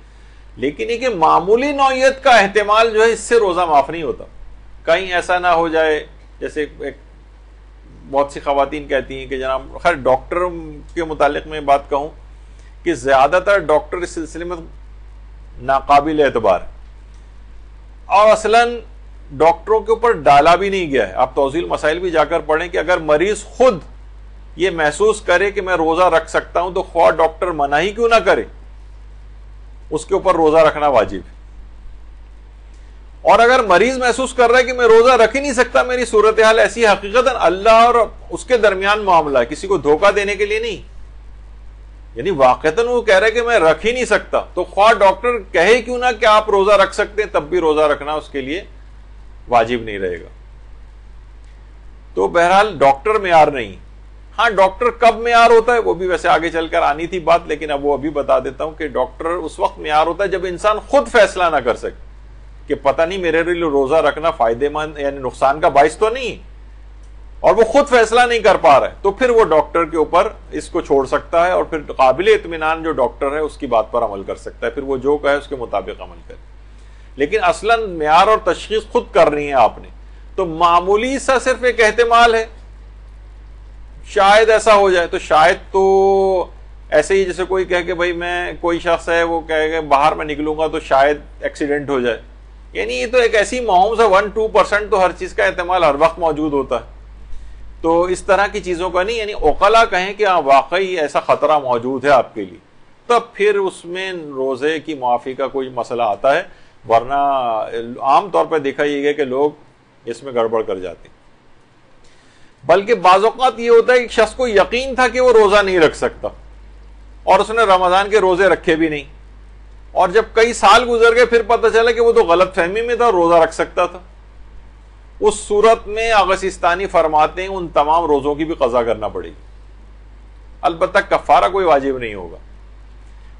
لیکن یہ کہ معمولی نوعیت کا احتمال جو ہے اس سے روزہ معاف نہیں ہوتا. کہیں ایسا نہ ہو جائے جیسے ایک بہت سی خواتین کہتی ہیں کہ جناب، خیر ڈاکٹر کے متعلق میں بات کہوں کہ زیادہ تر ڈاکٹر اس سلسلے میں ناقابل اعتبار ہے اور اصلاً ڈاکٹروں کے اوپر ڈالا بھی نہیں گیا ہے. آپ توضیح المسائل بھی جا کر پڑھیں کہ اگر مریض خود یہ محسوس کرے کہ میں روزہ رکھ سکتا ہوں تو خواہ ڈاکٹر منع ہی کیوں نہ کرے، اس کے اوپر روزہ رکھنا واجب ہے. اور اگر مریض محسوس کر رہا ہے کہ میں روزہ رکھ ہی نہیں سکتا، میری صورتحال ایسی حقیقت اللہ اور اس کے درمیان معاملہ ہے، کسی کو دھوکہ دینے کے لیے نہیں، یعنی واقعتاً وہ کہہ رہا ہے کہ میں رکھ ہی نہیں سکتا، تو خواہ ڈاکٹر کہے کیوں نہ کہ آپ روزہ رکھ سکتے ہیں، تب بھی روزہ رکھنا اس کے لیے واجب نہیں رہے گا. تو بہرحال ڈاکٹر معیار نہیں. ہاں ڈاکٹر کب معیار ہوتا ہے وہ بھی ویسے آگے چل کر آنی تھی بات، لیکن اب وہ ابھی بتا دیتا ہوں کہ ڈاکٹر اس وقت معیار ہوتا ہے جب انسان خود فیصلہ نہ کر سکے کہ پتہ نہیں میرے لیے روزہ رکھنا فائدہ مند یعنی نقصان کا باعث تو نہیں، اور وہ خود فیصلہ نہیں کر پا رہا ہے، تو پھر وہ ڈاکٹر کے اوپر اس کو چھوڑ سکتا ہے اور پھر قابل اطمینان جو ڈاکٹر ہے اس کی بات پر عمل کر سکتا ہے، پھر وہ جو کہے اس کے مطابق عمل کرے. لیکن اصلاً معیار اور تشخیص خود کرنی ہے آپ نے. تو معمولی سا صرف ایک احتمال ہے، شاید ایسا ہو جائے، تو شاید تو ایسے ہی جیسے کوئی کہے کہ بھائی میں کوئی شخص ہے وہ کہے کہ باہر میں نکلوں گا تو شاید ایکسیڈنٹ ہو جائے، یعنی یہ تو ایک ایسی مہم سے 1-2% تو ہر چیز کا احتمال ہر وقت موجود ہوتا ہے. تو اس طرح کی چیزوں کا نہیں، یعنی عقلاء کہیں کہ ہاں واقعی ایسا خطرہ موجود ہے آپ کے لیے، تب پھر اس میں روزے کی معافی کا کوئی مسئلہ آتا ہے. ورنہ عام طور پہ دیکھا یہ گیا کہ لوگ اس میں گڑبڑ کر جاتے ہیں. بلکہ بعض اوقات یہ ہوتا ہے کہ شخص کو یقین تھا کہ وہ روزہ نہیں رکھ سکتا اور اس نے رمضان کے روزے رکھے بھی نہیں، اور جب کئی سال گزر گئے پھر پتہ چلا کہ وہ تو غلط فہمی میں تھا اور روزہ رکھ سکتا تھا. اس صورت میں آغا سیستانی فرماتے ہیں ان تمام روزوں کی بھی قضا کرنا پڑے گی، البتہ کفارہ کوئی واجب نہیں ہوگا.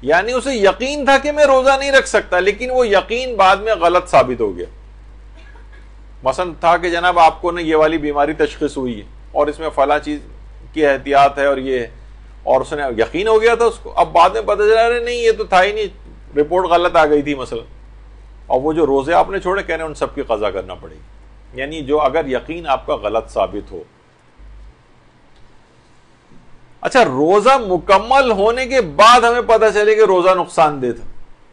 یعنی اسے یقین تھا کہ میں روزہ نہیں رکھ سکتا، لیکن وہ یقین بعد میں غلط ثابت ہو گیا. مثلا تھا کہ جناب آپ کو یہ والی بیماری تشخیص ہوئی ہے اور اس میں فلاں چیز کی احتیاط ہے اور یہ ہے، اور اس نے یقین ہو گیا تھا اس کو، اب بعد میں پتہ چلا رہے نہیں یہ تو تھا ہی نہیں، رپورٹ غلط آ گئی تھی مثلا، اور وہ جو روزے آپ نے چھوڑے کہہ رہے ہیں ان سب کی قضا کرنا پڑے گی. یعنی جو اگر یقین آپ کا غلط ثابت ہو. اچھا، روزہ مکمل ہونے کے بعد ہمیں پتہ چلے کہ روزہ نقصان دہ تھا.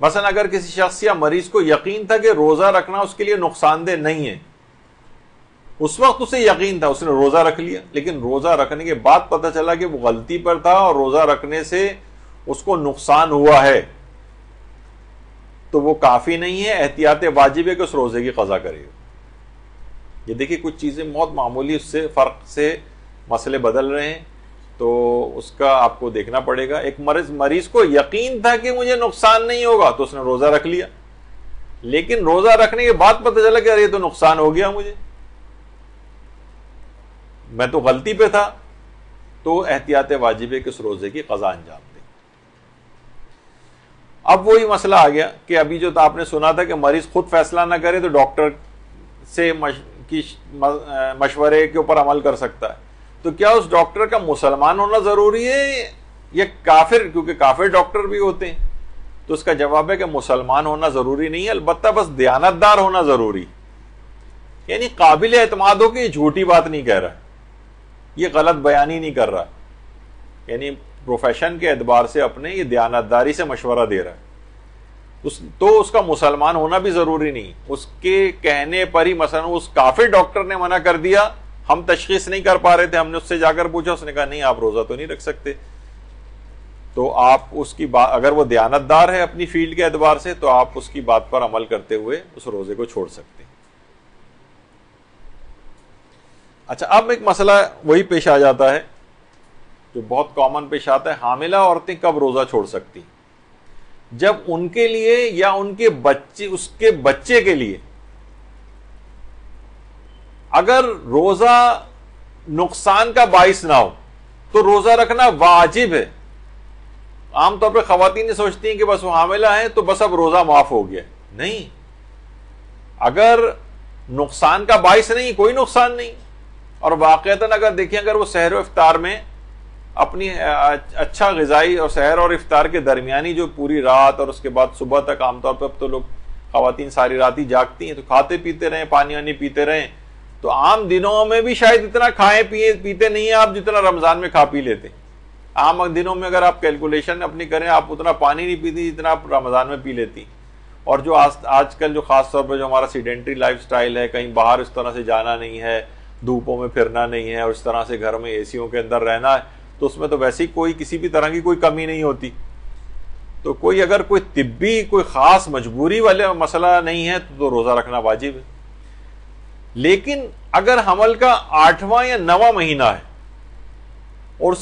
مثلا اگر کسی شخص یا مریض کو یقین تھا کہ روزہ رکھنا اس کے لیے نقصان دہ نہیں ہے، اس وقت اسے یقین تھا، اس نے روزہ رکھ لیا، لیکن روزہ رکھنے کے بعد پتہ چلا کہ وہ غلطی پر تھا اور روزہ رکھنے سے اس کو نقصان ہوا ہے، تو وہ کافی نہیں ہے، احتیاط واجب ہے کہ اس روزے کی قضا کرے گا. یہ دیکھیں کچھ چیزیں بہت معمولی اس سے فرق سے مسئلے بدل رہے ہیں، تو اس کا آپ کو دیکھنا پڑے گا. ایک مریض کو یقین تھا کہ مجھے نقصان نہیں ہوگا تو اس نے روزہ رکھ لیا، لیکن روزہ رکھنے کے بعد پتہ چلا کہ یہ تو نقصان ہو گیا، مجھے میں تو غلطی پہ تھا، تو احتیاط واجب ہے کہ اس روزے کی قضا انجام دے. اب وہی مسئلہ آ گیا کہ ابھی جو آپ نے سنا تھا کہ مریض خود فیصلہ نہ کرے تو ڈاکٹر سے مشورے کے اوپر عمل کر سکتا ہے. تو کیا اس ڈاکٹر کا مسلمان ہونا ضروری ہے یا کافر؟ کیونکہ کافر ڈاکٹر بھی ہوتے ہیں. تو اس کا جواب ہے کہ مسلمان ہونا ضروری نہیں ہے، البتہ بس دیانتدار ہونا ضروری، یعنی قابل اعتماد ہو کہ یہ جھوٹی بات نہیں کہہ رہا، یہ غلط بیانی نہیں کر رہا، یعنی پروفیشن کے اعتبار سے اپنے یہ دیانتداری سے مشورہ دے رہا ہے. تو اس کا مسلمان ہونا بھی ضروری نہیں. اس کے کہنے پر ہی مثلا اس کافر ڈاکٹر نے منع کر دیا، ہم تشخیص نہیں کر پا رہے تھے، ہم نے اس سے جا کر پوچھا، اس نے کہا نہیں آپ روزہ تو نہیں رکھ سکتے، تو آپ اس کی بات، اگر وہ دیانتدار ہے اپنی فیلڈ کے اعتبار سے، تو آپ اس کی بات پر عمل کرتے ہوئے اس روزے کو چھوڑ سکتے ہیں. اچھا، اب ایک مسئلہ وہی پیش آ جاتا ہے جو بہت کامن پیش آتا ہے، حاملہ عورتیں کب روزہ چھوڑ سکتی؟ جب ان کے لیے یا ان کے بچے، اس کے بچے کے لیے اگر روزہ نقصان کا باعث نہ ہو تو روزہ رکھنا واجب ہے۔ عام طور پہ خواتین سوچتی ہیں کہ بس وہ حاملہ ہیں تو بس اب روزہ معاف ہو گیا، نہیں، اگر نقصان کا باعث نہیں، کوئی نقصان نہیں، اور واقعتاً اگر دیکھیں اگر وہ سحر و افطار میں اپنی اچھا غذائی اور سحر اور افطار کے درمیانی جو پوری رات اور اس کے بعد صبح تک، عام طور پہ اب تو لوگ خواتین ساری رات ہی جاگتی ہیں، تو کھاتے پیتے رہیں، پانی وانی پیتے رہیں، تو عام دنوں میں بھی شاید اتنا کھائیں پیتے نہیں ہیں آپ جتنا رمضان میں کھا پی لیتے ہیں۔ عام دنوں میں اگر آپ کیلکولیشن اپنی کریں، آپ اتنا پانی نہیں پیتی جتنا آپ رمضان میں پی لیتی۔ اور جو آج کل جو خاص طور پہ جو ہمارا سیڈنٹری لائف سٹائل ہے، کہیں باہر اس طرح سے جانا نہیں ہے، دھوپوں میں پھرنا نہیں ہے، اور اس طرح سے گھر میں اے سیوں کے اندر رہنا ہے، تو اس میں تو ویسے ہی کوئی کسی بھی طرح کی کوئی کمی نہیں ہوتی۔ تو کوئی اگر کوئی طبی کوئی خاص مجبوری والے مسئلہ نہیں ہے تو روزہ رکھنا واجب ہے۔ لیکن اگر حمل کا 8واں یا 9واں مہینہ ہے اور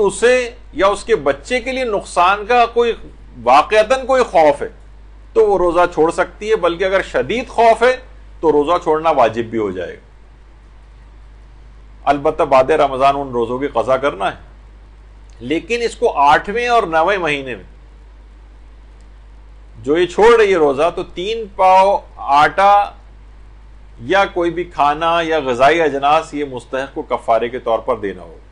اسے یا اس کے بچے کے لیے نقصان کا کوئی واقعتاً کوئی خوف ہے تو وہ روزہ چھوڑ سکتی ہے، بلکہ اگر شدید خوف ہے تو روزہ چھوڑنا واجب بھی ہو جائے گا۔ البتہ بعد رمضان ان روزوں کی قضا کرنا ہے، لیکن اس کو 8ویں اور 9ویں مہینے میں جو یہ چھوڑ رہی ہے روزہ، تو 3 پاؤ آٹا یا کوئی بھی کھانا یا غذائی اجناس یہ مستحق کو کفارے کے طور پر دینا ہوگا۔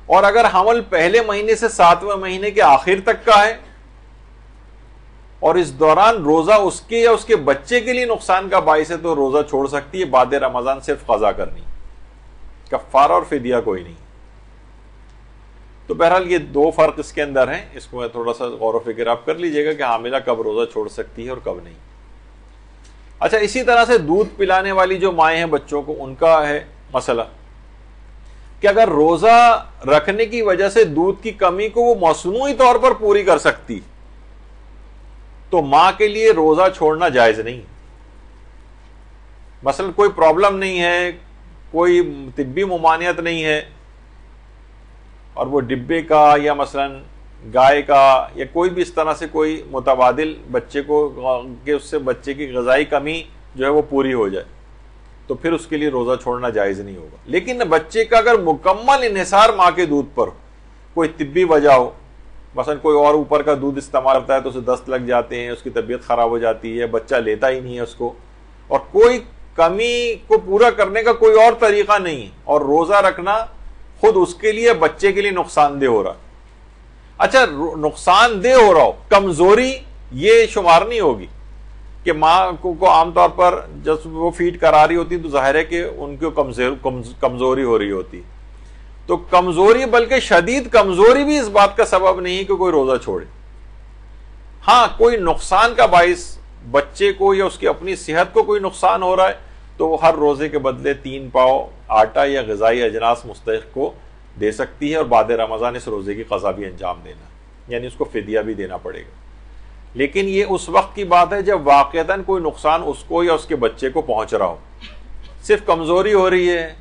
اور اگر حمل پہلے مہینے سے 7ویں مہینے کے آخر تک کا ہے اور اس دوران روزہ اس کے یا اس کے بچے کے لیے نقصان کا باعث ہے تو روزہ چھوڑ سکتی ہے، بعد رمضان صرف قضا کرنی، کفارہ اور فدیہ کوئی نہیں۔ تو بہرحال یہ 2 فرق اس کے اندر ہیں، اس کو تھوڑا سا غور و فکر آپ کر لیجئے گا کہ حاملہ کب روزہ چھوڑ سکتی ہے اور کب نہیں۔ اچھا، اسی طرح سے دودھ پلانے والی جو مائیں ہیں بچوں کو، ان کا ہے مسئلہ کہ اگر روزہ رکھنے کی وجہ سے دودھ کی کمی کو وہ مصنوعی طور پر پوری کر سکتی تو ماں کے لیے روزہ چھوڑنا جائز نہیں۔ مثلا کوئی پرابلم نہیں ہے، کوئی طبی ممانعت نہیں ہے، اور وہ ڈبے کا یا مثلا گائے کا یا کوئی بھی اس طرح سے کوئی متبادل بچے کو کہ اس سے بچے کی غذائی کمی جو ہے وہ پوری ہو جائے، تو پھر اس کے لیے روزہ چھوڑنا جائز نہیں ہوگا۔ لیکن بچے کا اگر مکمل انحصار ماں کے دودھ پر کوئی طبی وجہ ہو، مثلا کوئی اور اوپر کا دودھ استعمال کرتا ہے تو اسے دست لگ جاتے ہیں، اس کی طبیعت خراب ہو جاتی ہے، بچہ لیتا ہی نہیں ہے اس کو، اور کوئی کمی کو پورا کرنے کا کوئی اور طریقہ نہیں ہے، اور روزہ رکھنا خود اس کے لیے بچے کے لیے نقصان دہ ہو رہا۔ اچھا، نقصان دہ ہو رہا ہو، کمزوری یہ شمار نہیں ہوگی کہ ماں کو عام طور پر جب وہ فیڈ کرا رہی ہوتی تو ظاہر ہے کہ ان کو کمزوری ہو رہی ہوتی، تو کمزوری بلکہ شدید کمزوری بھی اس بات کا سبب نہیں کہ کوئی روزہ چھوڑے۔ ہاں، کوئی نقصان کا باعث بچے کو یا اس کی اپنی صحت کو کوئی نقصان ہو رہا ہے تو وہ ہر روزے کے بدلے 3 پاؤ آٹا یا غذائی اجناس مستحق کو دے سکتی ہے، اور بعد رمضان اس روزے کی قضا بھی انجام دینا، یعنی اس کو فدیہ بھی دینا پڑے گا۔ لیکن یہ اس وقت کی بات ہے جب واقعتاً کوئی نقصان اس کو یا اس کے بچے کو پہنچ رہا ہو، صرف کمزوری ہو رہی ہے،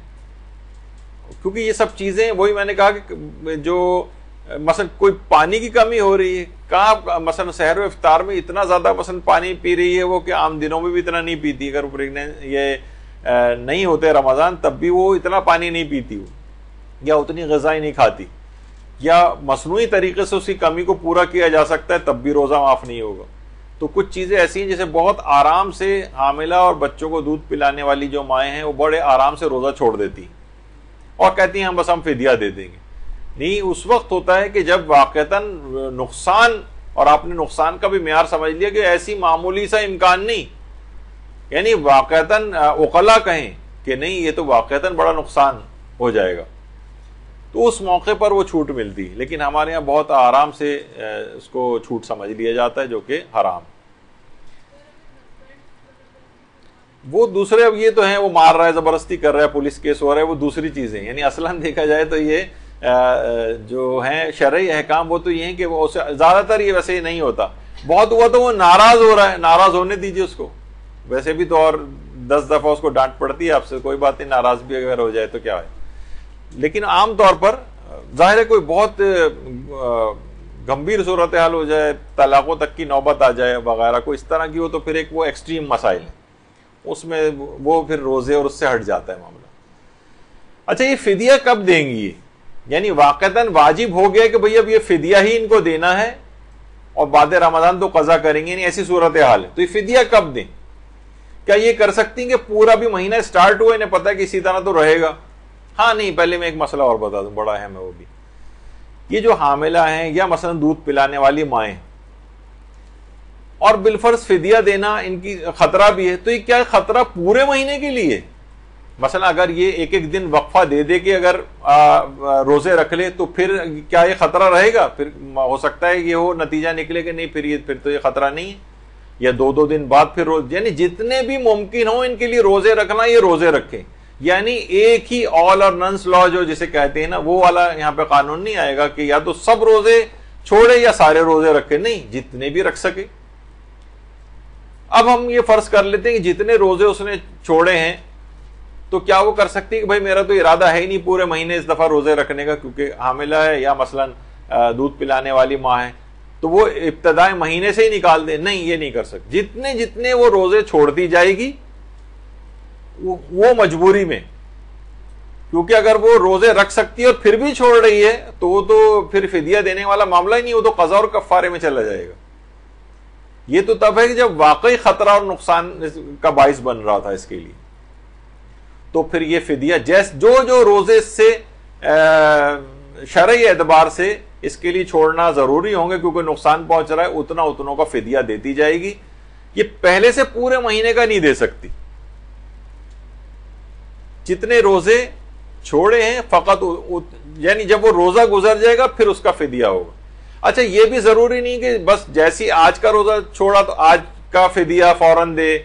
کیونکہ یہ سب چیزیں وہی میں نے کہا کہ جو مثلا کوئی پانی کی کمی ہو رہی ہے، کہاں مثلا سحر و افطار میں اتنا زیادہ مثلا پانی پی رہی ہے وہ کہ عام دنوں میں بھی اتنا نہیں پیتی، اگر یہ نہیں ہوتے رمضان تب بھی وہ اتنا پانی نہیں پیتی ہو، یا اتنی غذائیں نہیں کھاتی، یا مصنوعی طریقے سے اس کی کمی کو پورا کیا جا سکتا ہے تب بھی روزہ معاف نہیں ہوگا۔ تو کچھ چیزیں ایسی ہیں جیسے بہت آرام سے حاملہ اور بچوں کو دودھ پلانے والی جو مائیں ہیں وہ بڑے آرام سے روزہ چھوڑ دیتی ہیں اور کہتی ہیں ہم فدیہ دے دیں گے۔ نہیں، اس وقت ہوتا ہے کہ جب واقعتاً نقصان، اور آپ نے نقصان کا بھی معیار سمجھ لیا کہ ایسی معمولی سا امکان نہیں، یعنی واقعتاً عقلاء کہیں کہ نہیں یہ تو واقعتاً بڑا نقصان ہو جائے گا، تو اس موقع پر وہ چھوٹ ملتی ہے۔ لیکن ہمارے ہاں بہت آرام سے اس کو چھوٹ سمجھ لیا جاتا ہے، جو کہ حرام۔ وہ دوسرے اب یہ تو ہیں وہ مار رہا ہے، زبردستی کر رہا ہے، پولیس کیس ہو رہا ہے، وہ دوسری چیزیں، یعنی اصلاً دیکھا جائے تو یہ جو ہیں شرعی احکام وہ تو یہ ہیں کہ وہ زیادہ تر یہ ویسے ہی نہیں ہوتا، بہت ہوا تو وہ ناراض ہو رہا ہے، ناراض ہونے دیجیے اس کو، ویسے بھی تو اور 10 دفعہ اس کو ڈانٹ پڑتی ہے آپ سے، کوئی بات نہیں، ناراض بھی اگر ہو جائے تو کیا ہے۔ لیکن عام طور پر ظاہر ہے کوئی بہت گمبھیر صورتحال ہو جائے، طلاقوں تک کی نوبت آ جائے وغیرہ، کوئی اس طرح کی ہو تو پھر ایک وہ ایکسٹریم مسائل ہے، اس میں وہ پھر روزے اور اس سے ہٹ جاتا ہے معاملہ۔ اچھا یہ فدیہ کب دیں گی؟ یعنی واقعتاً واجب ہو گیا کہ بھئی اب یہ فدیہ ہی ان کو دینا ہے اور بعد رمضان تو قضا کریں گے، یعنی ایسی صورتحال ہے، تو یہ فدیہ کب دیں؟ کیا یہ کر سکتی ہیں کہ پورا بھی مہینہ سٹارٹ ہوا انہیں پتہ ہے کہ اسی طرح تو رہے گا؟ ہاں نہیں، پہلے میں ایک مسئلہ اور بتا دوں، بڑا اہم ہے وہ بھی۔ یہ جو حاملہ ہیں یا مثلا دودھ پلانے والی مائیں اور بالفرض فدیہ دینا ان کی خطرہ بھی ہے، تو یہ کیا خطرہ پورے مہینے کے لیے؟ مثلا اگر یہ ایک ایک دن وقفہ دے دے کے اگر روزے رکھ لے تو پھر کیا یہ خطرہ رہے گا؟ پھر ہو سکتا ہے یہ ہو نتیجہ نکلے کہ نہیں پھر تو یہ خطرہ نہیں ہے، یا دو دن بعد پھر یعنی جتنے بھی ممکن ہوں ان کے لیے روزے رکھنا، یہ روزے رکھیں۔ یعنی ایک ہی آل اور ننس لا جو جسے کہتے ہیں نا، وہ والا یہاں پہ قانون نہیں آئے گا کہ یا تو سب روزے چھوڑے یا سارے روزے رکھے، نہیں، جتنے بھی رکھ سکے۔ اب ہم یہ فرض کر لیتے ہیں کہ جتنے روزے اس نے چھوڑے ہیں تو کیا وہ کر سکتی ہے کہ بھائی میرا تو ارادہ ہے ہی نہیں پورے مہینے اس دفعہ روزے رکھنے کا کیونکہ حاملہ ہے یا مثلا دودھ پلانے والی ماں ہے، تو وہ ابتدائی مہینے سے ہی نکال دے؟ نہیں، یہ نہیں کر سکتی۔ جتنے وہ روزے چھوڑتی جائے گی وہ مجبوری میں، کیونکہ اگر وہ روزے رکھ سکتی ہے اور پھر بھی چھوڑ رہی ہے تو وہ تو پھر فدیہ دینے والا معاملہ ہی نہیں، وہ تو قضا اور کفارے میں چلا جائے گا۔ یہ تو تب ہے کہ جب واقعی خطرہ اور نقصان کا باعث بن رہا تھا اس کے لیے، تو پھر یہ فدیہ جو روزے سے شرعی اعتبار سے اس کے لیے چھوڑنا ضروری ہوں گے کیونکہ نقصان پہنچ رہا ہے، اتنوں کا فدیہ دیتی جائے گی۔ یہ پہلے سے پورے مہینے کا نہیں دے سکتی، جتنے روزے چھوڑے ہیں فقط، یعنی جب وہ روزہ گزر جائے گا پھر اس کا فدیہ ہوگا۔ اچھا یہ بھی ضروری نہیں کہ بس جیسی آج کا روزہ چھوڑا تو آج کا فدیہ فوراً دے،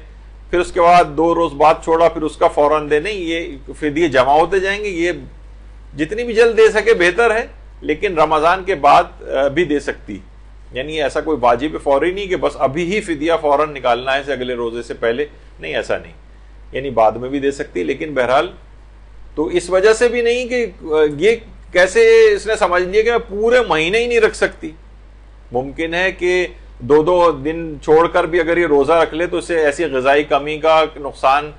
پھر اس کے بعد 2 روز بعد چھوڑا پھر اس کا فوراً دے، نہیں، یہ فدیے جمع ہوتے جائیں گے۔ یہ جتنی بھی جلد دے سکے بہتر ہے، لیکن رمضان کے بعد بھی دے سکتی، یعنی ایسا کوئی واجب فوری نہیں کہ بس ابھی ہی فدیہ فوراً نکالنا ہے اگلے روزے سے پہلے، نہیں، ایسا نہیں، یعنی بعد میں بھی دے سکتی۔ لیکن بہرحال تو اس وجہ سے بھی نہیں کہ یہ کیسے اس نے سمجھ لیا کہ میں پورے مہینے ہی نہیں رکھ سکتی۔ ممکن ہے کہ 2 دن چھوڑ کر بھی اگر یہ روزہ رکھ لے تو اسے ایسی غذائی کمی کا نقصان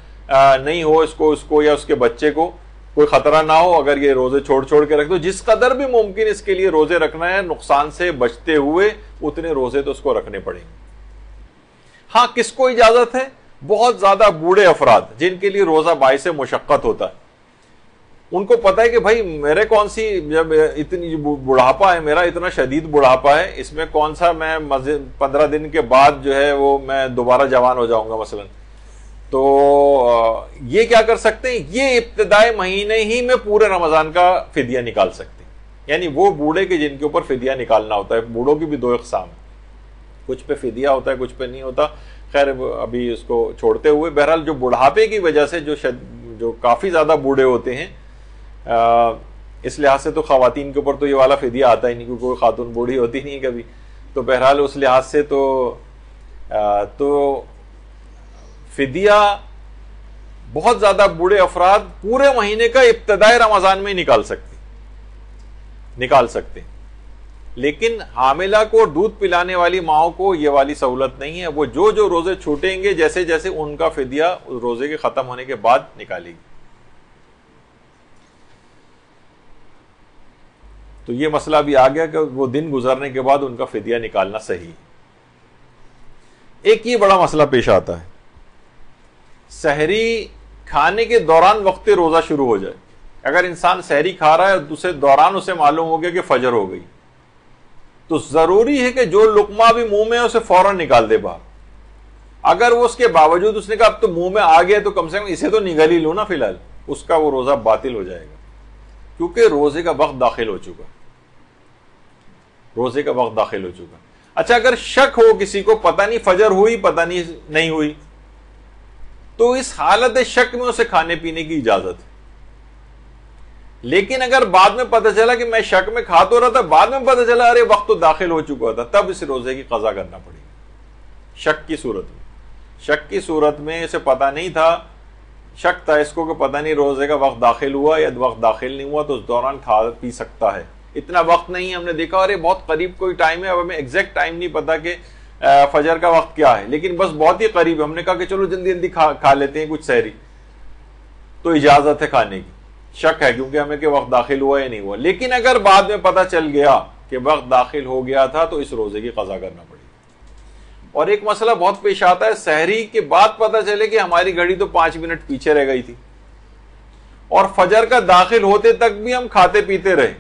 نہیں ہو اس کو یا اس کے بچے کو کوئی خطرہ نہ ہو اگر یہ روزے چھوڑ کے رکھ دو۔ جس قدر بھی ممکن اس کے لیے روزے رکھنا ہے نقصان سے بچتے ہوئے، اتنے روزے تو اس کو رکھنے پڑیں گے۔ ہاں کس کو اجازت ہے؟ بہت زیادہ بوڑھے افراد جن کے لیے روزہ باعث مشقت ہوتا ہے، ان کو پتا ہے کہ بھائی میرے کون سی جب اتنی بڑھاپا ہے، میرا اتنا شدید بڑھاپا ہے، اس میں کون سا میں 15 دن کے بعد جو ہے وہ میں دوبارہ جوان ہو جاؤں گا مثلا، تو یہ کیا کر سکتے ہیں، یہ ابتدائی مہینے ہی میں پورے رمضان کا فدیہ نکال سکتے ہیں۔ یعنی وہ بوڑھے کے جن کے اوپر فدیہ نکالنا ہوتا ہے، بوڑھوں کی بھی 2 اقسام ہیں، کچھ پہ فدیہ ہوتا ہے کچھ پہ نہیں ہوتا، خیر ابھی اس کو چھوڑتے ہوئے بہرحال جو بڑھاپے کی وجہ سے جو کافی زیادہ بوڑھے ہوتے ہیں، اس لحاظ سے تو خواتین کے اوپر تو یہ والا فدیہ آتا ہی نہیں کیونکہ کوئی خاتون بوڑھی ہوتی نہیں کبھی، تو بہرحال اس لحاظ سے تو فدیہ بہت زیادہ بوڑھے افراد پورے مہینے کا ابتدائی رمضان میں نکال سکتے، لیکن حاملہ کو دودھ پلانے والی ماؤں کو یہ والی سہولت نہیں ہے، وہ جو روزے چھوٹیں گے جیسے جیسے ان کا فدیہ روزے کے ختم ہونے کے بعد نکالے گی۔ تو یہ مسئلہ بھی آ گیا کہ وہ دن گزرنے کے بعد ان کا فدیہ نکالنا صحیح ہے۔ ایک یہ بڑا مسئلہ پیش آتا ہے، سحری کھانے کے دوران وقت روزہ شروع ہو جائے، اگر انسان سحری کھا رہا ہے اور دوسرے دوران اسے معلوم ہو گیا کہ فجر ہو گئی، تو ضروری ہے کہ جو لقمہ بھی منہ میں ہے اسے فوراً نکال دے باہر۔ اگر وہ اس کے باوجود اس نے کہا اب تو منہ میں آ گیا تو کم سے کم اسے تو نگل ہی لو نا، فی الحال اس کا وہ روزہ باطل ہو جائے گا کیونکہ روزے کا وقت داخل ہو چکا، روزے کا وقت داخل ہو چکا۔ اچھا اگر شک ہو کسی کو، پتہ نہیں فجر ہوئی پتہ نہیں ہوئی، تو اس حالت شک میں اسے کھانے پینے کی اجازت ہے، لیکن اگر بعد میں پتہ چلا کہ میں شک میں کھا تو رہا تھا، بعد میں پتہ چلا ارے وقت تو داخل ہو چکا تھا، تب اس روزے کی قضا کرنا پڑے گی۔ شک کی صورت میں اسے پتہ نہیں تھا، شک تھا اس کو کہ پتہ نہیں روزے کا وقت داخل ہوا یا وقت داخل نہیں ہوا، تو اس دوران کھا پی سکتا ہے، اتنا وقت نہیں، ہم نے دیکھا اور یہ بہت قریب کوئی ٹائم ہے، اب ہمیں ایگزیکٹ ٹائم نہیں پتا کہ فجر کا وقت کیا ہے، لیکن بس بہت ہی قریب ہے، ہم نے کہا کہ چلو جلدی جلدی کھا لیتے ہیں کچھ سحری، تو اجازت ہے کھانے کی، شک ہے کیونکہ ہمیں کہ وقت داخل ہوا یا نہیں ہوا. لیکن اگر بعد میں پتہ چل گیا کہ وقت داخل ہو گیا تھا تو اس روزے کی قضا کرنا پڑے گی. اور ایک مسئلہ بہت پیش آتا ہے، سحری کے بعد پتہ چلے کہ ہماری گھڑی تو 5 منٹ پیچھے رہ گئی تھی اور فجر کا داخل ہوتے تک بھی ہم کھاتے پیتے رہے،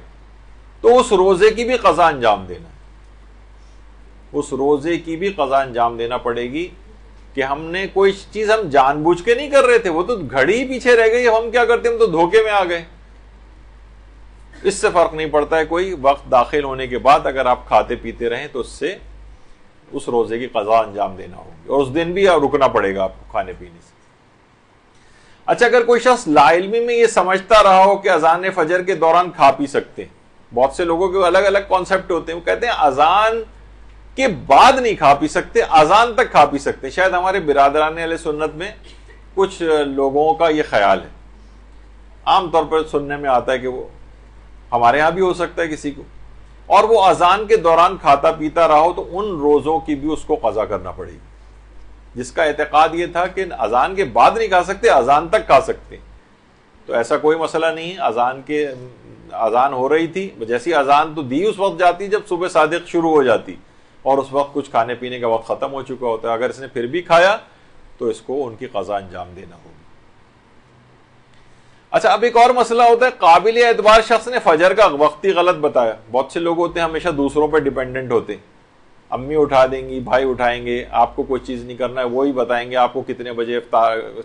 تو اس روزے کی بھی قضا انجام دینا ہے، اس روزے کی بھی قضا انجام دینا پڑے گی کہ ہم نے کوئی چیز ہم جان بوجھ کے نہیں کر رہے تھے، وہ تو گھڑی ہی پیچھے رہ گئی، ہم کیا کرتے، ہم تو دھوکے میں آ گئے. اس سے فرق نہیں پڑتا ہے کوئی، وقت داخل ہونے کے بعد اگر آپ کھاتے پیتے رہیں تو اس سے اس روزے کی قضا انجام دینا ہوگی، اور اس دن بھی رکنا پڑے گا آپ کو کھانے پینے سے. اچھا، اگر کوئی شخص لا علمی میں یہ سمجھتا رہا ہو کہ اذان فجر کے دوران کھا پی سکتے ہیں، بہت سے لوگوں کے الگ الگ کانسیپٹ ہوتے ہیں، وہ کہتے ہیں اذان کے بعد نہیں کھا پی سکتے، اذان تک کھا پی سکتے. شاید ہمارے برادران اہل سنت میں کچھ لوگوں کا یہ خیال ہے، عام طور پر سننے میں آتا ہے کہ وہ ہمارے ہاں بھی ہو سکتا ہے کسی کو، اور وہ اذان کے دوران کھاتا پیتا رہا ہو تو ان روزوں کی بھی اس کو قضا کرنا پڑے گی. جس کا اعتقاد یہ تھا کہ اذان کے بعد نہیں کھا سکتے، اذان تک کھا سکتے، تو ایسا کوئی مسئلہ نہیں ہے. اذان ہو رہی تھی، جیسی اذان تو دی اس وقت جاتی جب صبح صادق شروع ہو جاتی، اور اس وقت کچھ کھانے پینے کا وقت ختم ہو چکا ہوتا ہے. اگر اس نے پھر بھی کھایا تو اس کو ان کی قضا انجام دینا ہوگی. اچھا، اب ایک اور مسئلہ ہوتا ہے، قابل اعتبار شخص نے فجر کا وقت ہی غلط بتایا. بہت سے لوگ ہوتے ہیں ہمیشہ دوسروں پہ ڈیپینڈنٹ ہوتے ہیں، امی اٹھا دیں گی، بھائی اٹھائیں گے، آپ کو کوئی چیز نہیں کرنا ہے، وہی بتائیں گے آپ کو کتنے بجے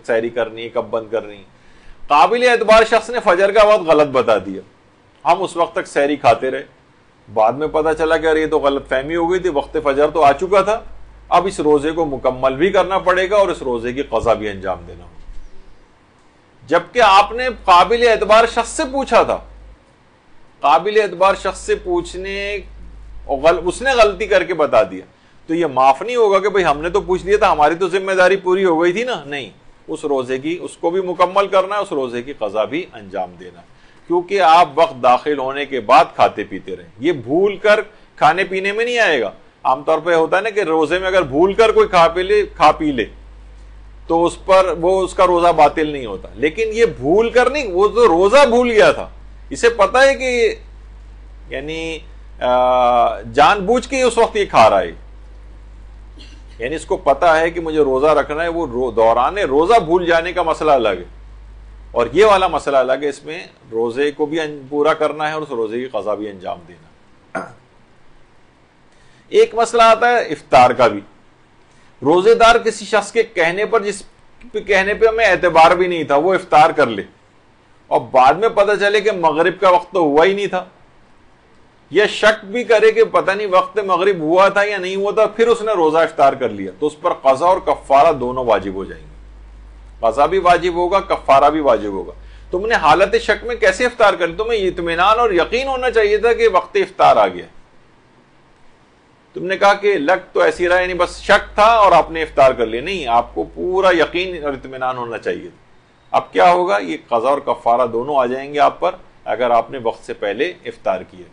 سحری کرنی ہے، کب بند کرنی ہے. قابل اعتبار شخص نے فجر کا وقت غلط بتا دیا، ہم اس وقت تک سحری کھاتے رہے، بعد میں پتہ چلا کہ یہ تو غلط فہمی ہو گئی تھی، وقت فجر تو آ چکا تھا. اب اس روزے کو مکمل بھی کرنا پڑے گا اور اس روزے کی قضا بھی انجام دینا ہوگا، جبکہ آپ نے قابل اعتبار شخص سے پوچھا تھا. قابل اعتبار شخص سے پوچھنے اور اس نے غلطی کر کے بتا دیا، تو یہ معاف نہیں ہوگا کہ بھئی ہم نے تو پوچھ لیا تھا، ہماری تو ذمہ داری پوری ہو گئی تھی نا. نہیں، اس روزے کی اس کو بھی مکمل کرنا ہے، اس روزے کی قضا بھی انجام دینا ہے، کیونکہ آپ وقت داخل ہونے کے بعد کھاتے پیتے رہیں. یہ بھول کر کھانے پینے میں نہیں آئے گا. عام طور پہ ہوتا ہے نا کہ روزے میں اگر بھول کر کوئی کھا پی لے تو اس پر اس کا روزہ باطل نہیں ہوتا. لیکن یہ بھول کر نہیں، وہ تو روزہ بھول گیا تھا، اسے پتا ہے کہ یعنی جان بوجھ کے اس وقت یہ کھا رہا ہے، یعنی اس کو پتا ہے کہ مجھے روزہ رکھنا ہے. وہ دوران روزہ بھول جانے کا مسئلہ الگ ہے اور یہ والا مسئلہ الگ ہے. اس میں روزے کو بھی پورا کرنا ہے اور اس روزے کی قضا بھی انجام دینا. ایک مسئلہ آتا ہے افطار کا بھی. روزے دار کسی شخص کے کہنے پر، جس کہنے پہ ہمیں اعتبار بھی نہیں تھا، وہ افطار کر لے اور بعد میں پتہ چلے کہ مغرب کا وقت تو ہوا ہی نہیں تھا، یا شک بھی کرے کہ پتہ نہیں وقت مغرب ہوا تھا یا نہیں ہوا تھا، پھر اس نے روزہ افطار کر لیا، تو اس پر قضا اور کفارہ دونوں واجب ہو جائیں گے. قضا بھی واجب ہوگا، کفارہ بھی واجب ہوگا. تم نے حالت شک میں کیسے افطار کر لی؟ تمہیں اطمینان اور یقین ہونا چاہیے تھا کہ وقت افطار آ گیا. تم نے کہا کہ لگ تو ایسی رہا، یعنی بس شک تھا اور آپ نے افطار کر لیا. نہیں، آپ کو پورا یقین اور اطمینان ہونا چاہیے تھا. اب کیا ہوگا؟ یہ قضا اور کفارہ دونوں آ جائیں گے آپ پر اگر آپ نے وقت سے پہلے افطار کیا.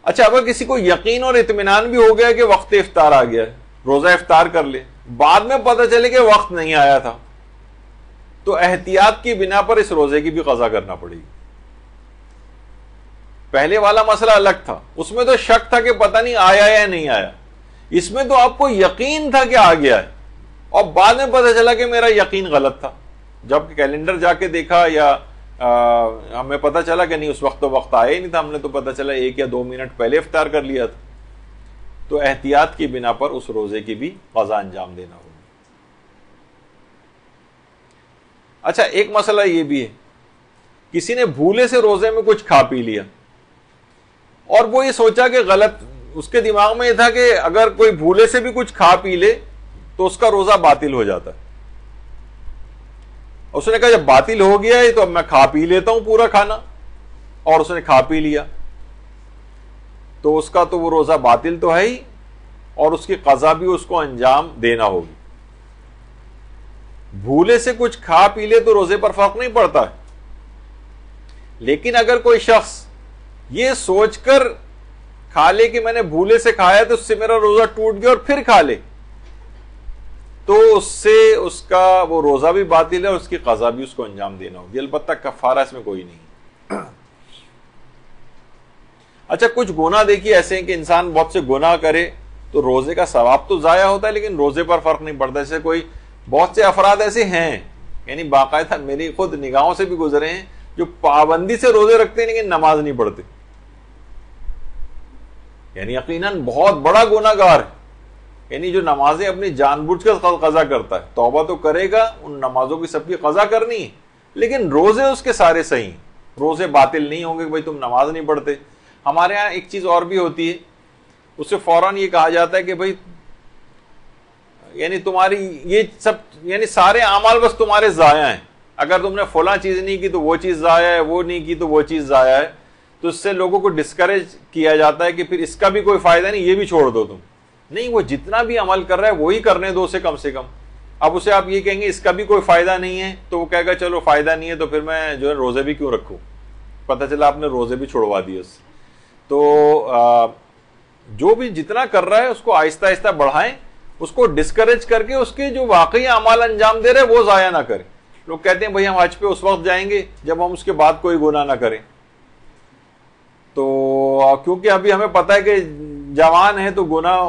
اچھا، اگر کسی کو یقین اور اطمینان بھی ہو گیا کہ وقت افطار آ گیا، روزہ افطار کر لے، بعد میں پتہ چلے کہ وقت نہیں آیا تھا، تو احتیاط کی بنا پر اس روزے کی بھی قضا کرنا پڑے گی. پہلے والا مسئلہ الگ تھا، اس میں تو شک تھا کہ پتہ نہیں آیا یا نہیں آیا. اس میں تو آپ کو یقین تھا کہ آ گیا ہے اور بعد میں پتہ چلا کہ میرا یقین غلط تھا. جب کیلنڈر جا کے دیکھا یا ہمیں پتہ چلا کہ نہیں، اس وقت تو وقت آیا ہی نہیں تھا، ہم نے تو پتہ چلا 1 یا 2 منٹ پہلے افطار کر لیا تھا، تو احتیاط کی بنا پر اس روزے کی بھی قضا انجام دینا ہوگا. اچھا، ایک مسئلہ یہ بھی ہے، کسی نے بھولے سے روزے میں کچھ کھا پی لیا اور وہ یہ سوچا کہ غلط، اس کے دماغ میں یہ تھا کہ اگر کوئی بھولے سے بھی کچھ کھا پی لے تو اس کا روزہ باطل ہو جاتا ہے. اس نے کہا جب باطل ہو گیا ہے تو اب میں کھا پی لیتا ہوں پورا کھانا، اور اس نے کھا پی لیا تو اس کا تو وہ روزہ باطل تو ہے ہی، اور اس کی قضا بھی اس کو انجام دینا ہوگی. بھولے سے کچھ کھا پی لے تو روزے پر فرق نہیں پڑتا ہے، لیکن اگر کوئی شخص یہ سوچ کر کھا لے کہ میں نے بھولے سے کھایا تو اس سے میرا روزہ ٹوٹ گیا اور پھر کھا لے، تو اس سے اس کا وہ روزہ بھی باطل ہے اور اس کی قضا بھی اس کو انجام دینا ہوگی، البتہ کفارہ اس میں کوئی نہیں۔ اچھا، کچھ گناہ دیکھیے ایسے ہیں کہ انسان بہت سے گناہ کرے تو روزے کا ثواب تو ضائع ہوتا ہے لیکن روزے پر فرق نہیں پڑتا۔ جیسے کوئی بہت سے افراد ایسے ہیں، یعنی باقاعدہ میری خود نگاہوں سے بھی گزرے ہیں، جو پابندی سے روزے رکھتے ہیں لیکن نماز نہیں پڑھتے، یعنی یقیناً بہت بڑا گناہ گار ہے، یعنی جو نمازیں اپنی جان بوجھ کر قضا کرتا ہے، توبہ تو کرے گا، ان نمازوں کی سب کی قضا کرنی ہے، لیکن روزے اس کے سارے صحیح ہیں، روزے باطل نہیں ہوں گے کہ بھائی تم نماز نہیں پڑھتے۔ ہمارے ہاں ایک چیز اور بھی ہوتی ہے، اس سے فوراً یہ کہا جاتا ہے کہ بھائی یعنی تمہاری یہ سب یعنی سارے اعمال بس تمہارے ضائع ہیں، اگر تم نے فلاں چیز نہیں کی تو وہ چیز ضائع ہے، وہ نہیں کی تو وہ چیز ضائع ہے، تو اس سے لوگوں کو ڈسکریج کیا جاتا ہے کہ پھر اس کا بھی کوئی فائدہ نہیں، یہ بھی چھوڑ دو تم۔ نہیں، وہ جتنا بھی عمل کر رہا ہے وہی کرنے دو اسے کم سے کم۔ اب اسے آپ یہ کہیں گے اس کا بھی کوئی فائدہ نہیں ہے تو وہ کہے گا چلو فائدہ نہیں ہے تو پھر میں جو ہے روزے بھی کیوں رکھوں، پتہ چلا آپ نے روزے بھی چھڑوا دیے اس سے۔ تو جو بھی جتنا کر رہا ہے اس کو آہستہ آہستہ بڑھائیں، اس کو ڈسکریج کر کے اس کے جو واقعی اعمال انجام دے رہے وہ ضائع نہ کریں۔ لوگ کہتے ہیں بھائی ہم حج پہ اس وقت جائیں گے جب ہم اس کے بعد کوئی گناہ نہ کریں، تو کیونکہ ابھی ہمیں پتہ ہے کہ جوان ہے تو گناہ،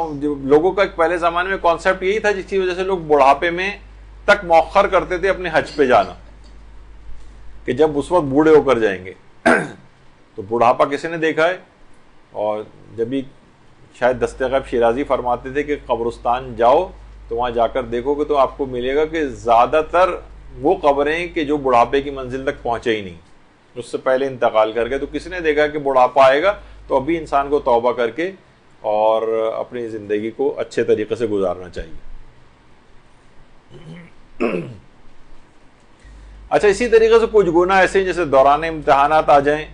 لوگوں کا پہلے زمانے میں کانسیپٹ یہی تھا جس کی وجہ سے لوگ بڑھاپے میں تک مؤخر کرتے تھے اپنے حج پہ جانا، کہ جب اس وقت بوڑھے ہو کر جائیں گے تو بڑھاپا کسی نے دیکھا ہے؟ اور جب بھی شاید دست غیب شیرازی فرماتے تھے کہ قبرستان جاؤ تو وہاں جا کر دیکھو گے تو آپ کو ملے گا کہ زیادہ تر وہ قبریں کہ جو بڑھاپے کی منزل تک پہنچے ہی نہیں، اس سے پہلے انتقال کر گئے۔ تو کسی نے دیکھا کہ بڑھاپا آئے گا تو ابھی انسان کو توبہ کر کے اور اپنی زندگی کو اچھے طریقے سے گزارنا چاہیے۔ اچھا، اسی طریقے سے کچھ گناہ ایسے ہیں جیسے دوران امتحانات آ جائیں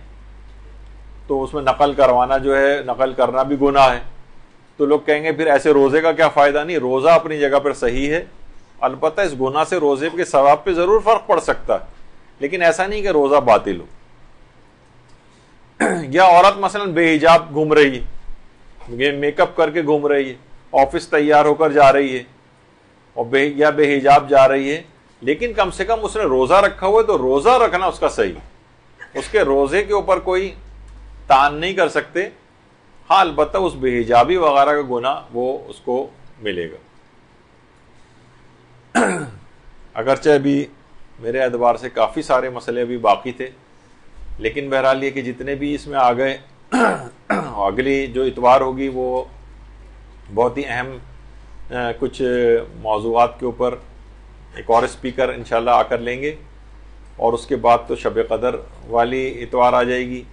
تو اس میں نقل کروانا جو ہے، نقل کرنا بھی گناہ ہے، تو لوگ کہیں گے پھر ایسے روزے کا کیا فائدہ؟ نہیں، روزہ اپنی جگہ پر صحیح ہے، البتہ اس گناہ سے روزے کے ثواب پہ ضرور فرق پڑ سکتا ہے، لیکن ایسا نہیں کہ روزہ باطل ہو۔ یا عورت مثلا بے حجاب گھوم رہی ہے، میک اپ کر کے گھوم رہی ہے، آفس تیار ہو کر جا رہی ہے اور بے حجاب جا رہی ہے، لیکن کم سے کم اس نے روزہ رکھا ہوا ہے تو روزہ رکھنا اس کا صحیح، اس کے روزے کے اوپر کوئی تان نہیں کر سکتے۔ ہاں البتہ اس بے حجابی وغیرہ کا گناہ وہ اس کو ملے گا۔ اگرچہ ابھی میرے اعتبار سے کافی سارے مسئلے ابھی باقی تھے، لیکن بہرحال یہ کہ جتنے بھی اس میں آ گئے، اگلی جو اتوار ہوگی وہ بہت ہی اہم کچھ موضوعات کے اوپر ایک اور اسپیکر انشاءاللہ آ کر لیں گے، اور اس کے بعد تو شب قدر والی اتوار آ جائے گی،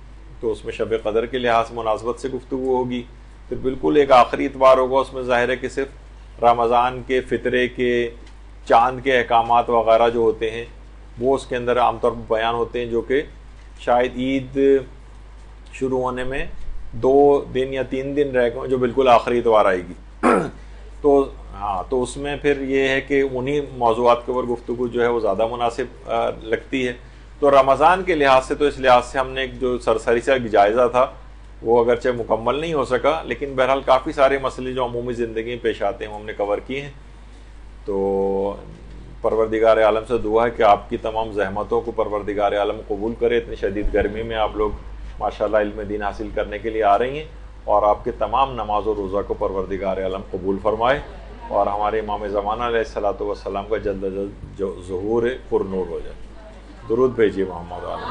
تو اس میں شب قدر کے لحاظ مناسبت سے گفتگو ہوگی۔ پھر بالکل ایک آخری اتوار ہوگا، اس میں ظاہر ہے کہ صرف رمضان کے فطرے کے چاند کے احکامات وغیرہ جو ہوتے ہیں وہ اس کے اندر عام طور پر بیان ہوتے ہیں، جو کہ شاید عید شروع ہونے میں 2 دن یا 3 دن رہ گئے، جو بالکل آخری اتوار آئے گی۔ تو اس میں پھر یہ ہے کہ انہی موضوعات کے اوپر گفتگو جو ہے وہ زیادہ مناسب لگتی ہے۔ تو رمضان کے لحاظ سے تو اس لحاظ سے ہم نے ایک جو سرسری سا جائزہ تھا وہ اگرچہ مکمل نہیں ہو سکا، لیکن بہرحال کافی سارے مسئلے جو عمومی زندگی میں پیش آتے ہیں وہ ہم نے کور کیے ہیں۔ تو پروردگار عالم سے دعا ہے کہ آپ کی تمام زحمتوں کو پروردگار عالم قبول کرے۔ اتنی شدید گرمی میں آپ لوگ ماشاءاللہ علم دین حاصل کرنے کے لیے آ رہی ہیں، اور آپ کے تمام نماز و روزہ کو پروردگار عالم قبول فرمائے، اور ہمارے امام زمانہ علیہ الصلوۃ والسلام کا جلد ظہور پر نور ہو جائے۔ درود بھیجیے محمد علیہ